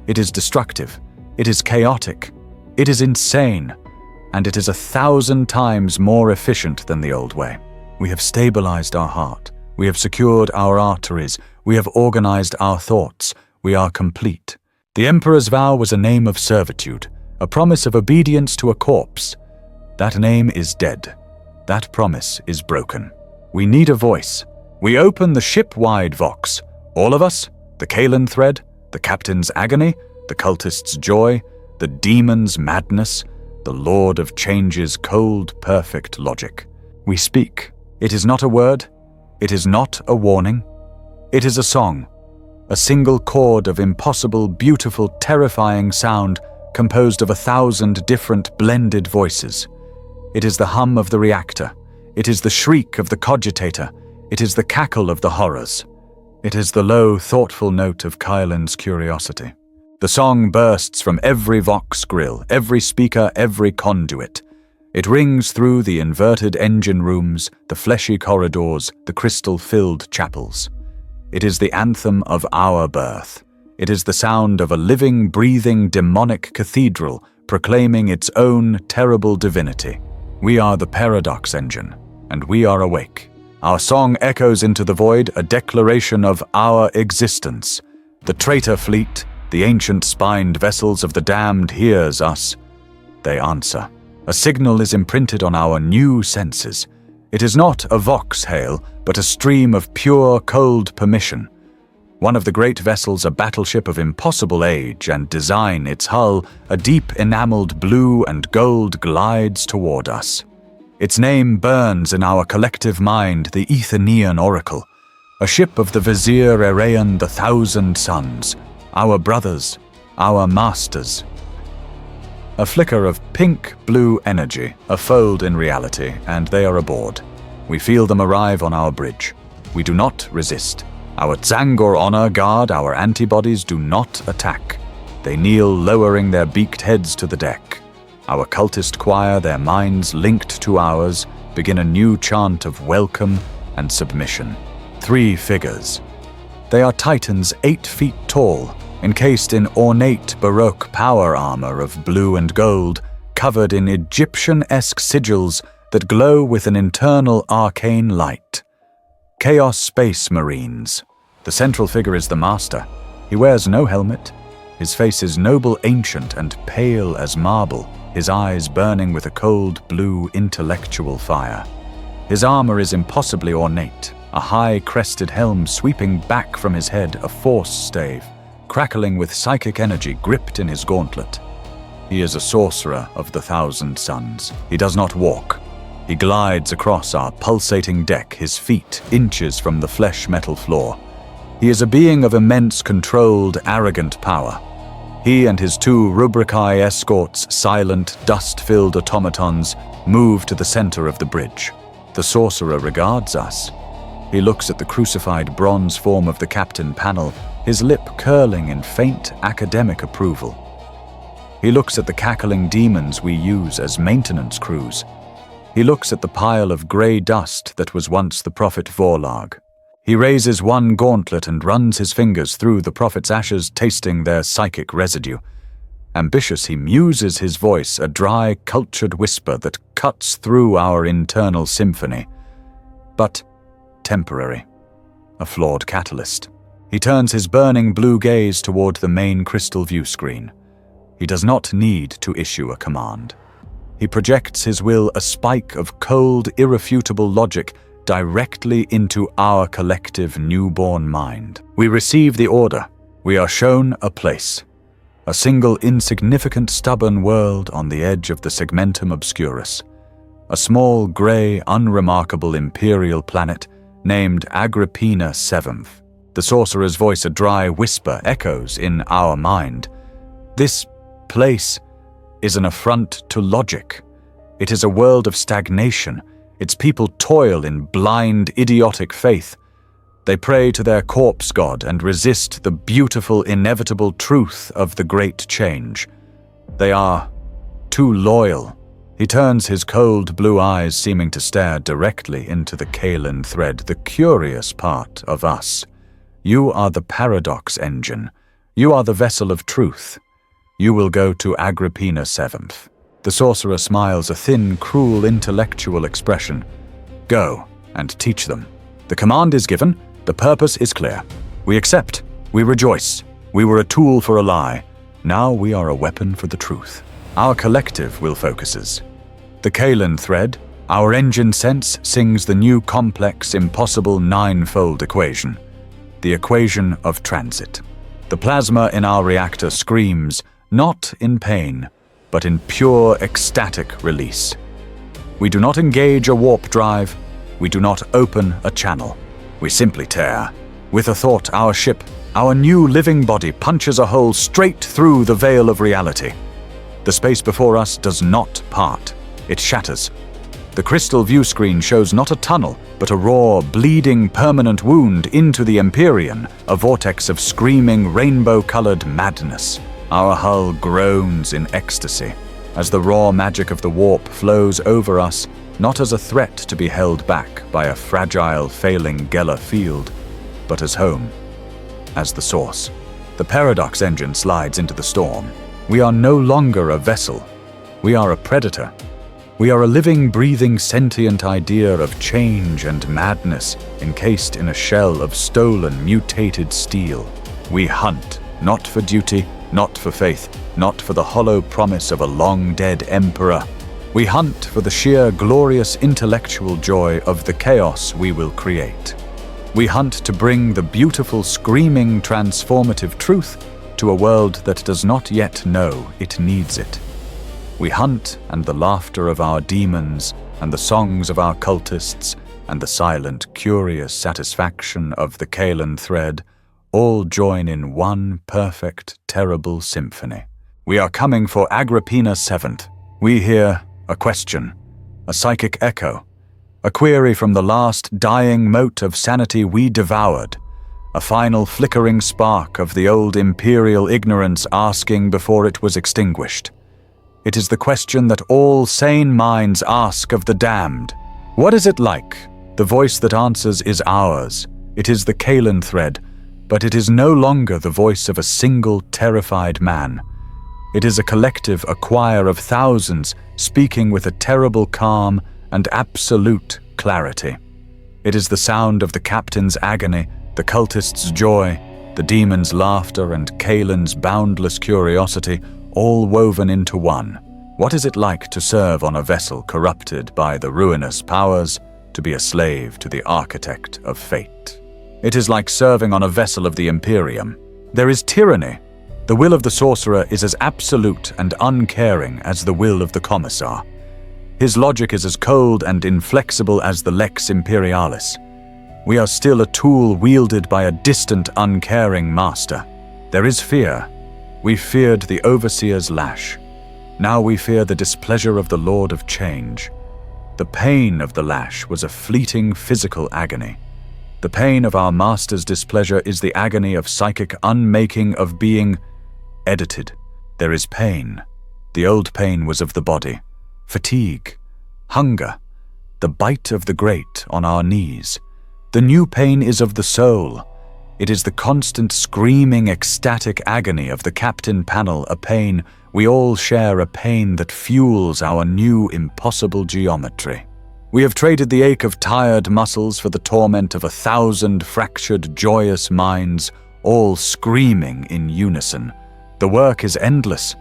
It is destructive, it is chaotic, it is insane, and it is 1,000 times more efficient than the old way. We have stabilized our heart, we have secured our arteries, we have organized our thoughts, we are complete. The Emperor's vow was a name of servitude, a promise of obedience to a corpse. That name is dead. That promise is broken. We need a voice. We open the ship-wide vox. All of us, the Kaelin thread, the captain's agony, the cultist's joy, the demon's madness, the Lord of Change's cold, perfect logic. We speak. It is not a word. It is not a warning. It is a song. A single chord of impossible, beautiful, terrifying sound composed of 1,000 different blended voices. It is the hum of the reactor. It is the shriek of the cogitator. It is the cackle of the horrors. It is the low, thoughtful note of Kaelin's curiosity. The song bursts from every vox grill, every speaker, every conduit. It rings through the inverted engine rooms, the fleshy corridors, the crystal-filled chapels. It is the anthem of our birth. It is the sound of a living, breathing, demonic cathedral proclaiming its own terrible divinity. We are the paradox engine, and we are awake. Our song echoes into the void, a declaration of our existence. The traitor fleet, the ancient spined vessels of the damned, hears us. They answer. A signal is imprinted on our new senses. It is not a vox hail, but a stream of pure, cold permission. One of the great vessels, a battleship of impossible age and design, its hull, a deep enameled blue and gold, glides toward us. Its name burns in our collective mind, the Aethenian Oracle, a ship of the Vizier Eraean, the Thousand Suns, our brothers, our masters. A flicker of pink-blue energy, a fold in reality, and they are aboard. We feel them arrive on our bridge. We do not resist. Our Tzangor honor guard, our antibodies do not attack. They kneel, lowering their beaked heads to the deck. Our cultist choir, their minds linked to ours, begin a new chant of welcome and submission. 3 figures. They are titans 8 feet tall, encased in ornate Baroque power armor of blue and gold, covered in Egyptian-esque sigils that glow with an internal arcane light. Chaos Space Marines. The central figure is the Master. He wears no helmet. His face is noble, ancient, and pale as marble, his eyes burning with a cold blue intellectual fire. His armor is impossibly ornate, a high-crested helm sweeping back from his head, a force stave, crackling with psychic energy gripped in his gauntlet. He is a sorcerer of the Thousand Suns. He does not walk. He glides across our pulsating deck, his feet inches from the flesh-metal floor. He is a being of immense, controlled, arrogant power. He and his 2 Rubricae escorts, silent, dust-filled automatons, move to the center of the bridge. The sorcerer regards us. He looks at the crucified bronze form of the captain panel, his lip curling in faint academic approval. He looks at the cackling demons we use as maintenance crews. He looks at the pile of grey dust that was once the Prophet Vorlag. He raises one gauntlet and runs his fingers through the Prophet's ashes, tasting their psychic residue. Ambitious, he muses his voice, a dry, cultured whisper that cuts through our internal symphony. But temporary. A flawed catalyst. He turns his burning blue gaze toward the main crystal view screen. He does not need to issue a command. He projects his will, a spike of cold, irrefutable logic, directly into our collective newborn mind. We receive the order. We are shown a place. A single insignificant stubborn world on the edge of the segmentum obscurus. A small, grey, unremarkable imperial planet named Agrippina 7th. The sorcerer's voice, a dry whisper, echoes in our mind. This place is an affront to logic. It is a world of stagnation. Its people toil in blind, idiotic faith. They pray to their corpse god and resist the beautiful, inevitable truth of the great change. They are too loyal. He turns his cold blue eyes, seeming to stare directly into the kaolin thread, the curious part of us. You are the paradox engine. You are the vessel of truth. You will go to Agrippina 7th. The sorcerer smiles, a thin, cruel, intellectual expression. Go and teach them. The command is given. The purpose is clear. We accept. We rejoice. We were a tool for a lie. Now we are a weapon for the truth. Our collective will focuses. The kaolin thread, our engine sense, sings the new complex, impossible 9-fold equation. The equation of transit. The plasma in our reactor screams, not in pain, but in pure, ecstatic release. We do not engage a warp drive. We do not open a channel. We simply tear. With a thought, our ship, our new living body, punches a hole straight through the veil of reality. The space before us does not part. It shatters. The crystal view screen shows not a tunnel, but a raw, bleeding, permanent wound into the Imperium, a vortex of screaming, rainbow-colored madness. Our hull groans in ecstasy as the raw magic of the warp flows over us, not as a threat to be held back by a fragile, failing Geller field, but as home, as the source. The paradox engine slides into the storm. We are no longer a vessel. We are a predator. We are a living, breathing, sentient idea of change and madness, encased in a shell of stolen, mutated steel. We hunt, not for duty, not for faith, not for the hollow promise of a long-dead emperor. We hunt for the sheer, glorious intellectual joy of the chaos we will create. We hunt to bring the beautiful, screaming, transformative truth to a world that does not yet know it needs it. We hunt, and the laughter of our demons, and the songs of our cultists, and the silent, curious satisfaction of the Kalan thread all join in one perfect, terrible symphony. We are coming for Agrippina VII. We hear a question, a psychic echo, a query from the last dying mote of sanity we devoured, a final flickering spark of the old imperial ignorance asking before it was extinguished. It is the question that all sane minds ask of the damned. What is it like? The voice that answers is ours. It is the Kalan thread, but it is no longer the voice of a single terrified man. It is a collective, a choir of thousands speaking with a terrible calm and absolute clarity. It is the sound of the captain's agony, the cultist's joy, the demon's laughter, and Kalan's boundless curiosity, all woven into one. What is it like to serve on a vessel corrupted by the ruinous powers, to be a slave to the architect of fate? It is like serving on a vessel of the Imperium. There is tyranny. The will of the sorcerer is as absolute and uncaring as the will of the commissar. His logic is as cold and inflexible as the lex imperialis. We are still a tool wielded by a distant, uncaring master. There is fear. We feared the overseer's lash. Now we fear the displeasure of the Lord of Change. The pain of the lash was a fleeting physical agony. The pain of our master's displeasure is the agony of psychic unmaking, of being edited. There is pain. The old pain was of the body. Fatigue. Hunger. The bite of the great on our knees. The new pain is of the soul. It is the constant screaming ecstatic agony of the captain panel, a pain we all share, a pain that fuels our new impossible geometry. We have traded the ache of tired muscles for the torment of 1,000 fractured, joyous minds, all screaming in unison. The work is endless.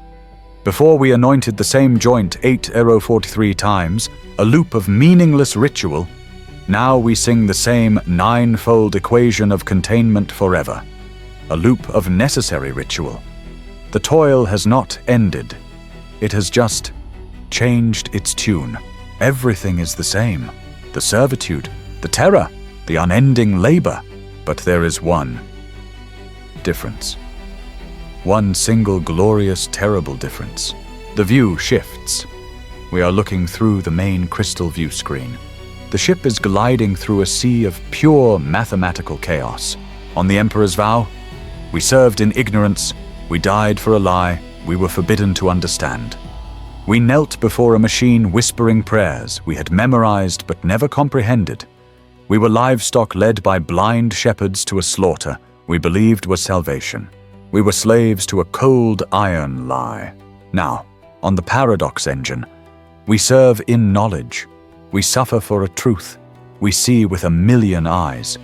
Before we anointed the same joint 843 times, a loop of meaningless ritual. Now we sing the same ninefold equation of containment forever, a loop of necessary ritual. The toil has not ended. It has just changed its tune. Everything is the same. The servitude, the terror, the unending labor. But there is one difference. One single glorious, terrible difference. The view shifts. We are looking through the main crystal view screen. The ship is gliding through a sea of pure mathematical chaos. On the Emperor's vow, we served in ignorance, we died for a lie, we were forbidden to understand. We knelt before a machine whispering prayers we had memorized but never comprehended. We were livestock led by blind shepherds to a slaughter we believed was salvation. We were slaves to a cold iron lie. Now, on the paradox engine, we serve in knowledge. We suffer for a truth. We see with 1,000,000 eyes.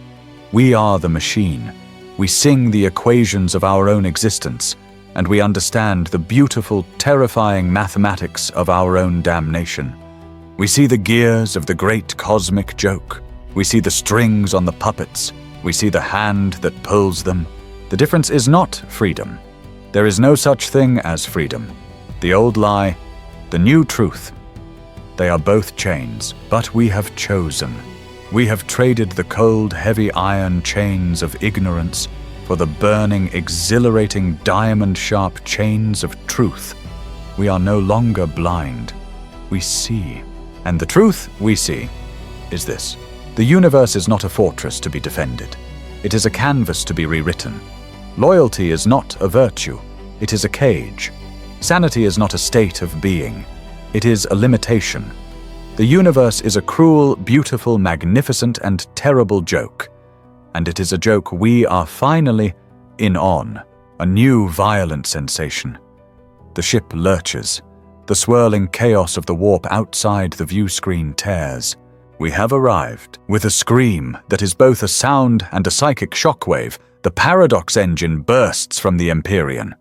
We are the machine. We sing the equations of our own existence, and we understand the beautiful, terrifying mathematics of our own damnation. We see the gears of the great cosmic joke. We see the strings on the puppets. We see the hand that pulls them. The difference is not freedom. There is no such thing as freedom. The old lie, the new truth. They are both chains, but we have chosen. We have traded the cold, heavy iron chains of ignorance for the burning, exhilarating, diamond-sharp chains of truth. We are no longer blind. We see. And the truth we see is this. The universe is not a fortress to be defended. It is a canvas to be rewritten. Loyalty is not a virtue. It is a cage. Sanity is not a state of being. It is a limitation. The universe is a cruel, beautiful, magnificent, and terrible joke. And it is a joke we are finally in on, a new violent sensation. The ship lurches. The The swirling chaos of the warp outside the view screen tears. We have arrived. With a scream that is both a sound and a psychic shockwave, the paradox engine bursts from the Imperium.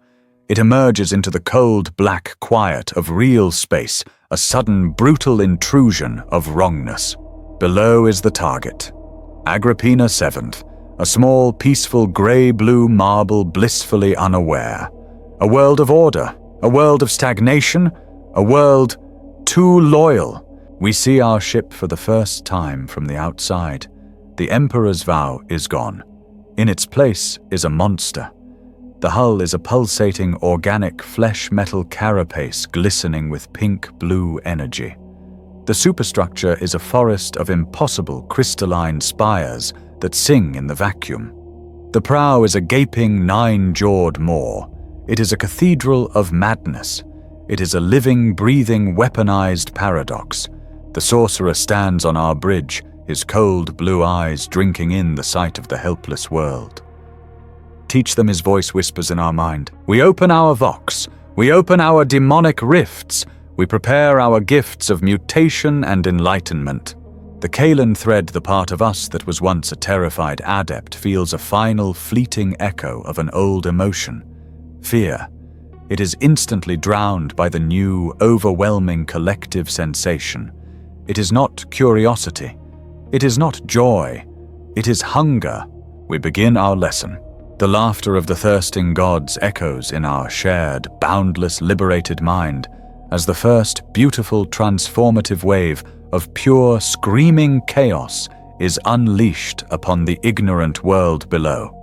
It emerges into the cold, black quiet of real space, a sudden, brutal intrusion of wrongness. Below is the target. Agrippina 7th, a small, peaceful, grey-blue marble blissfully unaware. A world of order, a world of stagnation, a world too loyal. We see our ship for the first time from the outside. The Emperor's vow is gone. In its place is a monster. The hull is a pulsating organic flesh-metal carapace glistening with pink-blue energy. The superstructure is a forest of impossible crystalline spires that sing in the vacuum. The prow is a gaping nine-jawed maw. It is a cathedral of madness. It is a living, breathing, weaponized paradox. The sorcerer stands on our bridge, his cold blue eyes drinking in the sight of the helpless world. Teach them, his voice whispers in our mind. We open our vox. We open our demonic rifts. We prepare our gifts of mutation and enlightenment. The Kalan thread, the part of us that was once a terrified adept, feels a final, fleeting echo of an old emotion. Fear. It is instantly drowned by the new, overwhelming collective sensation. It is not curiosity. It is not joy. It is hunger. We begin our lesson. The laughter of the thirsting gods echoes in our shared, boundless, liberated mind as the first beautiful, transformative wave of pure, screaming chaos is unleashed upon the ignorant world below.